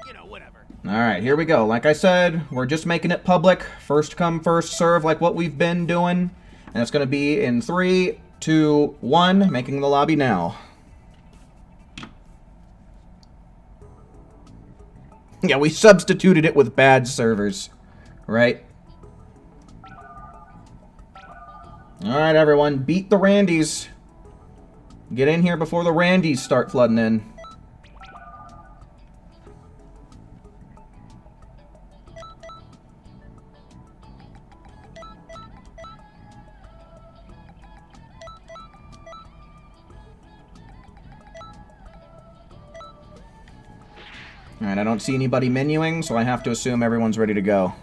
You know, whatever. Alright, here we go. Like I said, we're just making it public. First come, first serve, like what we've been doing. And it's going to be in 3, 2, 1, making the lobby now. Yeah, we substituted it with bad servers, right? Alright, everyone, beat the Randys. Get in here before the Randys start flooding in. Alright, I don't see anybody menuing, so I have to assume everyone's ready to go.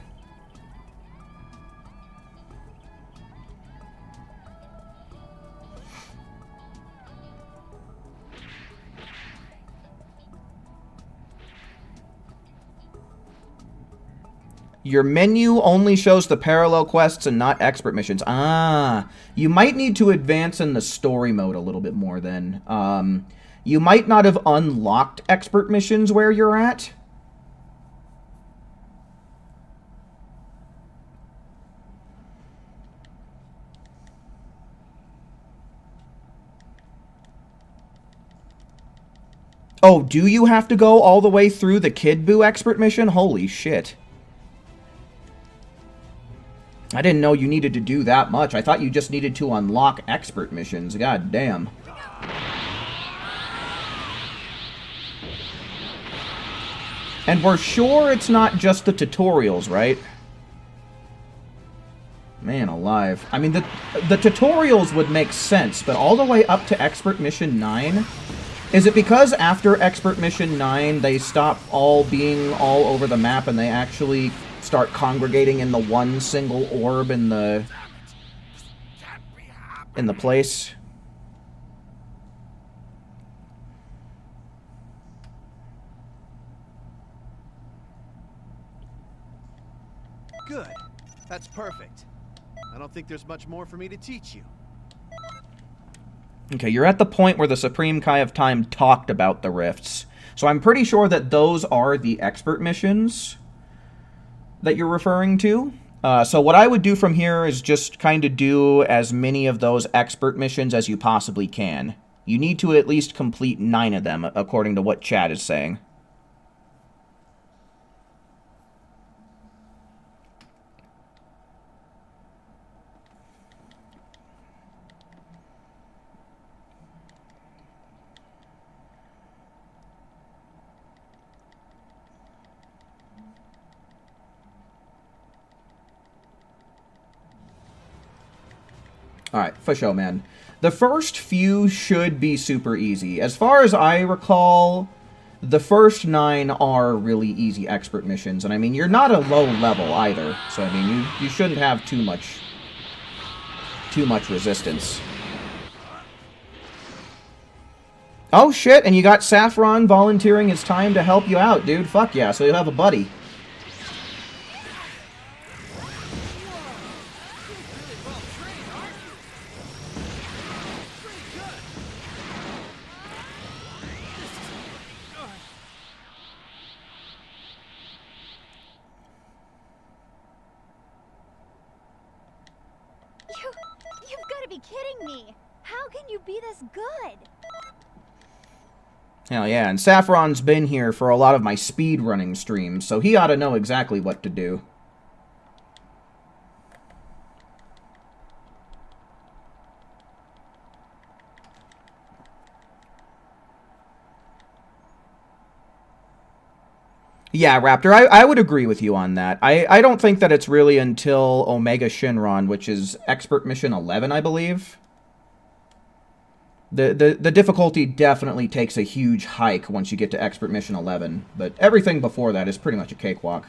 Your menu only shows the parallel quests and not expert missions. Ah, you might need to advance in the story mode a little bit more then. You might not have unlocked expert missions where you're at. Oh, do you have to go all the way through the Kid Buu expert mission? Holy shit. I didn't know you needed to do that much. I thought you just needed to unlock expert missions. God damn. And we're sure it's not just the tutorials, right? Man alive. I mean, the tutorials would make sense, but all the way up to Expert Mission 9? Is it because after Expert Mission 9, they stop all being all over the map and they actually start congregating in the one single orb in the place? Good. That's perfect. I don't think there's much more for me to teach you. Okay, you're at the point where the Supreme Kai of Time talked about the rifts. So I'm pretty sure that those are the expert missions that you're referring to. So what I would do from here is just kind of do as many of those expert missions as you possibly can. You need to at least complete 9 of them, according to what Chad is saying. Alright, for sure, man. The first few should be super easy. As far as I recall, the first 9 are really easy expert missions. And I mean, you're not a low level either. So I mean, you shouldn't have too much resistance. Oh shit, and you got Saffron volunteering his time to help you out, dude. Fuck yeah, so you'll have a buddy. You've got to be kidding me. How can you be this good? Hell yeah, and Saffron's been here for a lot of my speedrunning streams, so he ought to know exactly what to do. Yeah, Raptor, I would agree with you on that. I don't think that it's really until Omega Shinron, which is Expert Mission 11, I believe. The difficulty definitely takes a huge hike once you get to Expert Mission 11, but everything before that is pretty much a cakewalk.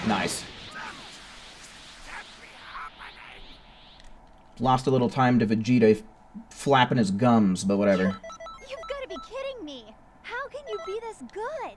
Nice. Lost a little time to Vegeta flapping his gums, but whatever. You've got to be kidding me. How can you be this good?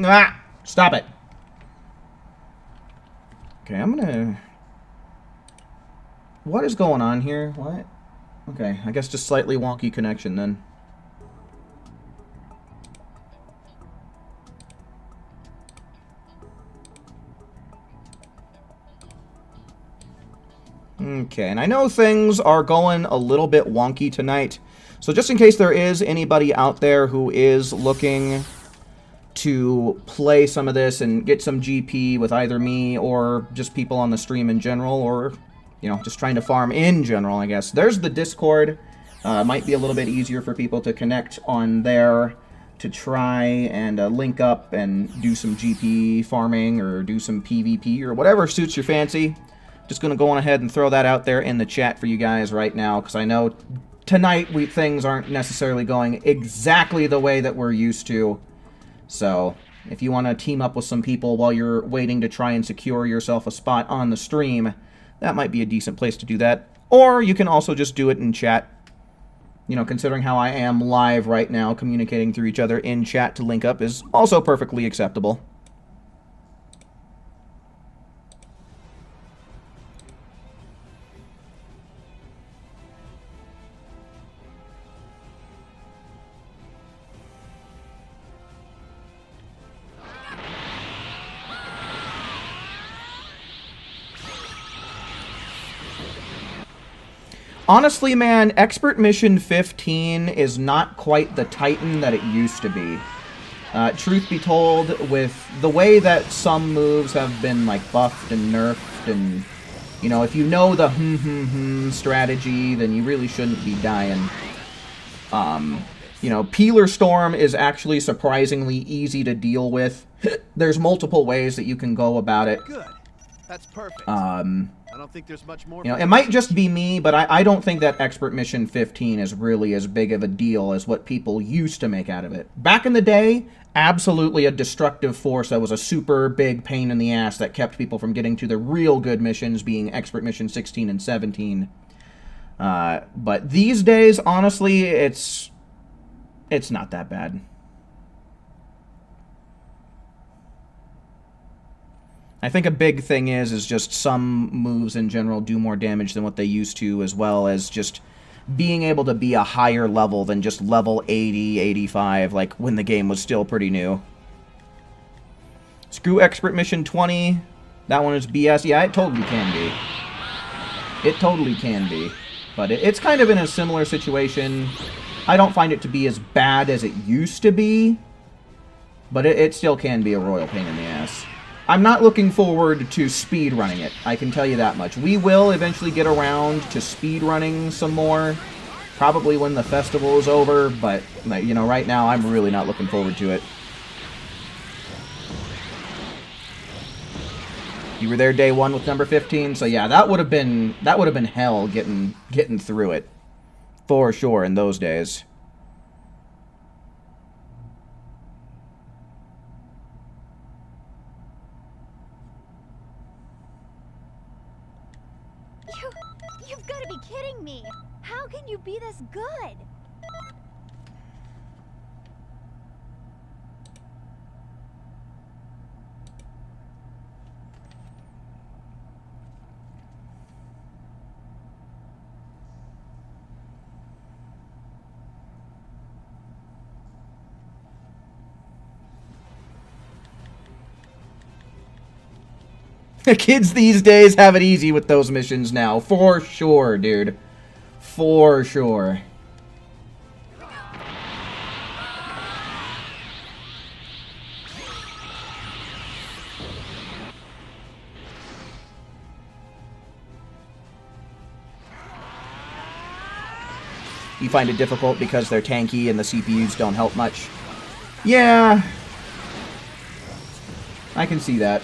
Ah! Stop it. Okay, I'm gonna... What is going on here? What? Okay, I guess just slightly wonky connection then. Okay, and I know things are going a little bit wonky tonight, so just in case there is anybody out there who is looking to play some of this and get some GP with either me or just people on the stream in general, or, you know, just trying to farm in general, I guess. There's the Discord. Might be a little bit easier for people to connect on there to try and link up and do some GP farming or do some PvP or whatever suits your fancy. Just going to go on ahead and throw that out there in the chat for you guys right now, because I know tonight things aren't necessarily going exactly the way that we're used to. So, if you want to team up with some people while you're waiting to try and secure yourself a spot on the stream, that might be a decent place to do that. Or you can also just do it in chat. You know, considering how I am live right now, communicating through each other in chat to link up is also perfectly acceptable. Honestly, man, Expert Mission 15 is not quite the Titan that it used to be. Truth be told, with the way that some moves have been, like, buffed and nerfed, and, you know, if you know the strategy, then you really shouldn't be dying. You know, Peeler Storm is actually surprisingly easy to deal with. There's multiple ways that you can go about it. Good. That's perfect. I don't think there's much more. You know, it might just be me, but I don't think that Expert Mission 15 is really as big of a deal as what people used to make out of it. Back in the day, absolutely a destructive force that was a super big pain in the ass that kept people from getting to the real good missions, being Expert Mission 16 and 17. But these days, honestly, it's not that bad. I think a big thing is just some moves in general do more damage than what they used to, as well as just being able to be a higher level than just level 80, 85, like when the game was still pretty new. Screw Expert Mission 20. That one is BS. Yeah, it totally can be. It totally can be. But it's kind of in a similar situation. I don't find it to be as bad as it used to be, but it still can be a royal pain in the ass. I'm not looking forward to speedrunning it, I can tell you that much. We will eventually get around to speedrunning some more, probably when the festival is over, but, you know, right now I'm really not looking forward to it. You were there day one with number 15, so yeah, that would have been hell getting through it. For sure, in those days. You've got to be kidding me! How can you be this good? The kids these days have it easy with those missions now. For sure, dude. For sure. You find it difficult because they're tanky and the CPUs don't help much. Yeah. I can see that.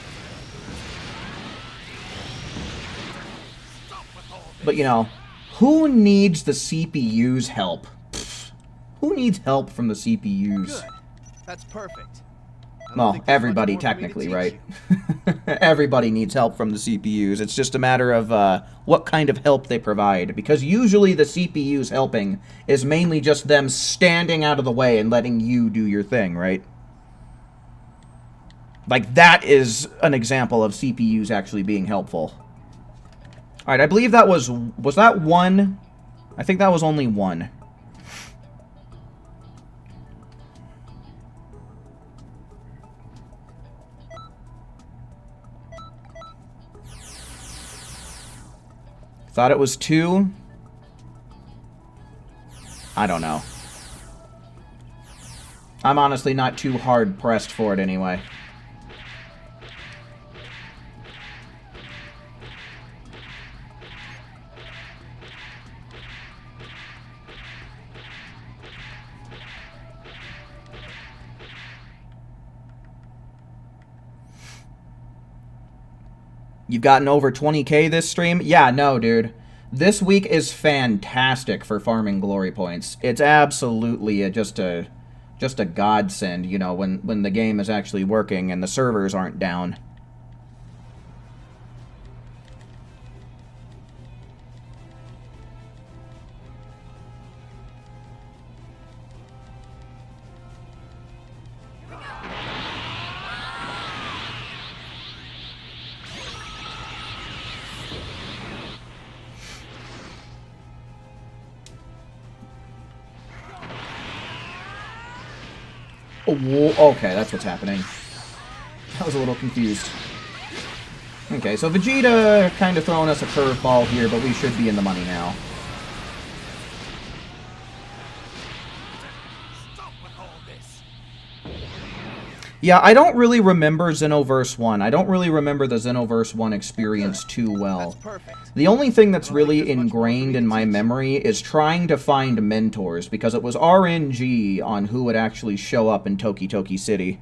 But, you know, who needs the CPU's help? Pfft. Who needs help from the CPUs? Good. That's perfect. Well, everybody technically, right? Everybody needs help from the CPUs. It's just a matter of what kind of help they provide. Because usually the CPUs helping is mainly just them standing out of the way and letting you do your thing, right? Like, that is an example of CPUs actually being helpful. Alright, I believe that was that one? I think that was only one. Thought it was two? I don't know. I'm honestly not too hard pressed for it anyway. You've gotten over 20k this stream? Yeah, no, dude. This week is fantastic for farming glory points. It's absolutely just a godsend, you know, when the game is actually working and the servers aren't down. Oh, okay, that's what's happening. I was a little confused. Okay, so Vegeta kind of throwing us a curveball here, but we should be in the money now. Yeah, I don't really remember Xenoverse 1. I don't really remember the Xenoverse 1 experience too well. The only thing that's really ingrained in my memory is trying to find mentors, because it was RNG on who would actually show up in Toki Toki City.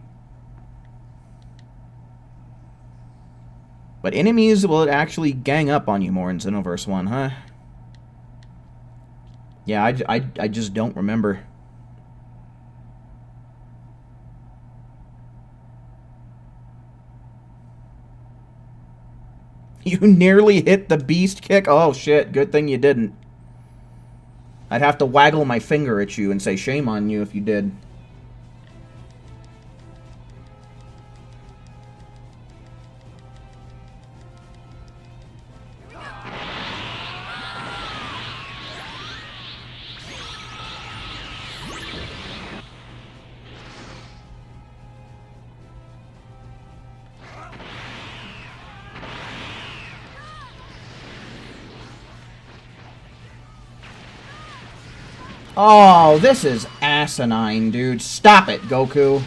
But enemies will actually gang up on you more in Xenoverse 1, huh? Yeah, I just don't remember. You nearly hit the beast kick? Oh shit, good thing you didn't. I'd have to waggle my finger at you and say shame on you if you did. Oh, this is asinine, dude. Stop it, Goku.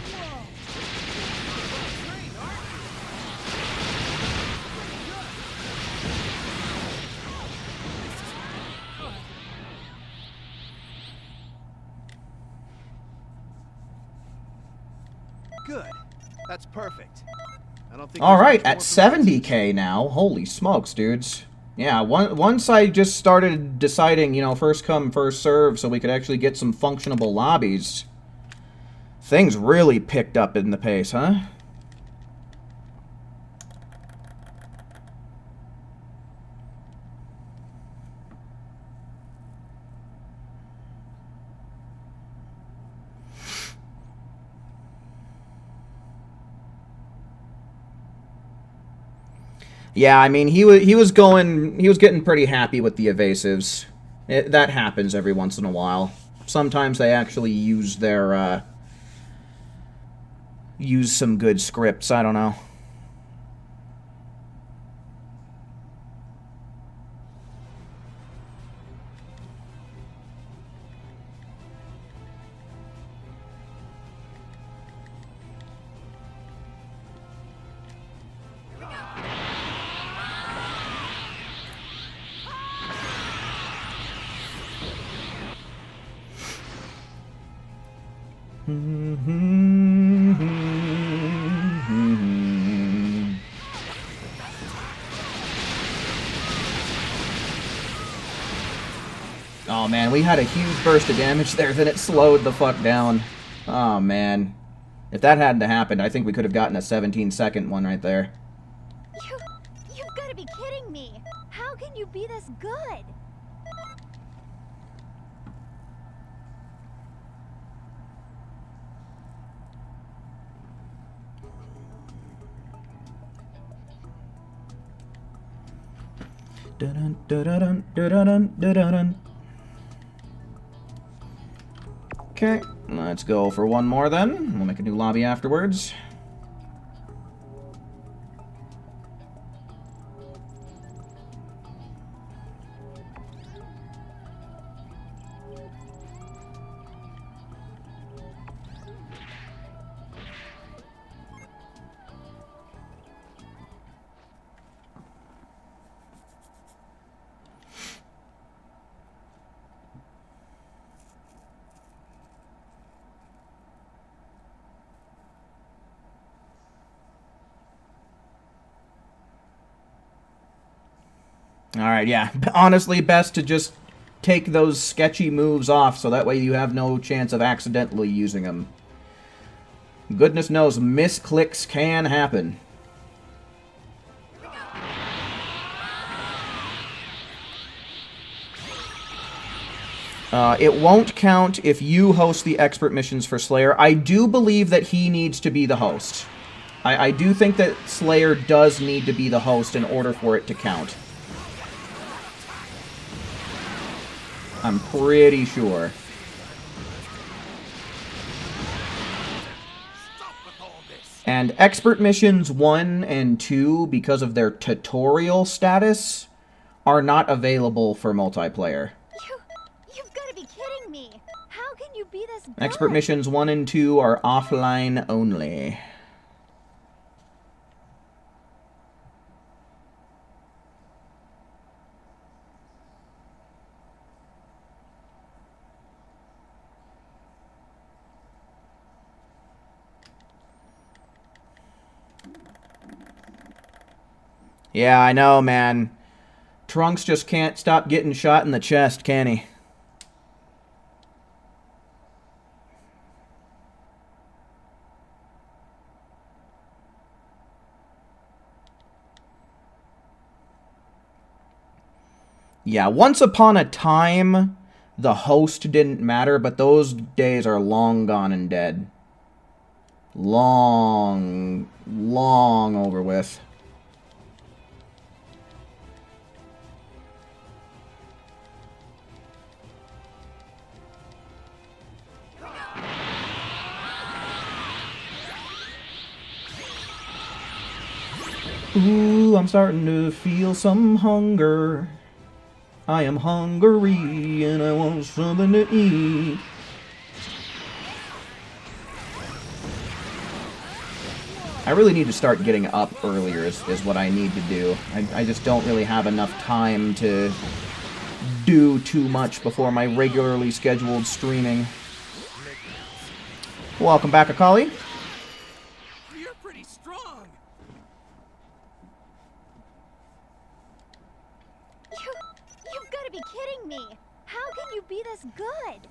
Good. That's perfect. I don't think. All right, at 70k now. Holy smokes, dudes. Yeah, once I just started deciding, you know, first come, first serve, so we could actually get some functionable lobbies, things really picked up in the pace, huh? Yeah, I mean, he was getting pretty happy with the evasives. That happens every once in a while. Sometimes they actually use their, use some good scripts, I don't know. Oh man, we had a huge burst of damage there, then it slowed the fuck down. Oh man. If that hadn't happened, I think we could have gotten a 17-second one right there. You've got to be kidding me. How can you be this good? Dun dun dun dun dun dun dun. Okay, let's go for one more then. We'll make a new lobby afterwards. Alright, yeah. Honestly, best to just take those sketchy moves off so that way you have no chance of accidentally using them. Goodness knows, misclicks can happen. It won't count if you host the expert missions for Slayer. I do believe that he needs to be the host. I do think that Slayer does need to be the host in order for it to count. I'm pretty sure. And expert missions 1 and 2, because of their tutorial status, are not available for multiplayer. You've got to be kidding me. How can you be this good? Expert missions 1 and 2 are offline only. Yeah, I know, man. Trunks just can't stop getting shot in the chest, can he? Yeah, once upon a time, the host didn't matter, but those days are long gone and dead. Long over with. Ooh, I'm starting to feel some hunger. I am hungry and I want something to eat. I really need to start getting up earlier is what I need to do. I just don't really have enough time to do too much before my regularly scheduled streaming. Welcome back, Akali. You're pretty strong. You've got to be kidding me. How can you be this good?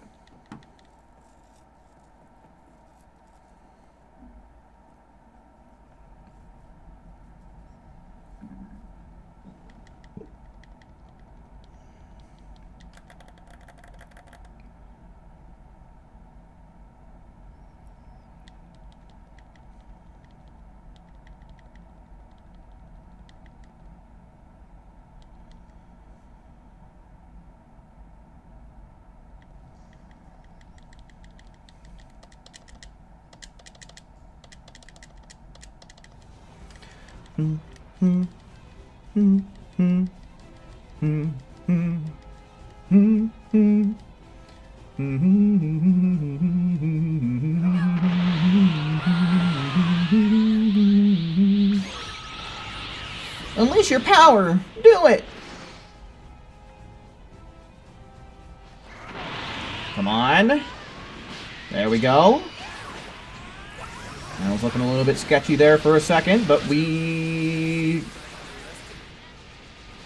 Unleash your power! Do it! Come on. There we go. I was looking a little bit sketchy there for a second, but we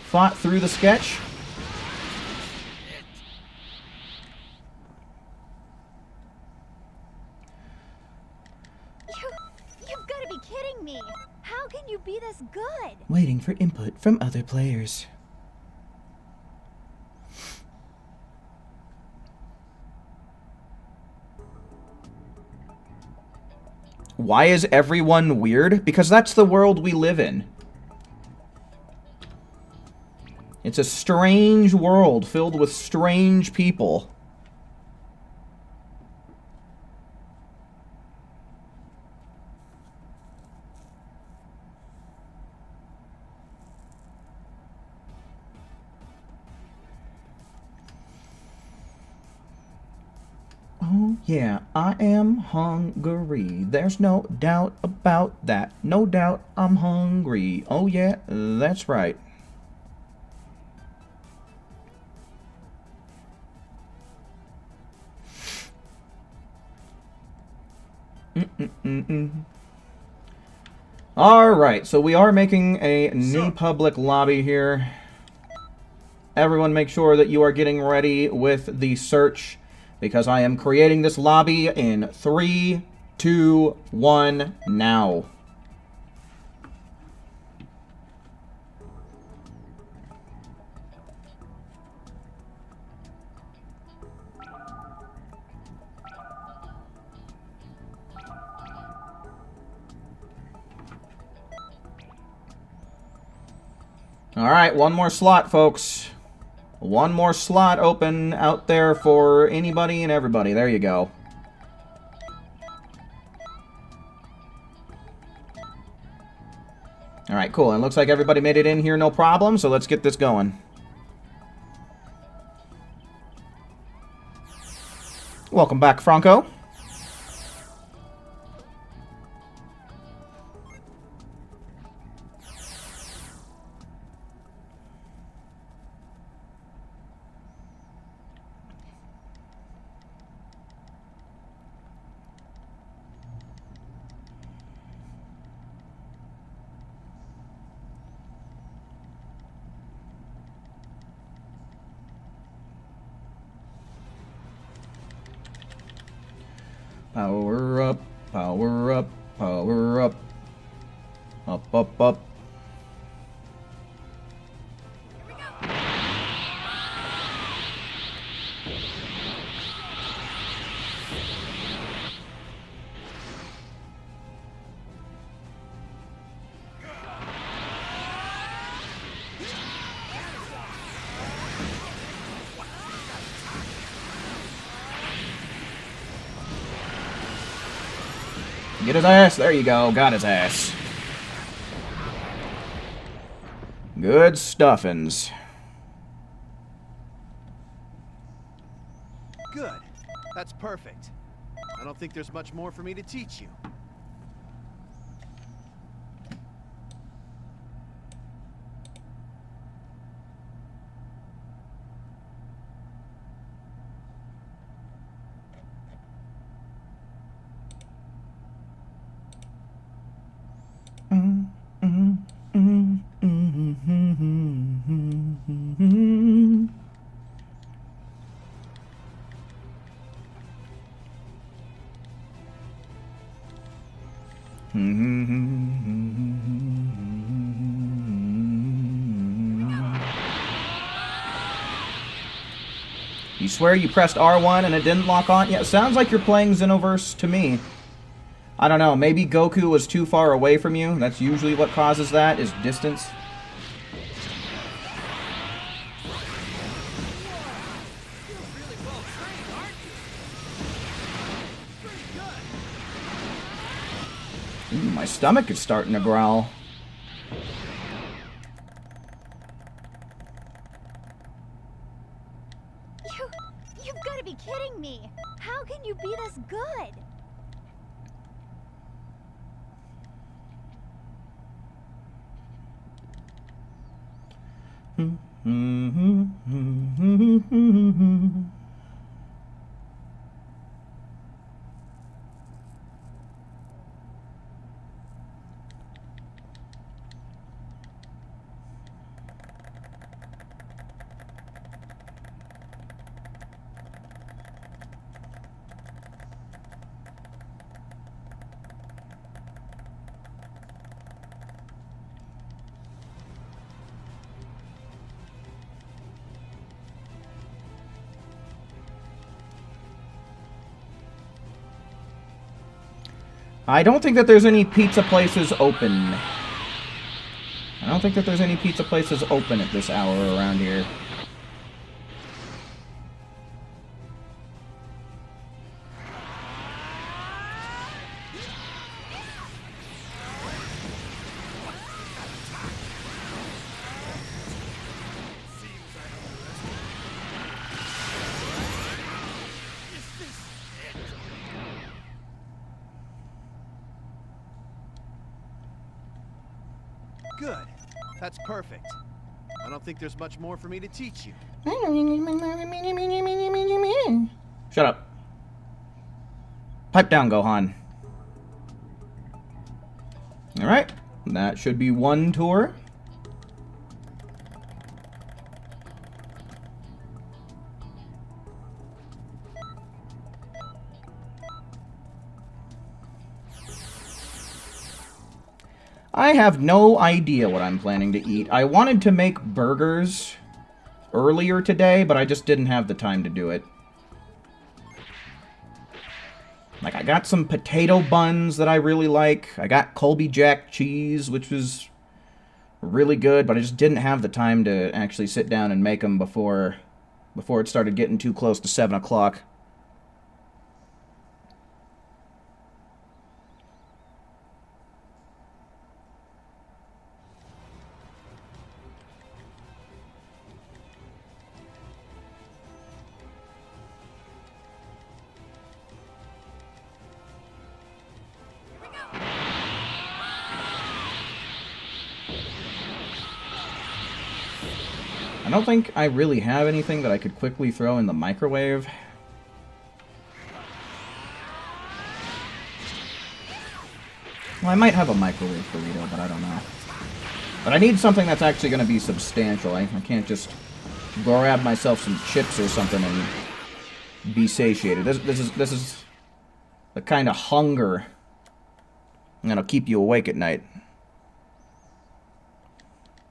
fought through the sketch. You've got to be kidding me. How can you be this good? Waiting for input from other players. Why is everyone weird? Because that's the world we live in. It's a strange world filled with strange people. Oh, yeah, I am hungry. There's no doubt about that. No doubt I'm hungry. Oh, yeah, that's right. Alright, so we are making a new public lobby here. everyone make sure that you are getting ready with the search, because I am creating this lobby in 3, 2, 1, now. Alright, one more slot, folks. One more slot open out there for anybody and everybody. There you go. Alright, cool. And it looks like everybody made it in here no problem, so let's get this going. Welcome back, Franco. Power up, power up, power up. Up, up, up. Get his ass. There you go. Got his ass. Good stuffins. Good. That's perfect. I don't think there's much more for me to teach you. You swear you pressed R1 and it didn't lock on? Yeah, it sounds like you're playing Xenoverse to me. I don't know, maybe Goku was too far away from you. That's usually what causes that, is distance. Ooh, my stomach is starting to growl. You've got to be kidding me! How can you be this good? I don't think that there's any pizza places open. I don't think that there's any pizza places open at this hour around here. Good. That's perfect. I don't think there's much more for me to teach you. Shut up. Pipe down, Gohan. Alright. That should be one tour. I have no idea what I'm planning to eat. I wanted to make burgers earlier today, but I just didn't have the time to do it. Like, I got some potato buns that I really like. I got Colby Jack cheese, which was really good, but I just didn't have the time to actually sit down and make them before it started getting too close to 7 o'clock. I don't think I really have anything that I could quickly throw in the microwave. Well, I might have a microwave burrito, but I don't know. But I need something that's actually going to be substantial. I can't just grab myself some chips or something and be satiated. This is the kind of hunger that'll keep you awake at night.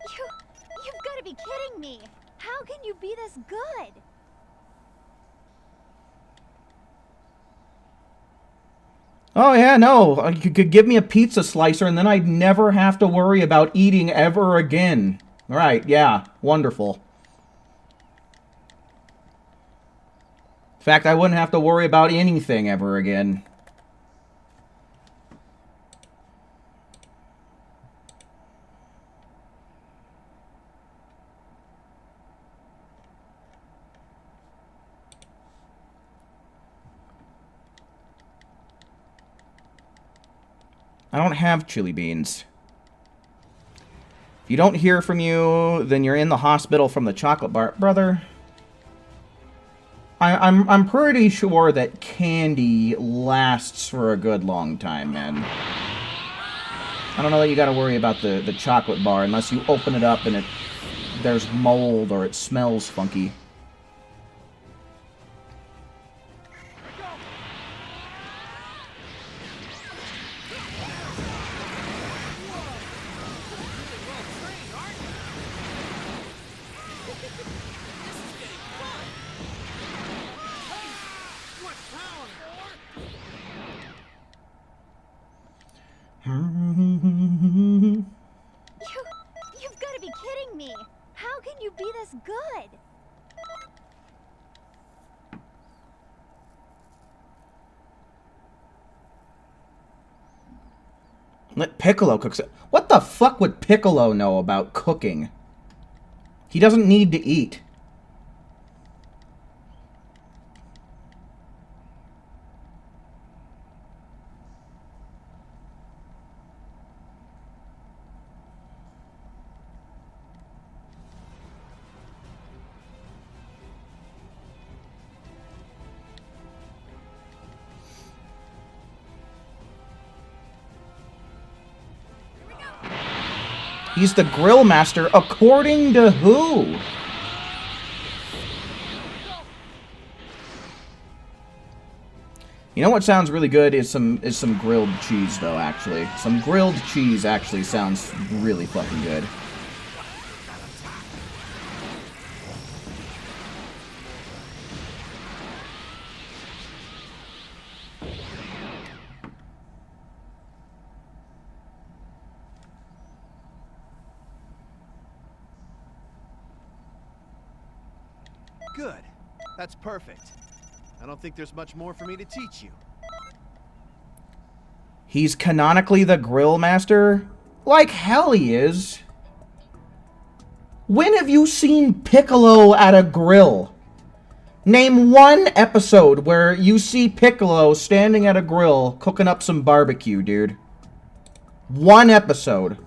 You've got to be kidding me. How can you be this good? Oh, yeah, no. You could give me a pizza slicer and then I'd never have to worry about eating ever again. Right, yeah. Wonderful. In fact, I wouldn't have to worry about anything ever again. I don't have chili beans. If you don't hear from you, then you're in the hospital from the chocolate bar. Brother, I'm pretty sure that candy lasts for a good long time, man. I don't know that you gotta worry about the chocolate bar unless you open it up and there's mold or it smells funky. You've got to be kidding me. How can you be this good? Let Piccolo cook. What the fuck would Piccolo know about cooking? He doesn't need to eat. He's the grill master, according to who? You know what sounds really good is some grilled cheese, though, actually. Some grilled cheese actually sounds really fucking good. Good. That's perfect. I don't think there's much more for me to teach you. He's canonically the grill master? Like hell he is. When have you seen Piccolo at a grill? Name one episode where you see Piccolo standing at a grill cooking up some barbecue, dude. One episode.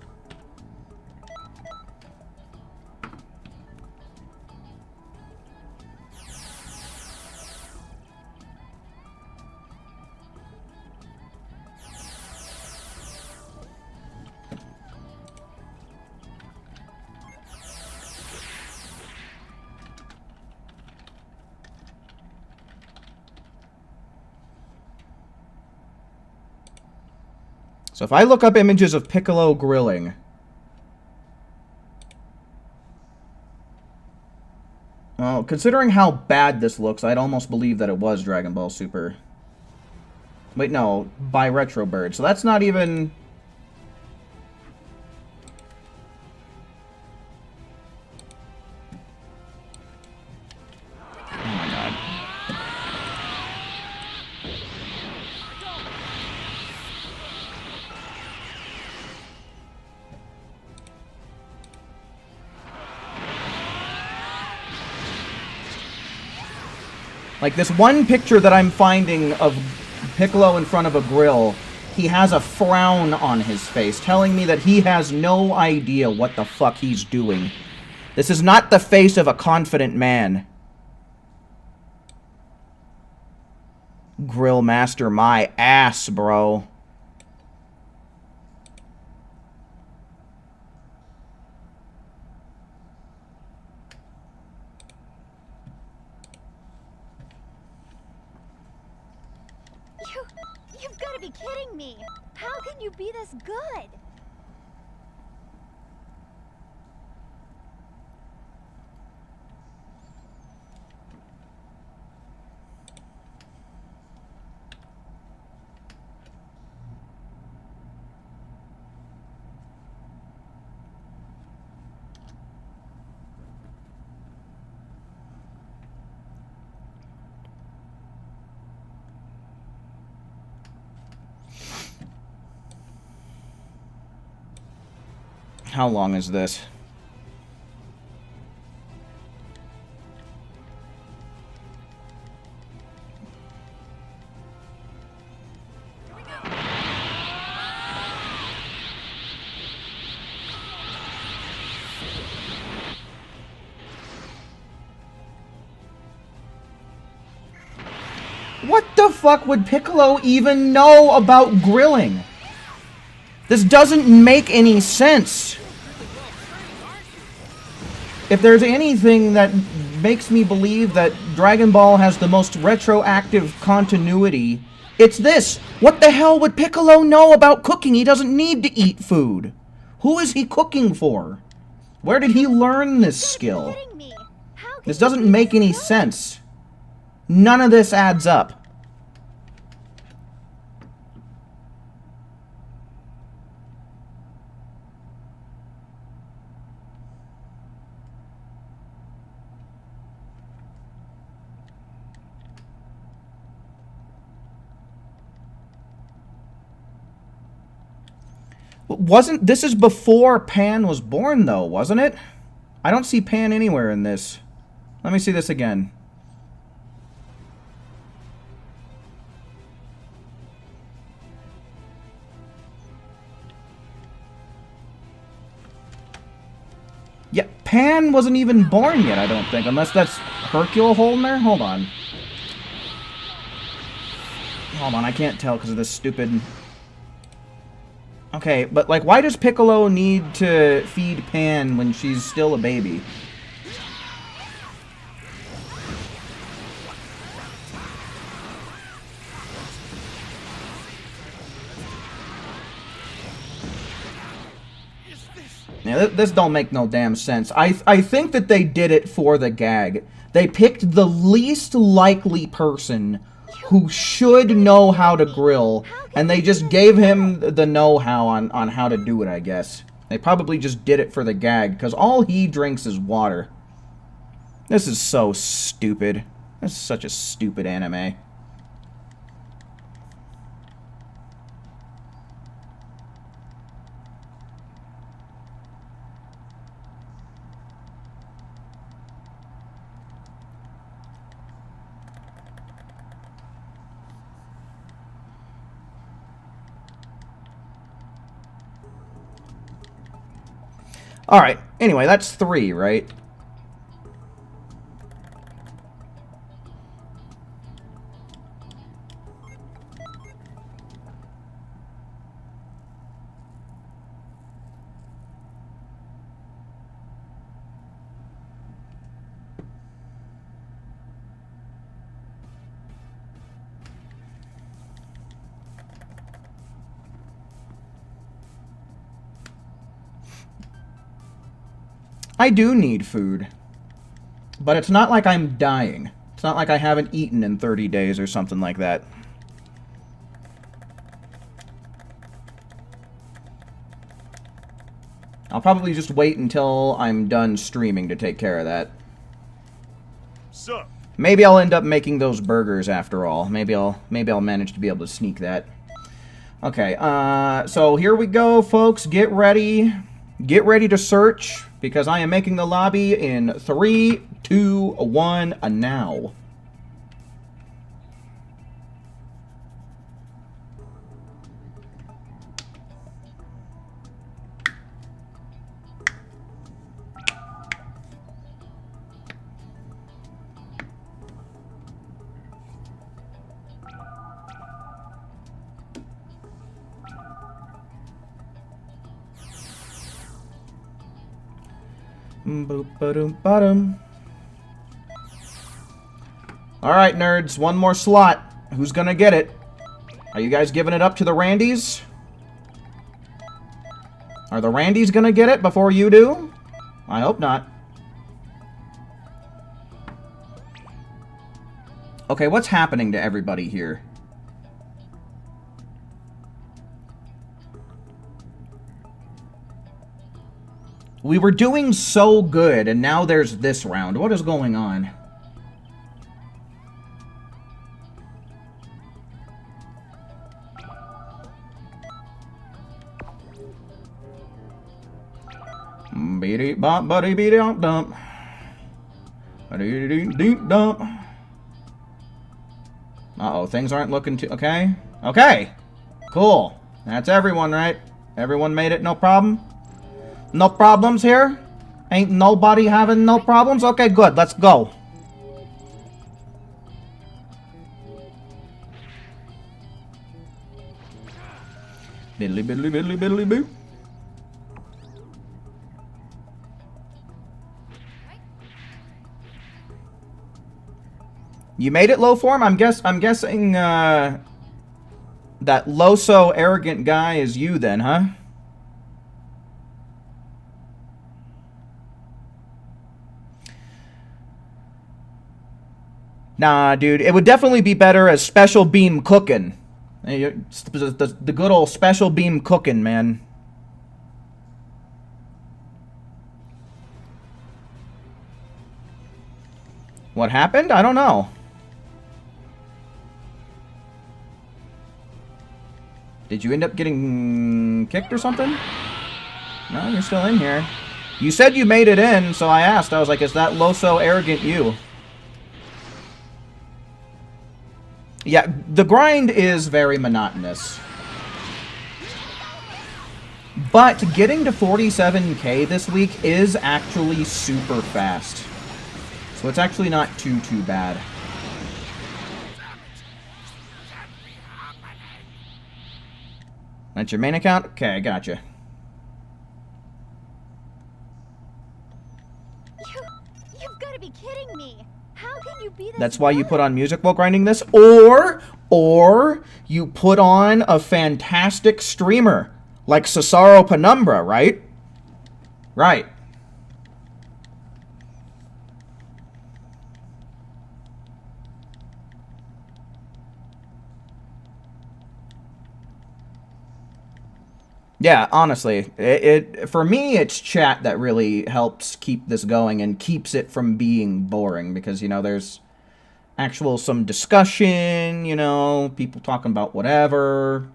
So if I look up images of Piccolo grilling... Well, considering how bad this looks, I'd almost believe that it was Dragon Ball Super. Wait, no, by Retrobird. So that's not even... Oh my god. Like, this one picture that I'm finding of Piccolo in front of a grill, he has a frown on his face, telling me that he has no idea what the fuck he's doing. This is not the face of a confident man. Grill master my ass, bro. You've got to be kidding me. How can you be this good? How long is this? What the fuck would Piccolo even know about grilling? This doesn't make any sense. If there's anything that makes me believe that Dragon Ball has the most retroactive continuity, it's this. What the hell would Piccolo know about cooking? He doesn't need to eat food. Who is he cooking for? Where did he learn this skill? This doesn't make any sense. None of this adds up. This is before Pan was born, though, wasn't it? I don't see Pan anywhere in this. Let me see this again. Yeah, Pan wasn't even born yet, I don't think, unless that's Hercule holding her? Hold on. Hold on, I can't tell because of this stupid... Okay, but, like, why does Piccolo need to feed Pan when she's still a baby? Yeah, this don't make no damn sense. I think that they did it for the gag. They picked the least likely person who should know how to grill, and they just gave him the know-how on how to do it, I guess. They probably just did it for the gag, because all he drinks is water. This is so stupid. This is such a stupid anime. Alright, anyway, that's 3, right? I do need food. But it's not like I'm dying. It's not like I haven't eaten in 30 days or something like that. I'll probably just wait until I'm done streaming to take care of that. Sir. Maybe I'll end up making those burgers after all. Maybe I'll manage to be able to sneak that. Okay, so here we go, folks. Get ready. Get ready to search, because I am making the lobby in 3, 2, 1, now. Boop-ba-doom-ba-dum. Alright, nerds. One more slot. Who's gonna get it? Are you guys giving it up to the Randys? Are the Randys gonna get it before you do? I hope not. Okay, what's happening to everybody here? We were doing so good, and now there's this round. What is going on? Beady bop buddy beady dump dump. Dump. Uh-oh, things aren't looking too... Okay. Okay. Cool. That's everyone, right? Everyone made it, no problem? No problems here? Ain't nobody having no problems? Okay, good. Let's go. Biddly biddly biddly biddly boo. You made it, low form? I'm guessing that low-so arrogant guy is you then, huh? Nah, dude, it would definitely be better as special beam cooking. The good old special beam cooking, man. What happened? I don't know. Did you end up getting kicked or something? No, you're still in here. You said you made it in, so I asked. I was like, is that low-so arrogant you? Yeah, the grind is very monotonous. But getting to 47k this week is actually super fast. So it's actually not too bad. That's your main account? Okay, I gotcha. You've got to be kidding me. How can you be this That's why you good? put on music while grinding this? Or you put on a fantastic streamer like Cesaro Penumbra, right? Right. Yeah, honestly, for me, it's chat that really helps keep this going and keeps it from being boring because, you know, there's some discussion, you know, people talking about whatever.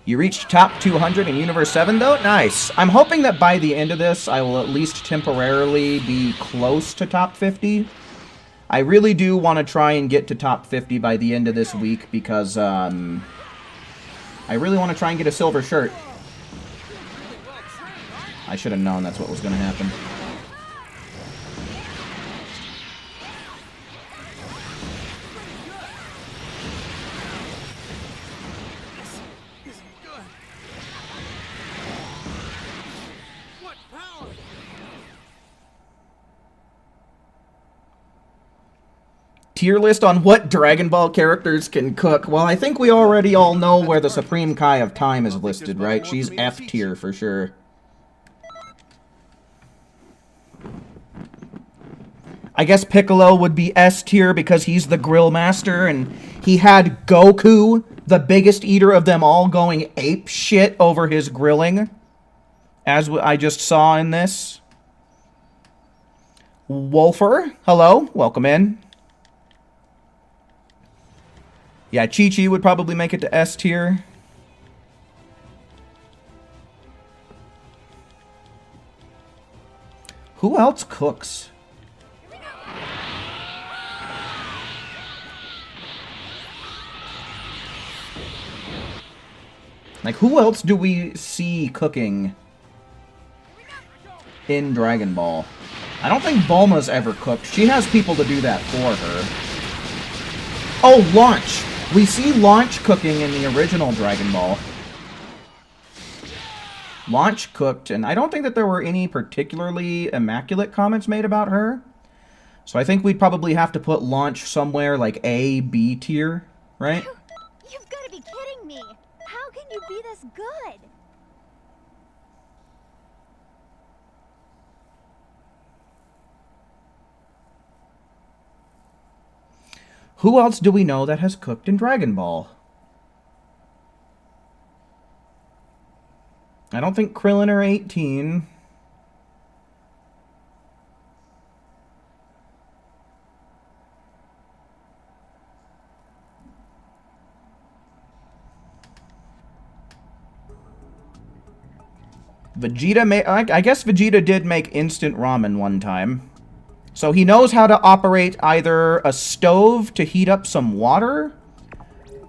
You reached top 200 in Universe 7, though? Nice. I'm hoping that by the end of this, I will at least temporarily be close to top 50. I really do want to try and get to top 50 by the end of this week because, I really want to try and get a silver shirt. I should have known that's what was going to happen. tier list on what Dragon Ball characters can cook. Well, I think we already all know where the Supreme Kai of Time is listed, right? She's F tier for sure. I guess Piccolo would be S tier because he's the grill master, and he had Goku, the biggest eater of them all, going ape shit over his grilling, as I just saw in this. Wolfer, hello, welcome in. Yeah, Chi-Chi would probably make it to S tier. Who else cooks? Like, who else do we see cooking in Dragon Ball? I don't think Bulma's ever cooked. She has people to do that for her. Oh, Launch! We see Launch cooking in the original Dragon Ball. Launch cooked, and I don't think that there were any particularly immaculate comments made about her. So I think we'd probably have to put Launch somewhere like A, B tier, right? You've got to be kidding me. How can you be this good? Who else do we know that has cooked in Dragon Ball? I don't think Krillin are 18. Vegeta I guess Vegeta did make instant ramen one time. So he knows how to operate either a stove to heat up some water,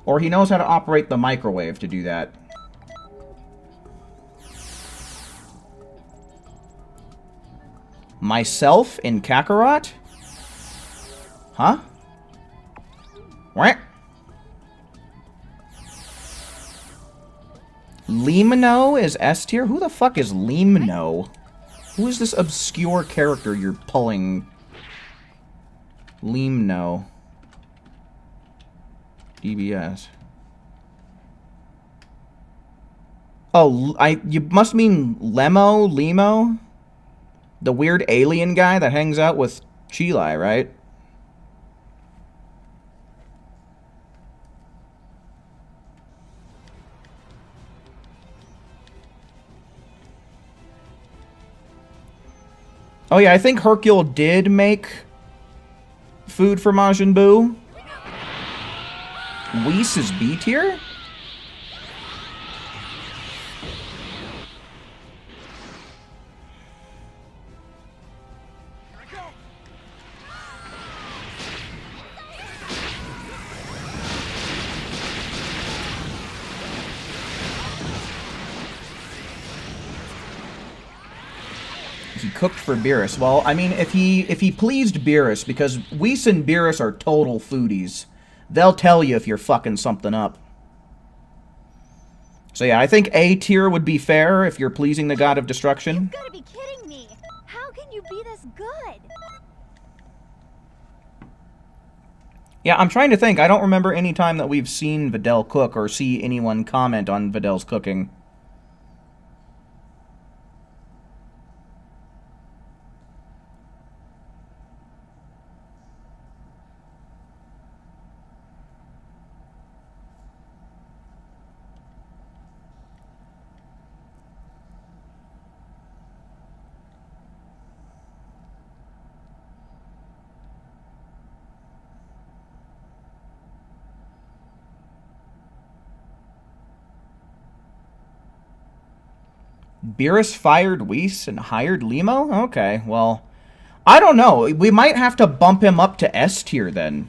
or he knows how to operate the microwave to do that. Myself in Kakarot? Huh? What? Limno is S tier? Who the fuck is Limno? Who is this obscure character you're pulling? Limno. DBS. Oh, you must mean Lemo? The weird alien guy that hangs out with Chilai, right? Oh yeah, I think Hercule did make food for Majin Buu. Whis is B tier? He cooked for Beerus. Well, I mean, if he pleased Beerus, because Whis and Beerus are total foodies, they'll tell you if you're fucking something up. So yeah, I think A tier would be fair if you're pleasing the God of Destruction. You've got to be kidding me. How can you be this good? Yeah, I'm trying to think. I don't remember any time that we've seen Videl cook or see anyone comment on Videl's cooking. Beerus fired Whis and hired Lemo? Okay, well, I don't know. We might have to bump him up to S tier then.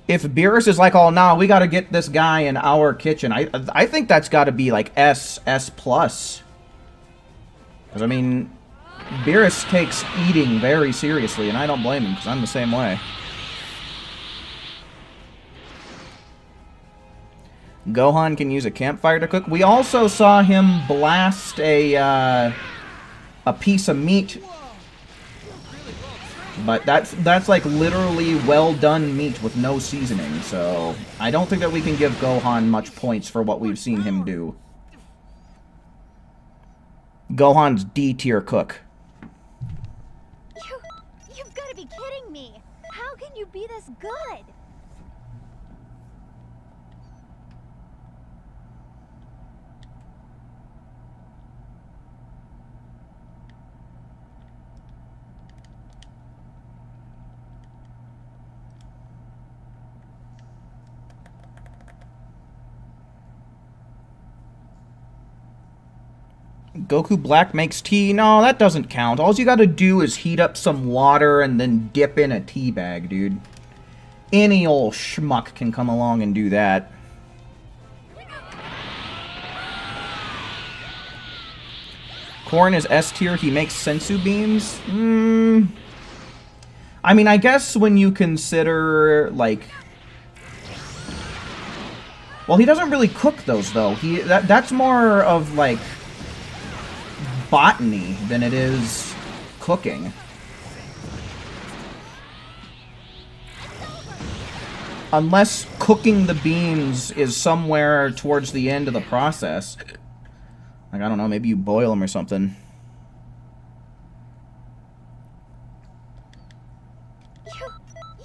If Beerus is like, oh, nah, we got to get this guy in our kitchen, I think that's got to be like S plus. Because, I mean, Beerus takes eating very seriously, and I don't blame him, because I'm the same way. Gohan can use a campfire to cook. We also saw him blast a piece of meat But that's like literally well done meat with no seasoning, so I don't think that we can give Gohan much points for what we've seen him do. Gohan's D tier cook. You've got to be kidding me. How can you be this good? Goku Black makes tea? No, that doesn't count. All you gotta do is heat up some water and then dip in a tea bag, dude. Any old schmuck can come along and do that. Corn is S tier, he makes sensu beans? I mean, I guess when you consider, like... Well, he doesn't really cook those, though. That's more of, like... botany than it is cooking. Unless cooking the beans is somewhere towards the end of the process. Like, I don't know, maybe you boil them or something.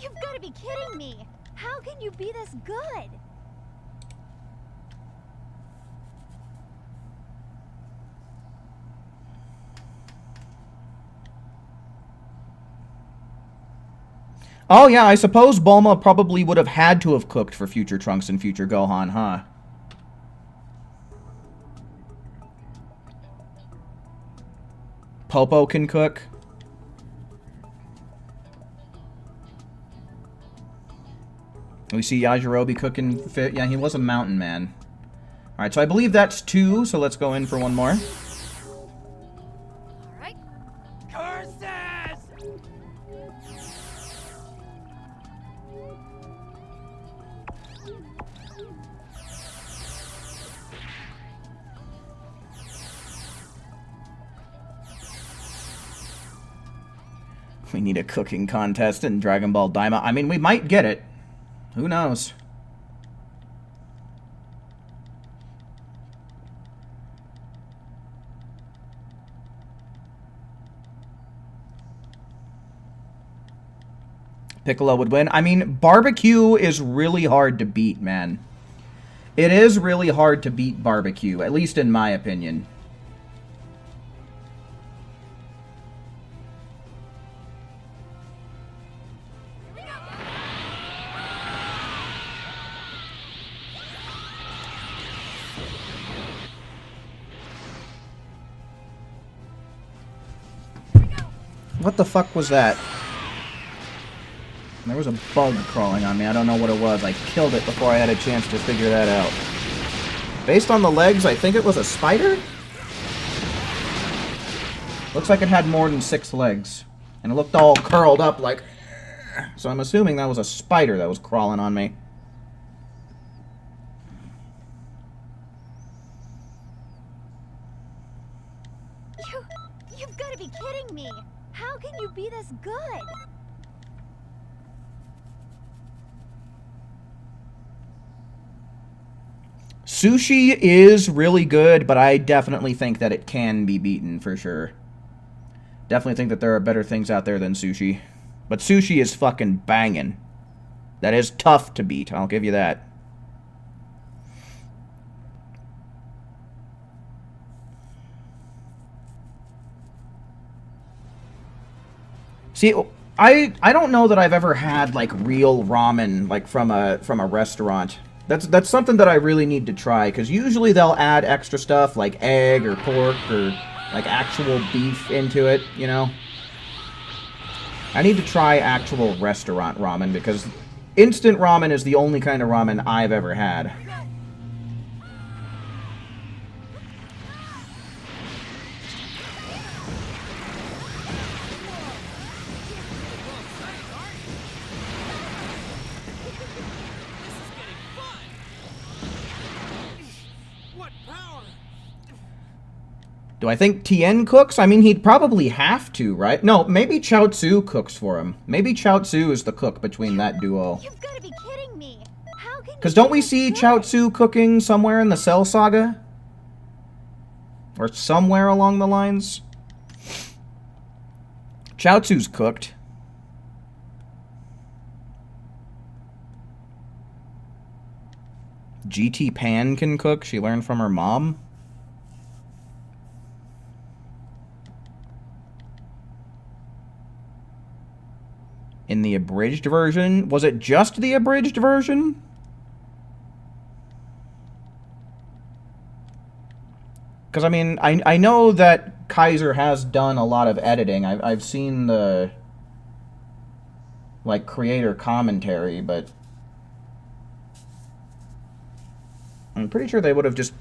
You've got to be kidding me. How can you be this good? Oh yeah, I suppose Bulma probably would have had to have cooked for future Trunks and future Gohan, huh? Popo can cook. We see Yajirobe cooking fit. Yeah, he was a mountain man. Alright, so I believe that's 2, so let's go in for one more. All right. Curses! We need a cooking contest in Dragon Ball Daima. I mean, we might get it. Who knows? Piccolo would win. I mean, barbecue is really hard to beat, man. It is really hard to beat barbecue, at least in my opinion. What the fuck was that? There was a bug crawling on me. I don't know what it was. I killed it before I had a chance to figure that out. Based on the legs, I think it was a spider? Looks like it had more than 6 legs. And it looked all curled up like... So I'm assuming that was a spider that was crawling on me. You've got to be kidding me. How can you be this good? Sushi is really good, but I definitely think that it can be beaten for sure. Definitely think that there are better things out there than sushi. But sushi is fucking banging. That is tough to beat, I'll give you that. See, I don't know that I've ever had like real ramen like from a restaurant. That's something that I really need to try, because usually they'll add extra stuff like egg or pork or like actual beef into it, you know? I need to try actual restaurant ramen, because instant ramen is the only kind of ramen I've ever had. Do I think Tien cooks? I mean, he'd probably have to, right? No, maybe Chaozu cooks for him. Maybe Chaozu is the cook between that duo. You've got to be kidding me. How can you Because don't be we this see good? Chaozu cooking somewhere in the Cell Saga? Or somewhere along the lines? Chaozu's cooked. GT Pan can cook. She learned from her mom. In the abridged version? Was it just the abridged version? Because, I mean, I know that Kaiser has done a lot of editing. I've seen the, like, creator commentary, but I'm pretty sure they would have just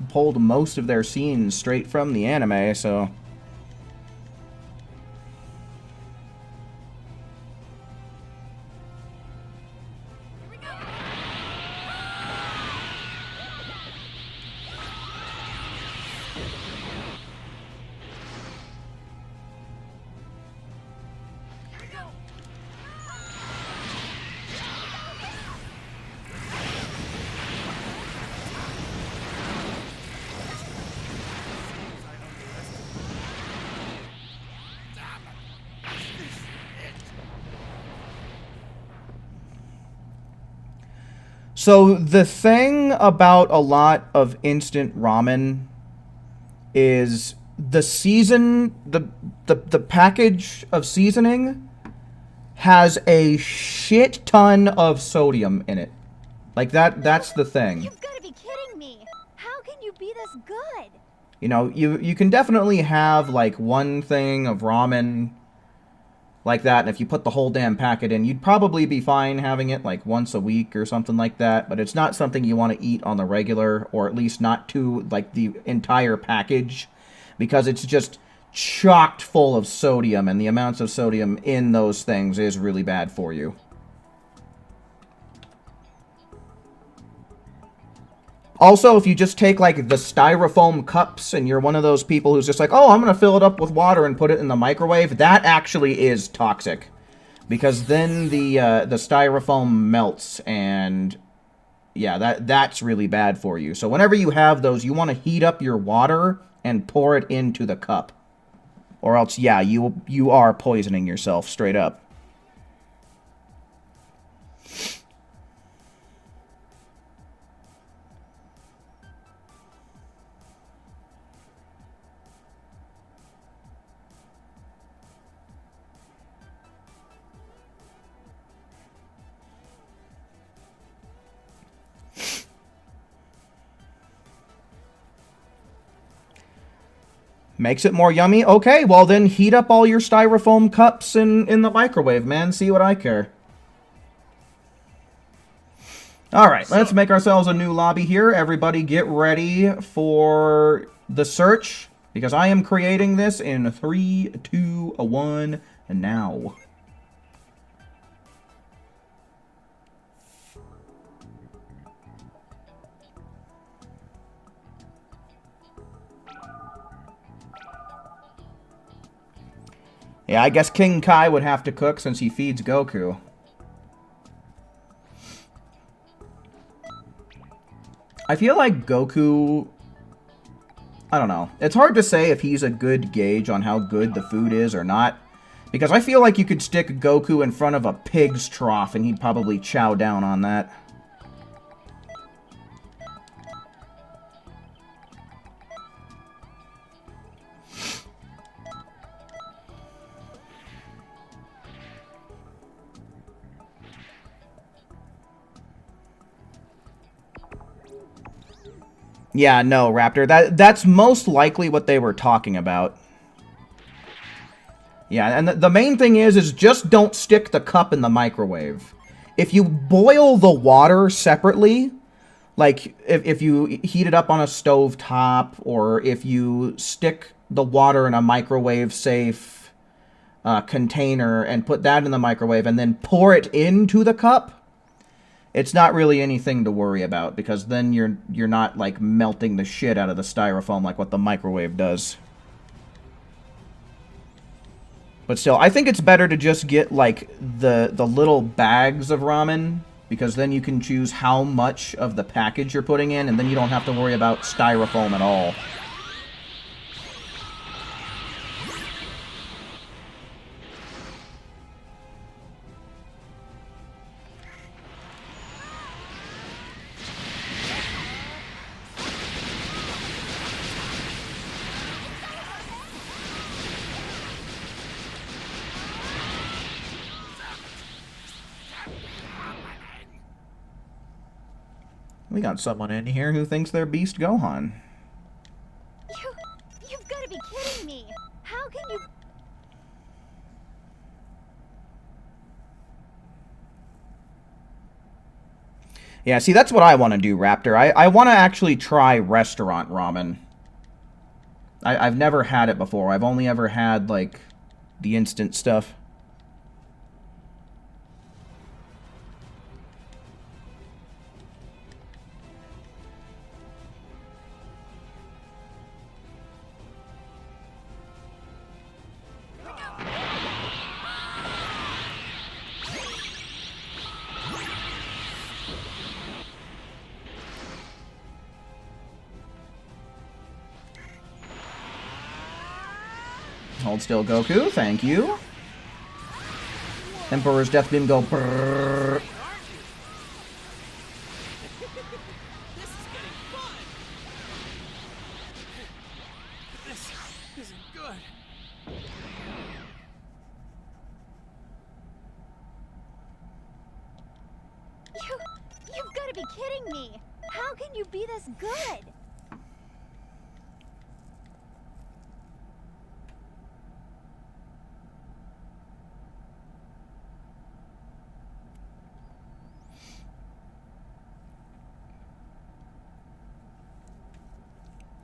pulled most of their scenes straight from the anime, so... So the thing about a lot of instant ramen is the the package of seasoning has a shit ton of sodium in it. Like that's the thing. You've got to be kidding me. How can you be this good? You know, you can definitely have like one thing of ramen like that, and if you put the whole damn packet in, you'd probably be fine having it like once a week or something like that, but it's not something you want to eat on the regular, or at least not to like the entire package, because it's just chocked full of sodium, and the amounts of sodium in those things is really bad for you. Also, if you just take, like, the styrofoam cups and you're one of those people who's just like, oh, I'm going to fill it up with water and put it in the microwave, that actually is toxic. Because then the styrofoam melts, and, yeah, that's really bad for you. So whenever you have those, you want to heat up your water and pour it into the cup. Or else, yeah, you are poisoning yourself straight up. Makes it more yummy? Okay, well then heat up all your styrofoam cups in the microwave, man. See what I care. Alright, let's make ourselves a new lobby here. Everybody get ready for the search, because I am creating this in 3, 2, 1, and now. Yeah, I guess King Kai would have to cook since he feeds Goku. I feel like Goku... I don't know. It's hard to say if he's a good gauge on how good the food is or not. Because I feel like you could stick Goku in front of a pig's trough and he'd probably chow down on that. Yeah, no, Raptor. That's most likely what they were talking about. Yeah, and the main thing is just don't stick the cup in the microwave. If you boil the water separately, like if you heat it up on a stove top, or if you stick the water in a microwave-safe container and put that in the microwave and then pour it into the cup, it's not really anything to worry about, because then you're not, like, melting the shit out of the styrofoam like what the microwave does. But still, I think it's better to just get, like, the little bags of ramen, because then you can choose how much of the package you're putting in, and then you don't have to worry about styrofoam at all. We got someone in here who thinks they're Beast Gohan. You've got to be kidding me. How can you... Yeah, see, that's what I want to do, Raptor. I want to actually try restaurant ramen. I've never had it before. I've only ever had, like, the instant stuff. Hold still, Goku. Thank you. Emperor's Death Beam go brrrr. This is getting fun. This isn't good. You've got to be kidding me. How can you be this good?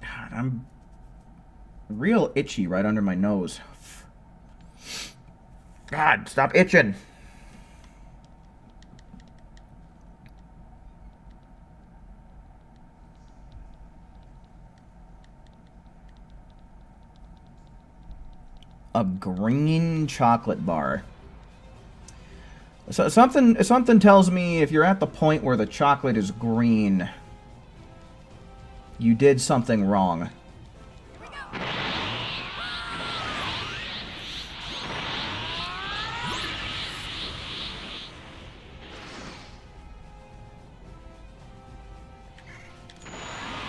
God, I'm real itchy right under my nose. God, stop itching. A green chocolate bar. So something tells me if you're at the point where the chocolate is green, you did something wrong.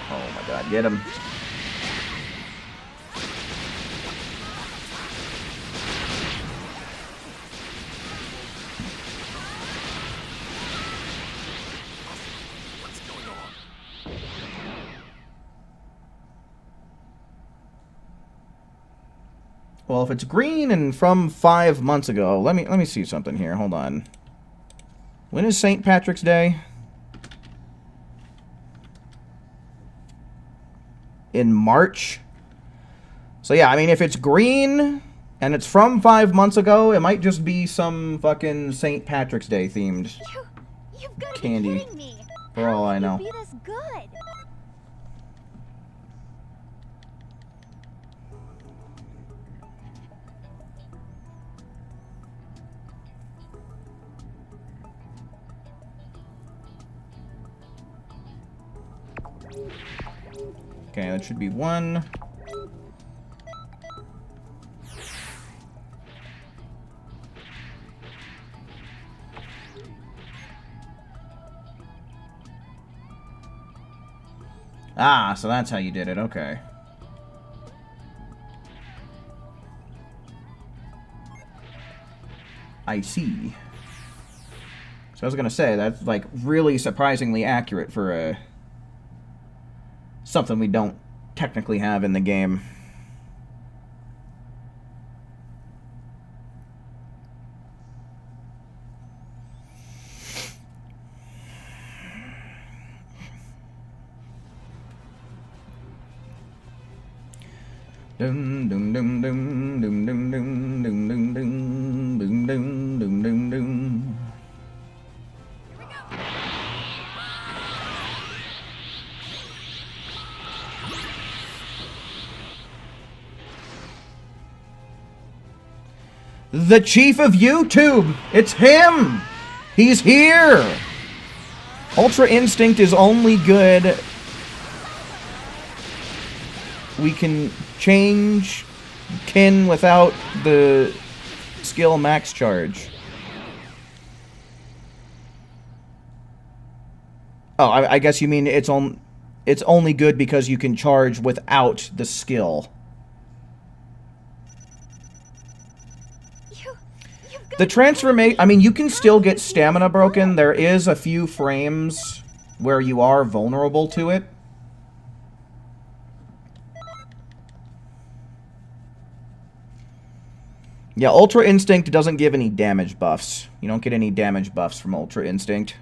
Oh my god, get him. Well, if it's green and from 5 months ago, let me see something here. Hold on. When is St. Patrick's Day? In March? So yeah, I mean, if it's green and it's from 5 months ago, it might just be some fucking St. Patrick's Day themed You've got to candy, be kidding me. for all I know. How can you be this good? Okay, that should be one. Ah, so that's how you did it, okay. I see. So I was gonna say, that's like really surprisingly accurate for a something we don't technically have in the game. Dum dum dum dum dum dum dum dum dum dum dum dum dum dum. The chief of YouTube! It's him! He's here! Ultra Instinct is only good... We can change kin without the skill max charge. Oh, I guess you mean it's only good because you can charge without the skill. The transformation... I mean, you can still get stamina broken. There is a few frames where you are vulnerable to it. Yeah, Ultra Instinct doesn't give any damage buffs. You don't get any damage buffs from Ultra Instinct.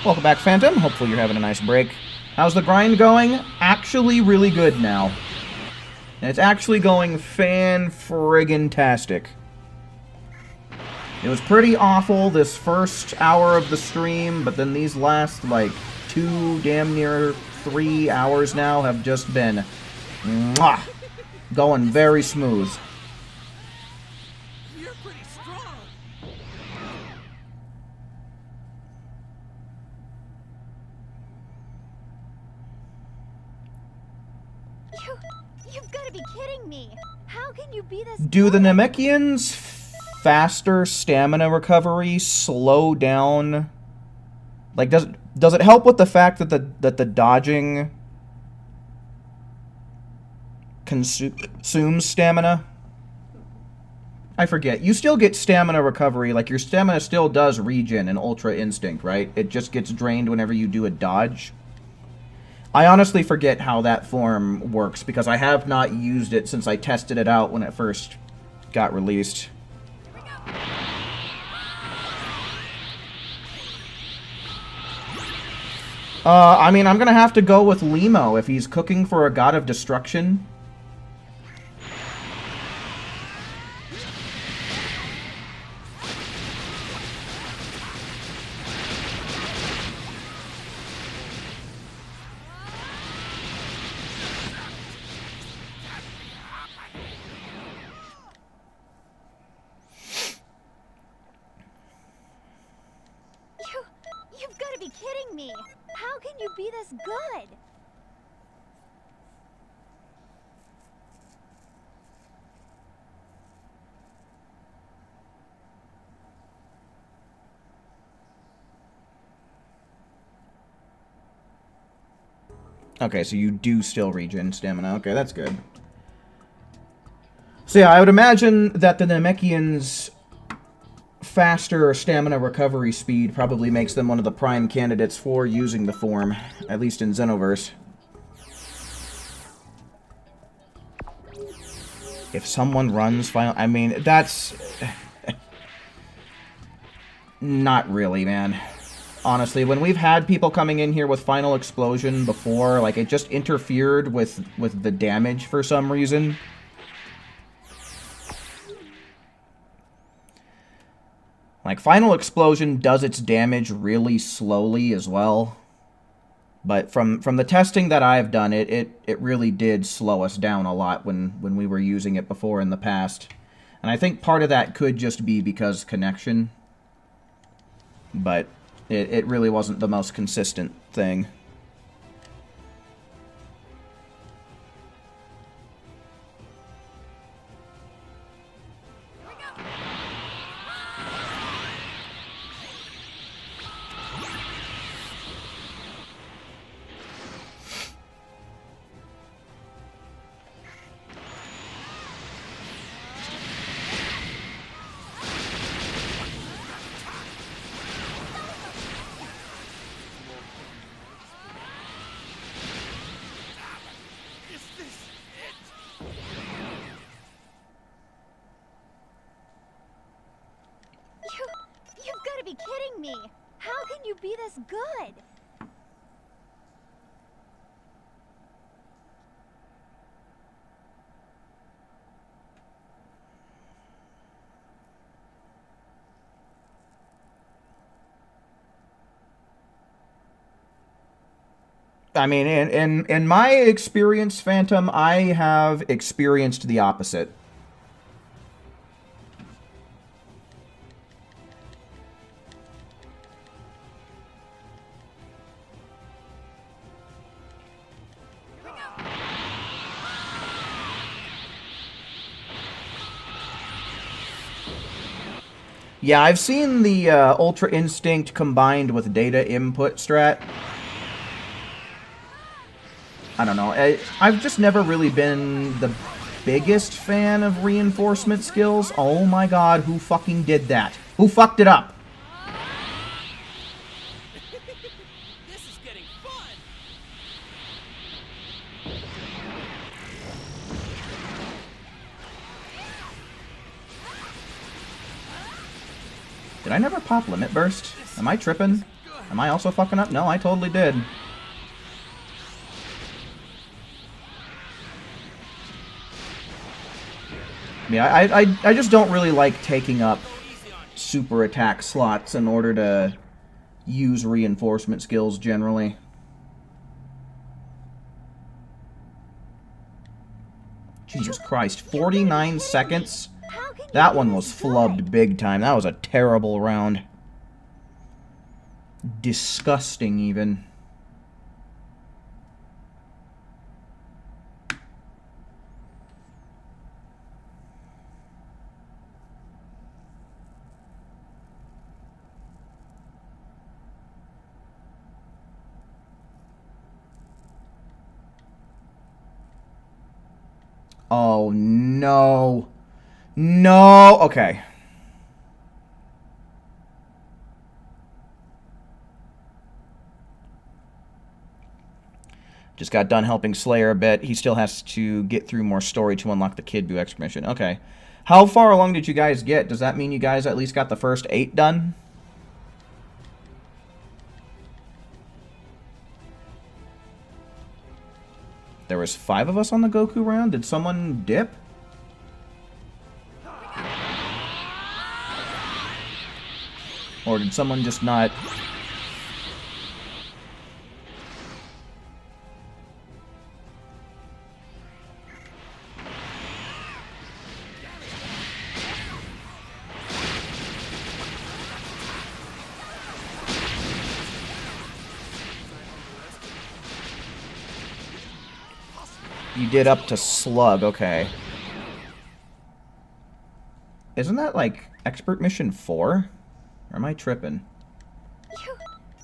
Welcome back, Phantom. Hopefully you're having a nice break. How's the grind going? Actually really good now. And it's actually going fan-friggin-tastic. It was pretty awful this first hour of the stream, but then these last, like, 2, damn near 3 hours now have just been... mwah, going very smooth. You're pretty strong. You've got to be kidding me. How can you be this Do the good? Namekians' faster stamina recovery slow down? Like, does it help with the fact that the dodging consumes stamina? I forget. You still get stamina recovery. Like, your stamina still does regen in Ultra Instinct, right? It just gets drained whenever you do a dodge. I honestly forget how that form works, because I have not used it since I tested it out when it first got released. I mean, I'm gonna have to go with Limo if he's cooking for a god of destruction. You've got to be kidding me. How can you be this good? Okay, so you do still regen stamina. Okay, that's good. So yeah, I would imagine that the Namekians' faster stamina recovery speed probably makes them one of the prime candidates for using the form, at least in Xenoverse. If someone runs final... I mean, that's... not really, man. Honestly, when we've had people coming in here with Final Explosion before, like, it just interfered with the damage for some reason. Like, Final Explosion does its damage really slowly as well. But from the testing that I've done, it really did slow us down a lot when we were using it before in the past. And I think part of that could just be because connection. But it really wasn't the most consistent thing. you be this good? I mean, in my experience, Phantom, I have experienced the opposite. Yeah, I've seen the Ultra Instinct combined with data input strat. I don't know. I've just never really been the biggest fan of reinforcement skills. Oh my god, who fucking did that? Who fucked it up? This is getting fun. Did I never pop Limit Burst? Am I tripping? Am I also fucking up? No, I totally did. Yeah, I just don't really like taking up super attack slots in order to use reinforcement skills generally. Jesus Christ, 49 seconds? That one was flubbed big time. That was a terrible round. Disgusting, even. Oh, no. No. Okay. Just got done helping Slayer a bit. He still has to get through more story to unlock the Kid DBXV2 mission. Okay. How far along did you guys get? Does that mean you guys at least got the first 8 done? There was 5 of us on the Goku round? Did someone dip? Or did someone just not... You did up to Slug, okay. Isn't that, like, Expert Mission 4? Or am I tripping?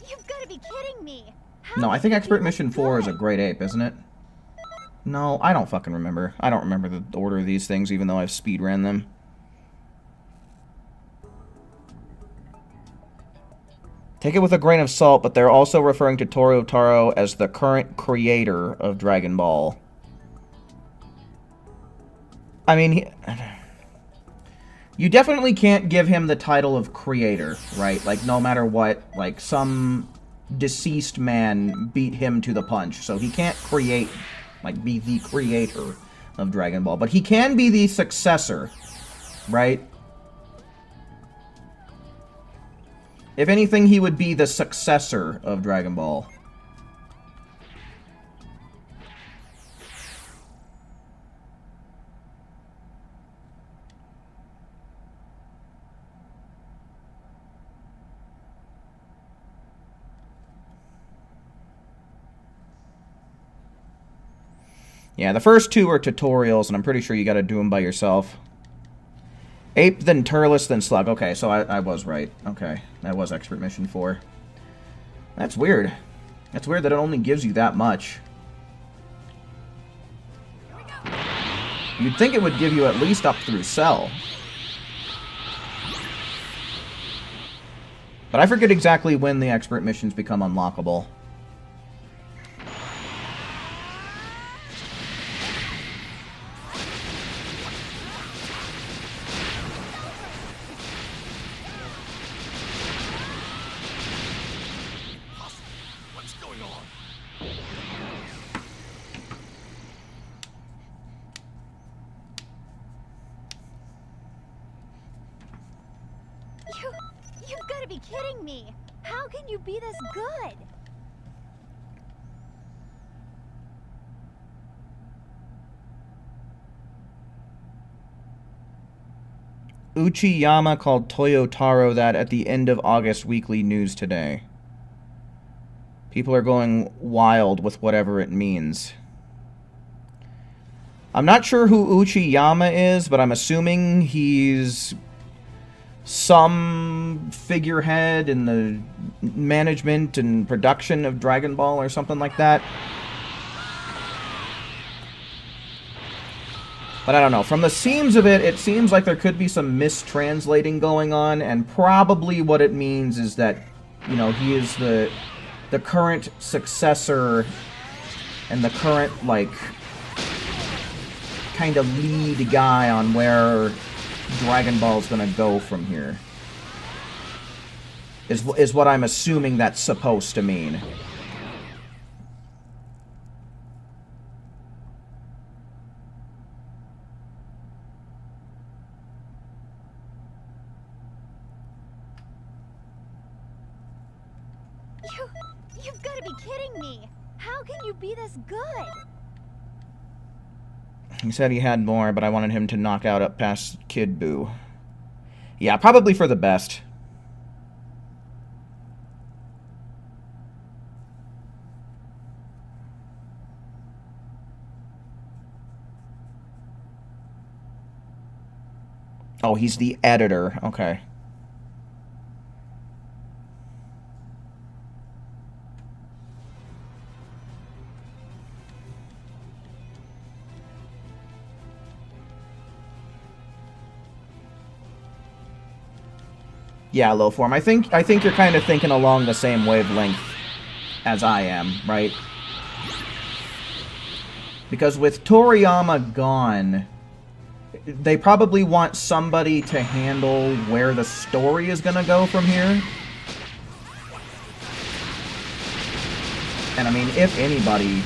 You've got to be kidding me. No, I think Expert Mission 4 is a Great Ape, isn't it? No, I don't fucking remember. I don't remember the order of these things, even though I've speedran them. Take it with a grain of salt, but they're also referring to Toru Taro as the current creator of Dragon Ball. I mean, you definitely can't give him the title of creator, right? Like, no matter what, like, some deceased man beat him to the punch, so he can't create, like, be the creator of Dragon Ball. But he can be the successor, right? If anything, he would be the successor of Dragon Ball. Yeah, the first 2 are tutorials, and I'm pretty sure you gotta do them by yourself. Ape, then Turles, then Slug. Okay, so I was right. Okay, that was Expert Mission 4. That's weird. That's weird that it only gives you that much. You'd think it would give you at least up through Cell. But I forget exactly when the Expert Missions become unlockable. going on? You've got to be kidding me. How can you be this good? Uchiyama called Toyotaro that at the end of August weekly news today. People are going wild with whatever it means. I'm not sure who Uchiyama is, but I'm assuming he's some figurehead in the management and production of Dragon Ball or something like that. But I don't know. From the seams of it, it seems like there could be some mistranslating going on, and probably what it means is that, you know, he is the current successor and the current, like, kind of lead guy on where Dragon Ball's gonna go from here. Is what I'm assuming that's supposed to mean. You've got to be kidding me. How can you be this good? He said he had more, but I wanted him to knock out up past Kid Buu. Yeah, probably for the best. Oh, he's the editor. Okay. Yeah, low form. I think you're kind of thinking along the same wavelength as I am, right? Because with Toriyama gone, they probably want somebody to handle where the story is going to go from here. And I mean, if anybody,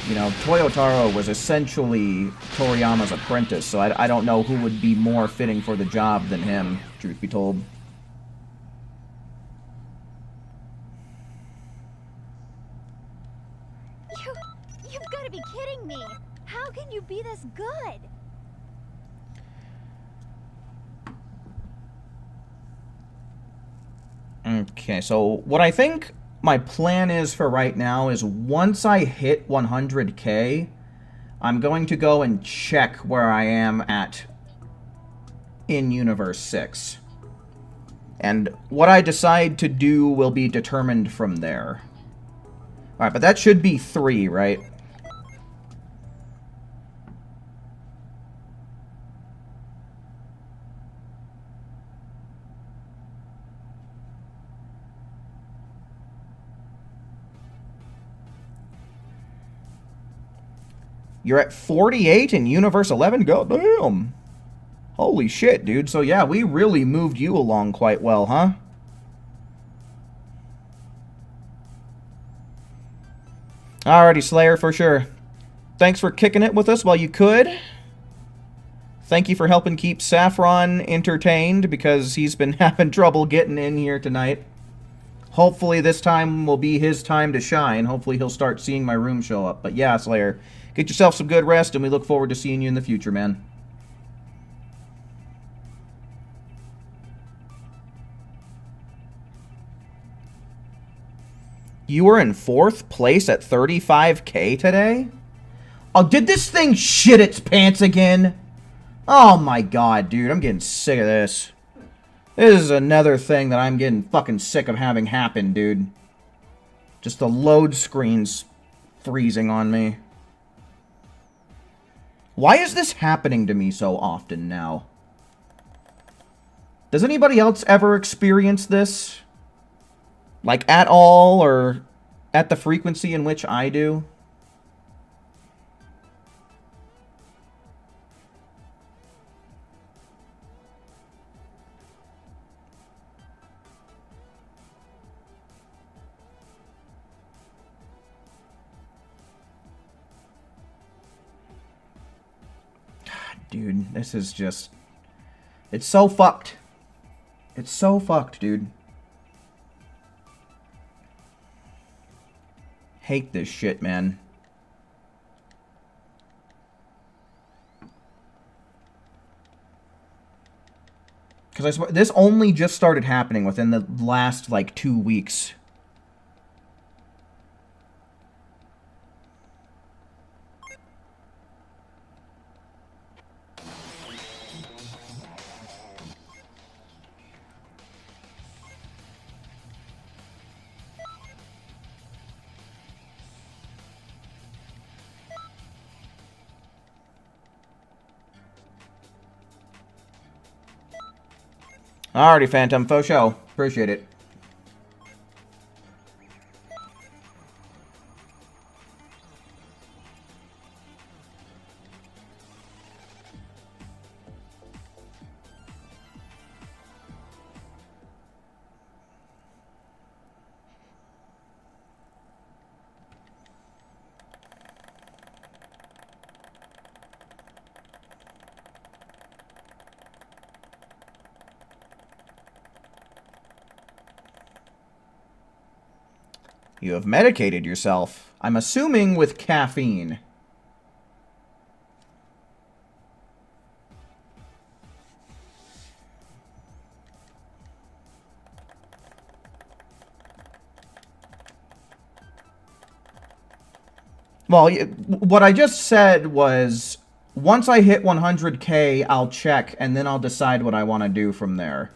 you know, Toyotaro was essentially Toriyama's apprentice, so I don't know who would be more fitting for the job than him, truth be told. You've got to be kidding me. How can you be this good? Okay, so what I think my plan is for right now is once I hit 100k, I'm going to go and check where I am at in Universe 6. And what I decide to do will be determined from there. Alright, but that should be 3, right? You're at 48 in Universe 11? Goddamn. Holy shit, dude. So yeah, we really moved you along quite well, huh? Alrighty, Slayer, for sure. Thanks for kicking it with us while you could. Thank you for helping keep Saffron entertained, because he's been having trouble getting in here tonight. Hopefully this time will be his time to shine. Hopefully he'll start seeing my room show up. But yeah, Slayer, get yourself some good rest, and we look forward to seeing you in the future, man. You were in 4th place at 35k today? Oh, did this thing shit its pants again? Oh my god, dude, I'm getting sick of this. This is another thing that I'm getting fucking sick of having happen, dude. Just the load screen's freezing on me. Why is this happening to me so often now? Does anybody else ever experience this? Like, at all, or at the frequency in which I do? dude. This is just... It's so fucked. It's so fucked, dude. Hate this shit, man. Because I swear, this only just started happening within the last, like, 2 weeks. Alrighty, Phantom. Faux show. Appreciate it. You have medicated yourself. I'm assuming with caffeine. Well, what I just said was, once I hit 100K, I'll check, and then I'll decide what I want to do from there.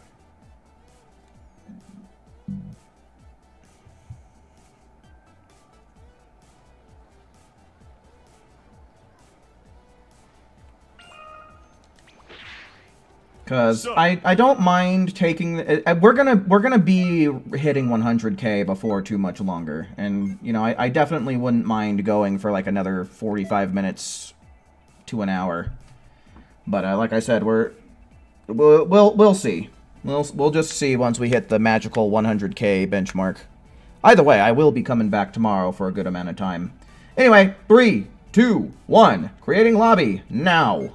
Because I don't mind taking... We're gonna be hitting 100K before too much longer. And, you know, I definitely wouldn't mind going for, like, another 45 minutes to an hour. But, like I said, we'll see. We'll just see once we hit the magical 100K benchmark. Either way, I will be coming back tomorrow for a good amount of time. Anyway, 3, 2, 1. Creating lobby. Now.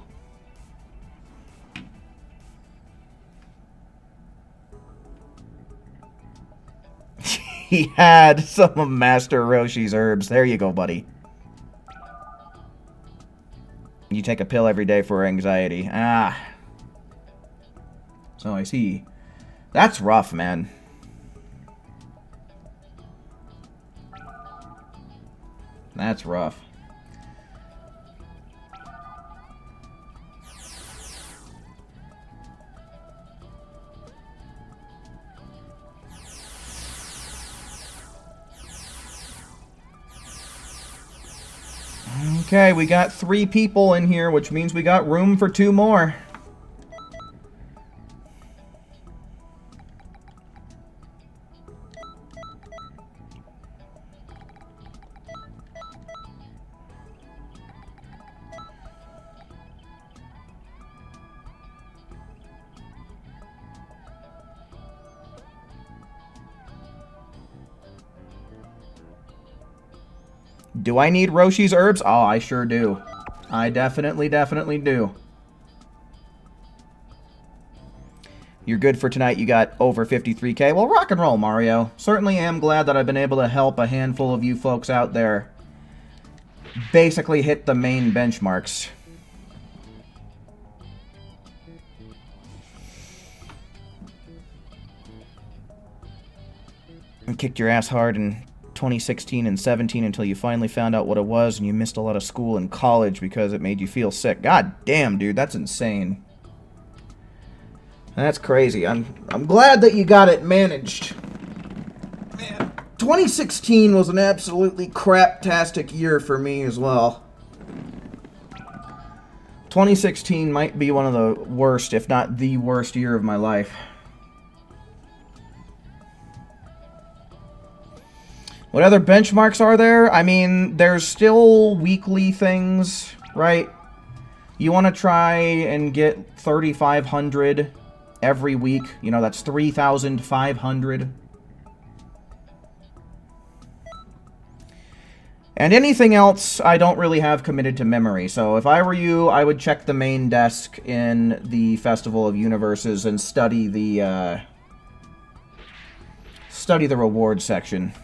He had some of Master Roshi's herbs. There you go, buddy. You take a pill every day for anxiety. Ah. So I see. That's rough, man. That's rough. Okay, we got 3 people in here, which means we got room for 2 more. Do I need Roshi's herbs? Oh, I sure do. I definitely do. You're good for tonight. You got over 53K. Well, rock and roll, Mario. Certainly am glad that I've been able to help a handful of you folks out there basically hit the main benchmarks. And kicked your ass hard in 2016 and 17 until you finally found out what it was and you missed a lot of school and college because it made you feel sick. God damn, dude, that's insane. That's crazy. I'm glad that you got it managed. Man, 2016 was an absolutely craptastic year for me as well. 2016 might be one of the worst, if not the worst year of my life. What other benchmarks are there? I mean, there's still weekly things, right? You want to try and get 3,500 every week. You know, that's 3,500. And anything else, I don't really have committed to memory. So if I were you, I would check the main desk in the Festival of Universes and study the reward section.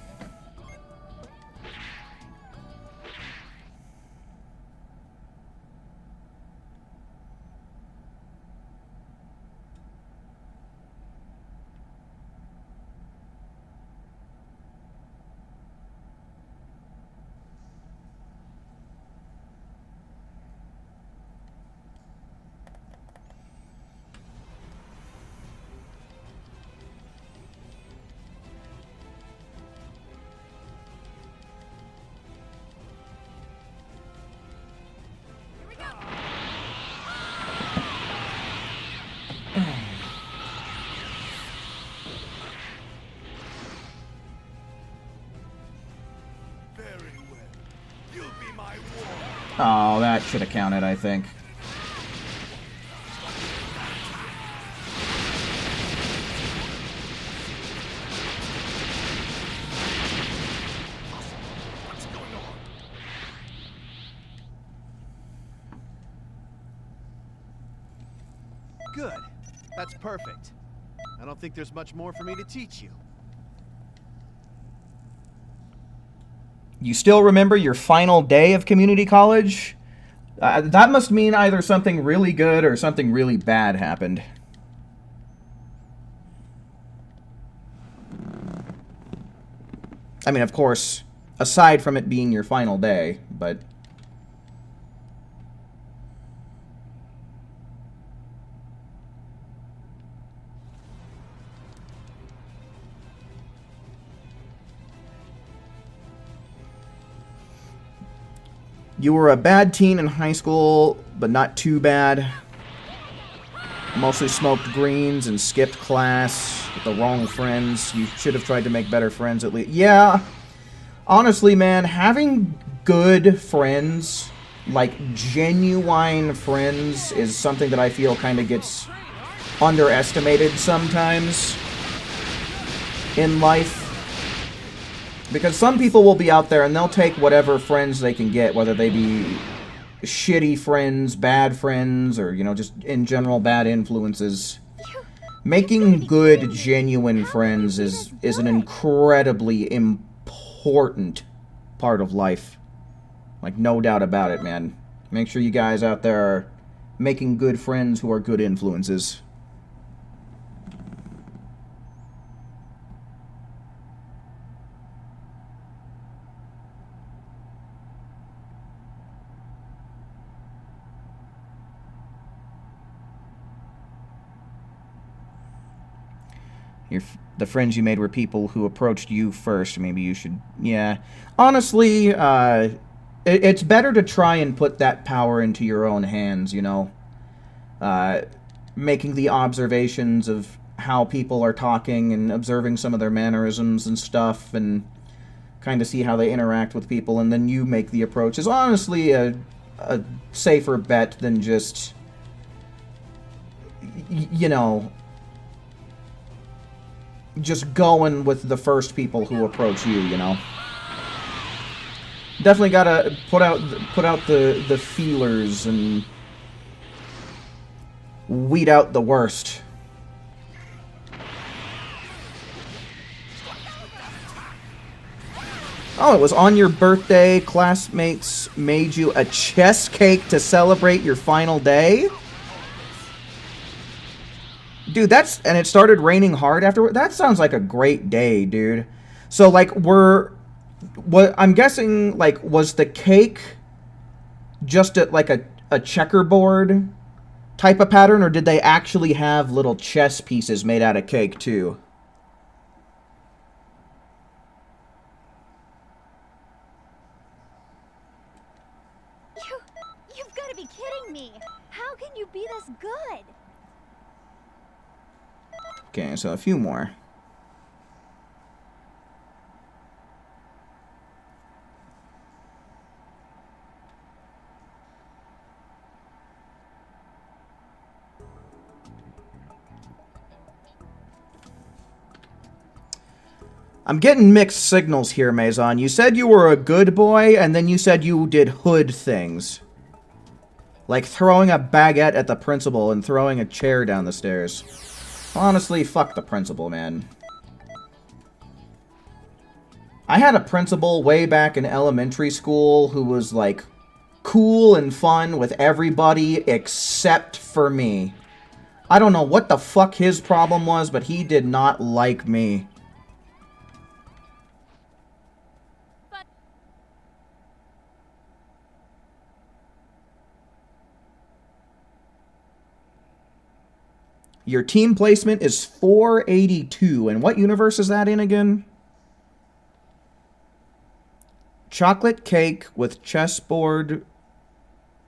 Here we go. Very well. You'll be my ward. Oh, that should have counted, I think. What's going on? Good. That's perfect. I don't think there's much more for me to teach you. You still remember your final day of community college? That must mean either something really good or something really bad happened. I mean, of course, aside from it being your final day, but... You were a bad teen in high school, but not too bad. Mostly smoked greens and skipped class with the wrong friends. You should have tried to make better friends at least. Yeah, honestly, man, having good friends, like genuine friends, is something that I feel kind of gets underestimated sometimes in life. Because some people will be out there and they'll take whatever friends they can get, whether they be shitty friends, bad friends, or, you know, just in general bad influences. Making good, genuine friends is an incredibly important part of life. Like, no doubt about it, man. Make sure you guys out there are making good friends who are good influences. The friends you made were people who approached you first. Maybe you should... Yeah. Honestly, it's better to try and put that power into your own hands, you know? Making the observations of how people are talking and observing some of their mannerisms and stuff and kind of see how they interact with people, and then you make the approach is honestly a safer bet than just... you know... just going with the first people who approach you, you know. Definitely gotta put out the feelers and weed out the worst. Oh, it was on your birthday. Classmates made you a chess cake to celebrate your final day? Dude, and it started raining hard afterward. That sounds like a great day, dude. So, like, what I'm guessing, like, was the cake just like a checkerboard type of pattern, or did they actually have little chess pieces made out of cake, too? You've got to be kidding me. How can you be this good? Okay, so a few more. I'm getting mixed signals here, Maison. You said you were a good boy, and then you said you did hood things. Like throwing a baguette at the principal and throwing a chair down the stairs. Honestly, fuck the principal, man. I had a principal way back in elementary school who was, like, cool and fun with everybody except for me. I don't know what the fuck his problem was, but he did not like me. Your team placement is 482. And what universe is that in again? Chocolate cake with chessboard,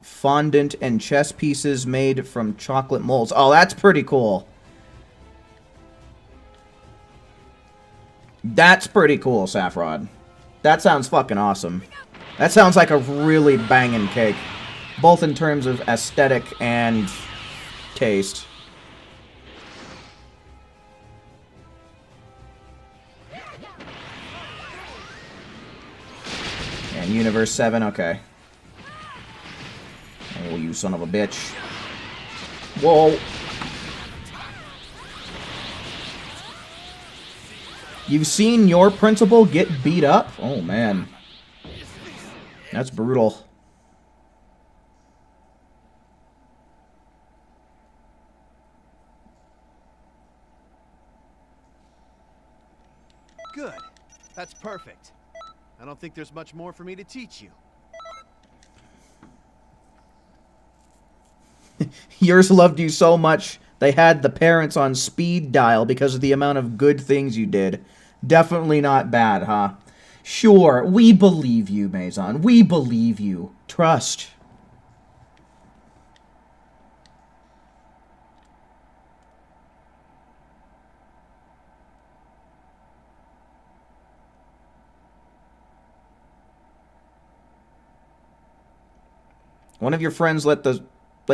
fondant, and chess pieces made from chocolate molds. Oh, that's pretty cool. That's pretty cool, Saffrod. That sounds fucking awesome. That sounds like a really banging cake. Both in terms of aesthetic and taste. And Universe 7, okay. Oh, you son of a bitch. Whoa. You've seen your principal get beat up? Oh, man. That's brutal. Good. That's perfect. I don't think there's much more for me to teach you. Yours loved you so much, they had the parents on speed dial because of the amount of good things you did. Definitely not bad, huh? Sure, we believe you, Maison. We believe you. Trust. One of your friends let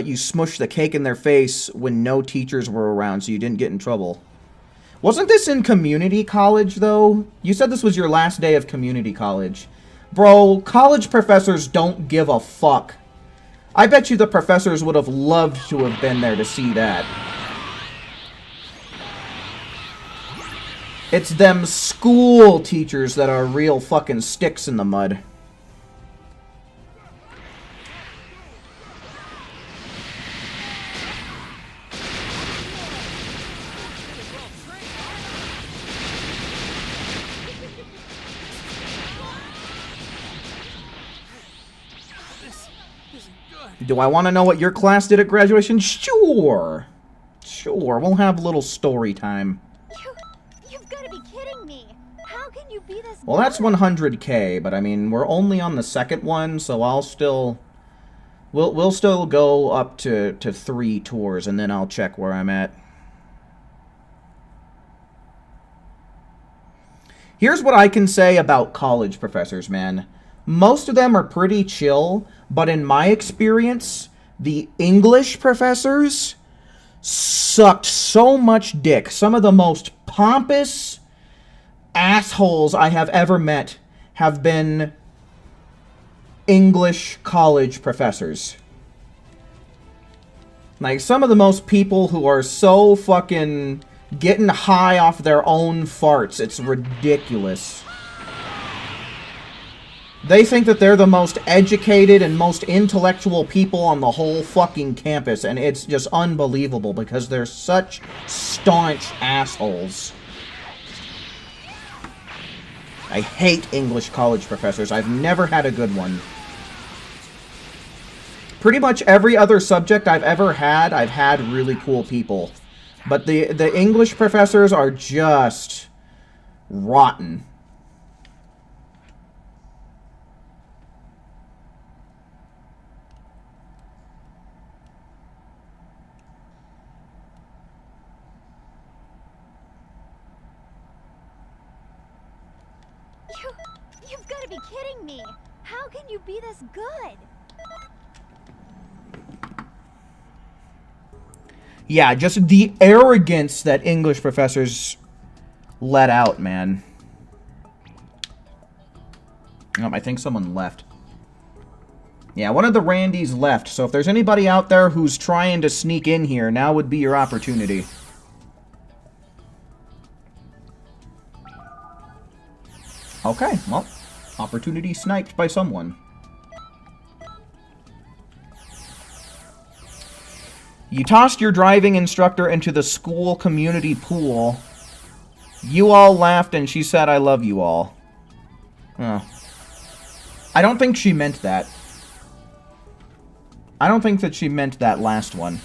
you smush the cake in their face when no teachers were around so you didn't get in trouble. Wasn't this in community college, though? You said this was your last day of community college. Bro, college professors don't give a fuck. I bet you the professors would have loved to have been there to see that. It's them school teachers that are real fucking sticks in the mud. Do I want to know what your class did at graduation? Sure. Sure, we'll have a little story time. You've got to be kidding me. How can you be this Well, that's good? 100K, but I mean, we're only on the second one, so I'll still... We'll still go up to 3 tours, and then I'll check where I'm at. Here's what I can say about college professors, man. Most of them are pretty chill, but in my experience, the English professors sucked so much dick. Some of the most pompous assholes I have ever met have been English college professors. Like, some of the most people who are so fucking getting high off their own farts. It's ridiculous. They think that they're the most educated and most intellectual people on the whole fucking campus, and it's just unbelievable because they're such staunch assholes. I hate English college professors. I've never had a good one. Pretty much every other subject I've ever had, I've had really cool people. But the English professors are just rotten. You've got to be kidding me. How can you be this good? Yeah, just the arrogance that English professors let out, man. I think someone left. Yeah, one of the Randys left, so if there's anybody out there who's trying to sneak in here, now would be your opportunity. Okay, well, opportunity sniped by someone. You tossed your driving instructor into the school community pool. You all laughed and she said, "I love you all." Oh. I don't think she meant that. I don't think that she meant that last one.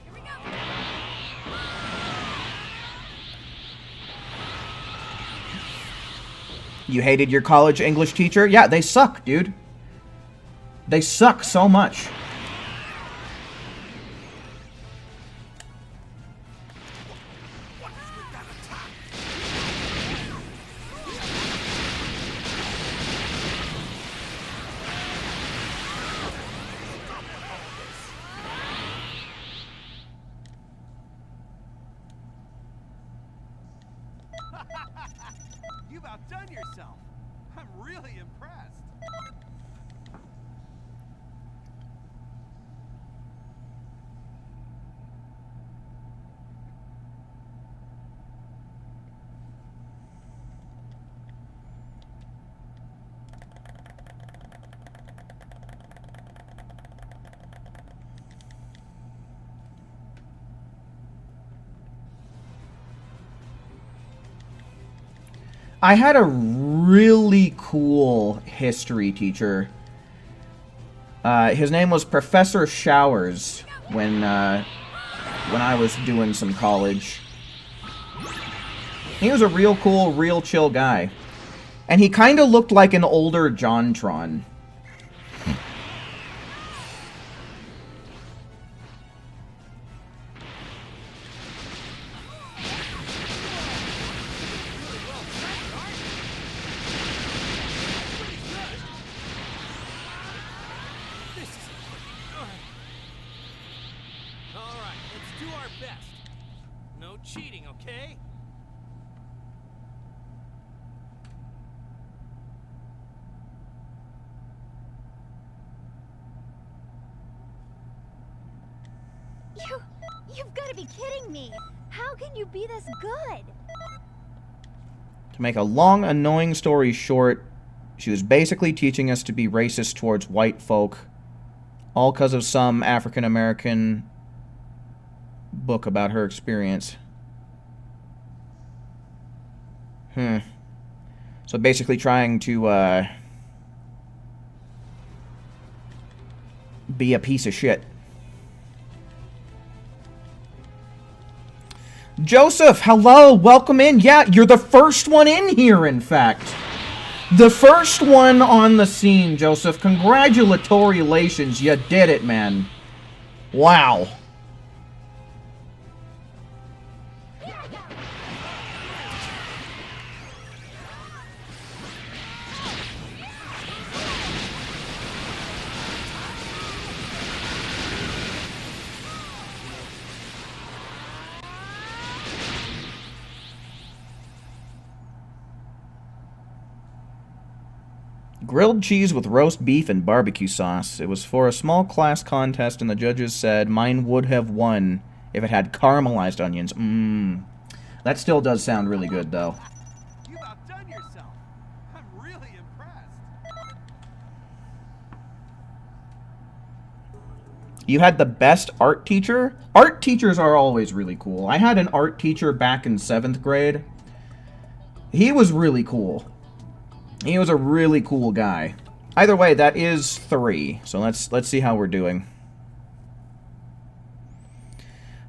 Here we go. You hated your college English teacher? Yeah, they suck, dude. They suck so much. You've outdone yourself. I'm really impressed. I had a really cool history teacher. His name was Professor Showers when I was doing some college. He was a real cool, real chill guy. And he kind of looked like an older JonTron. Alright, let's do our best. No cheating, okay? You've got to be kidding me. How can you be this good? To make a long, annoying story short, she was basically teaching us to be racist towards white folk, all because of some African-American book about her experience. So basically trying to, be a piece of shit. Joseph, hello, welcome in. Yeah, you're the first one in here, in fact. The first one on the scene, Joseph. Congratulations, you did it, man. Wow. Grilled cheese with roast beef and barbecue sauce. It was for a small class contest, and the judges said mine would have won if it had caramelized onions. That still does sound really good, though. You've outdone yourself. I'm really impressed. You had the best art teacher? Art teachers are always really cool. I had an art teacher back in 7th grade. He was really cool. He was a really cool guy. Either way, that is 3. So let's see how we're doing.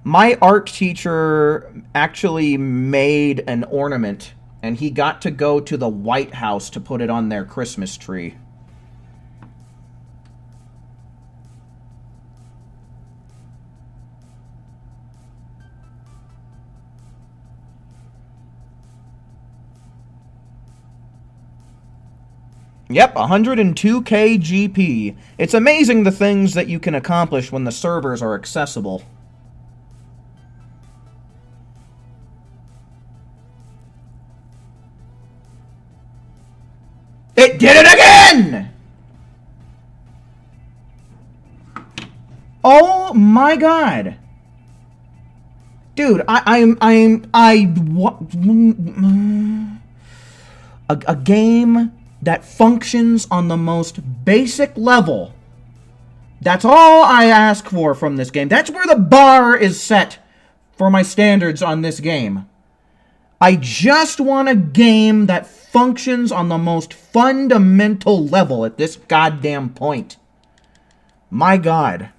My art teacher actually made an ornament, and he got to go to the White House to put it on their Christmas tree. Yep, 102k GP. It's amazing the things that you can accomplish when the servers are accessible. It did it again! Oh my god. Dude, a game that functions on the most basic level. That's all I ask for from this game. That's where the bar is set for my standards on this game. I just want a game that functions on the most fundamental level at this goddamn point. My god.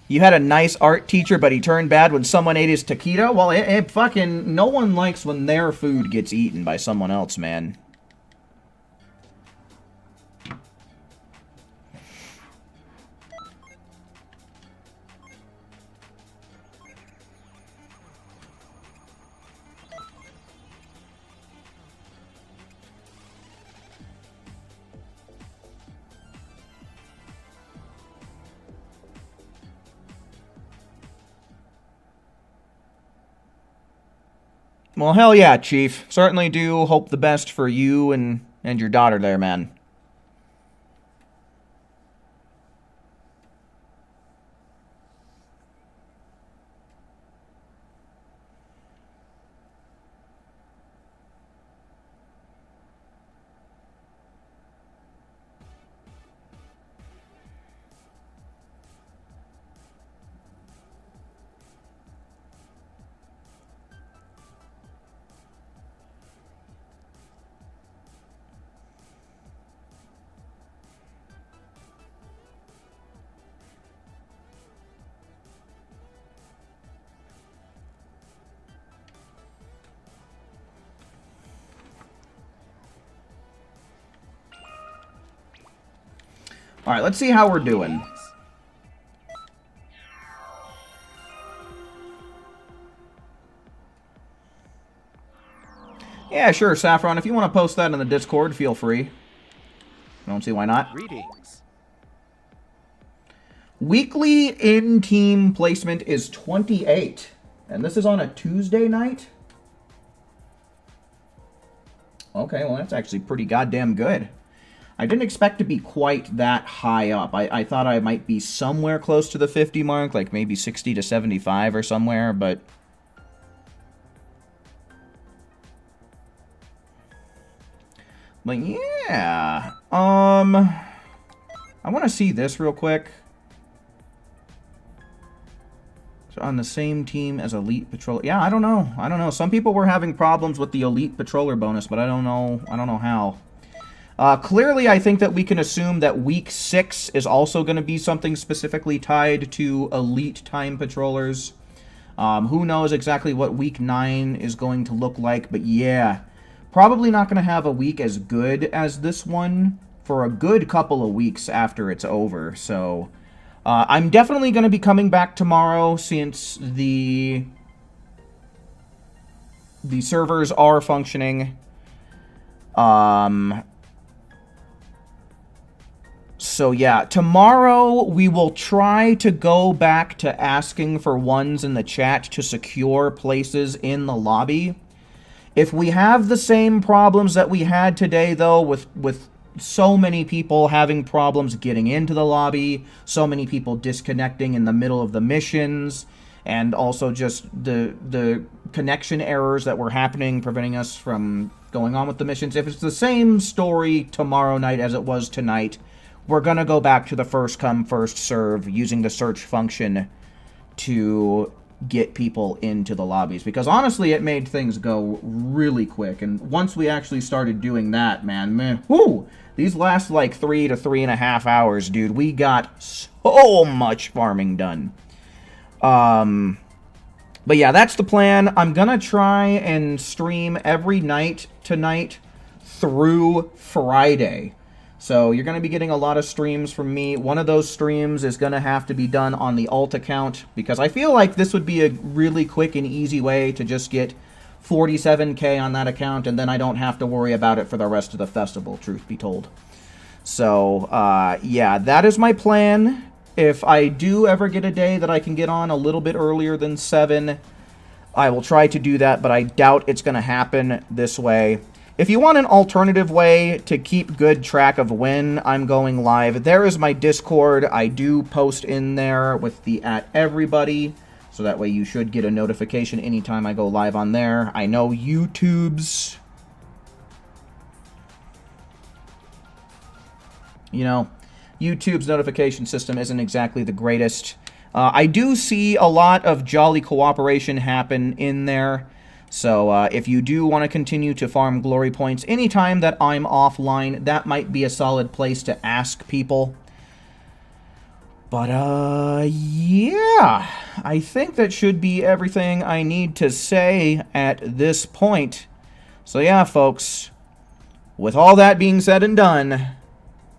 You had a nice art teacher, but he turned bad when someone ate his taquito? Well, it fucking... No one likes when their food gets eaten by someone else, man. Well, hell yeah, Chief. Certainly do hope the best for you and your daughter there, man. Alright, let's see how we're doing. Yeah, sure, Saffron. If you want to post that in the Discord, feel free. I don't see why not. Greetings. Weekly in-team placement is 28. And this is on a Tuesday night? Okay, well, that's actually pretty goddamn good. I didn't expect to be quite that high up. I thought I might be somewhere close to the 50 mark, like maybe 60 to 75 or somewhere, but... But yeah, I want to see this real quick. So on the same team as Elite Patrol. Yeah, I don't know. Some people were having problems with the Elite Patroller bonus, but I don't know how. Clearly, I think that we can assume that Week 6 is also going to be something specifically tied to Elite Time Patrollers. Who knows exactly what Week 9 is going to look like, but yeah. Probably not going to have a week as good as this one for a good couple of weeks after it's over, so... I'm definitely going to be coming back tomorrow since the servers are functioning. So yeah, tomorrow we will try to go back to asking for ones in the chat to secure places in the lobby. If we have the same problems that we had today, though, with so many people having problems getting into the lobby, so many people disconnecting in the middle of the missions, and also just the connection errors that were happening, preventing us from going on with the missions. If it's the same story tomorrow night as it was tonight, we're going to go back to the first come, first serve, using the search function to get people into the lobbies. Because honestly, it made things go really quick. And once we actually started doing that, man, whoo! These last like 3 to 3.5 hours, dude, we got so much farming done. But yeah, that's the plan. I'm gonna try and stream every night tonight through Friday. So you're going to be getting a lot of streams from me. One of those streams is going to have to be done on the alt account, because I feel like this would be a really quick and easy way to just get 47K on that account, and then I don't have to worry about it for the rest of the festival, truth be told. So, yeah, that is my plan. If I do ever get a day that I can get on a little bit earlier than 7, I will try to do that, but I doubt it's going to happen this way. If you want an alternative way to keep good track of when I'm going live, there is my Discord. I do post in there with the @everybody, so that way you should get a notification anytime I go live on there. I know YouTube's, YouTube's notification system isn't exactly the greatest. I do see a lot of jolly cooperation happen in there. So if you do want to continue to farm glory points anytime that I'm offline, that might be a solid place to ask people. But yeah, I think that should be everything I need to say at this point. So yeah, folks, with all that being said and done,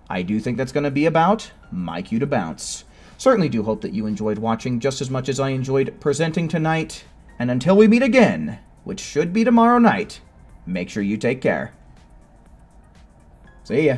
I do think that's going to be about my cue to bounce. Certainly do hope that you enjoyed watching just as much as I enjoyed presenting tonight. And until we meet again, which should be tomorrow night, make sure you take care. See ya.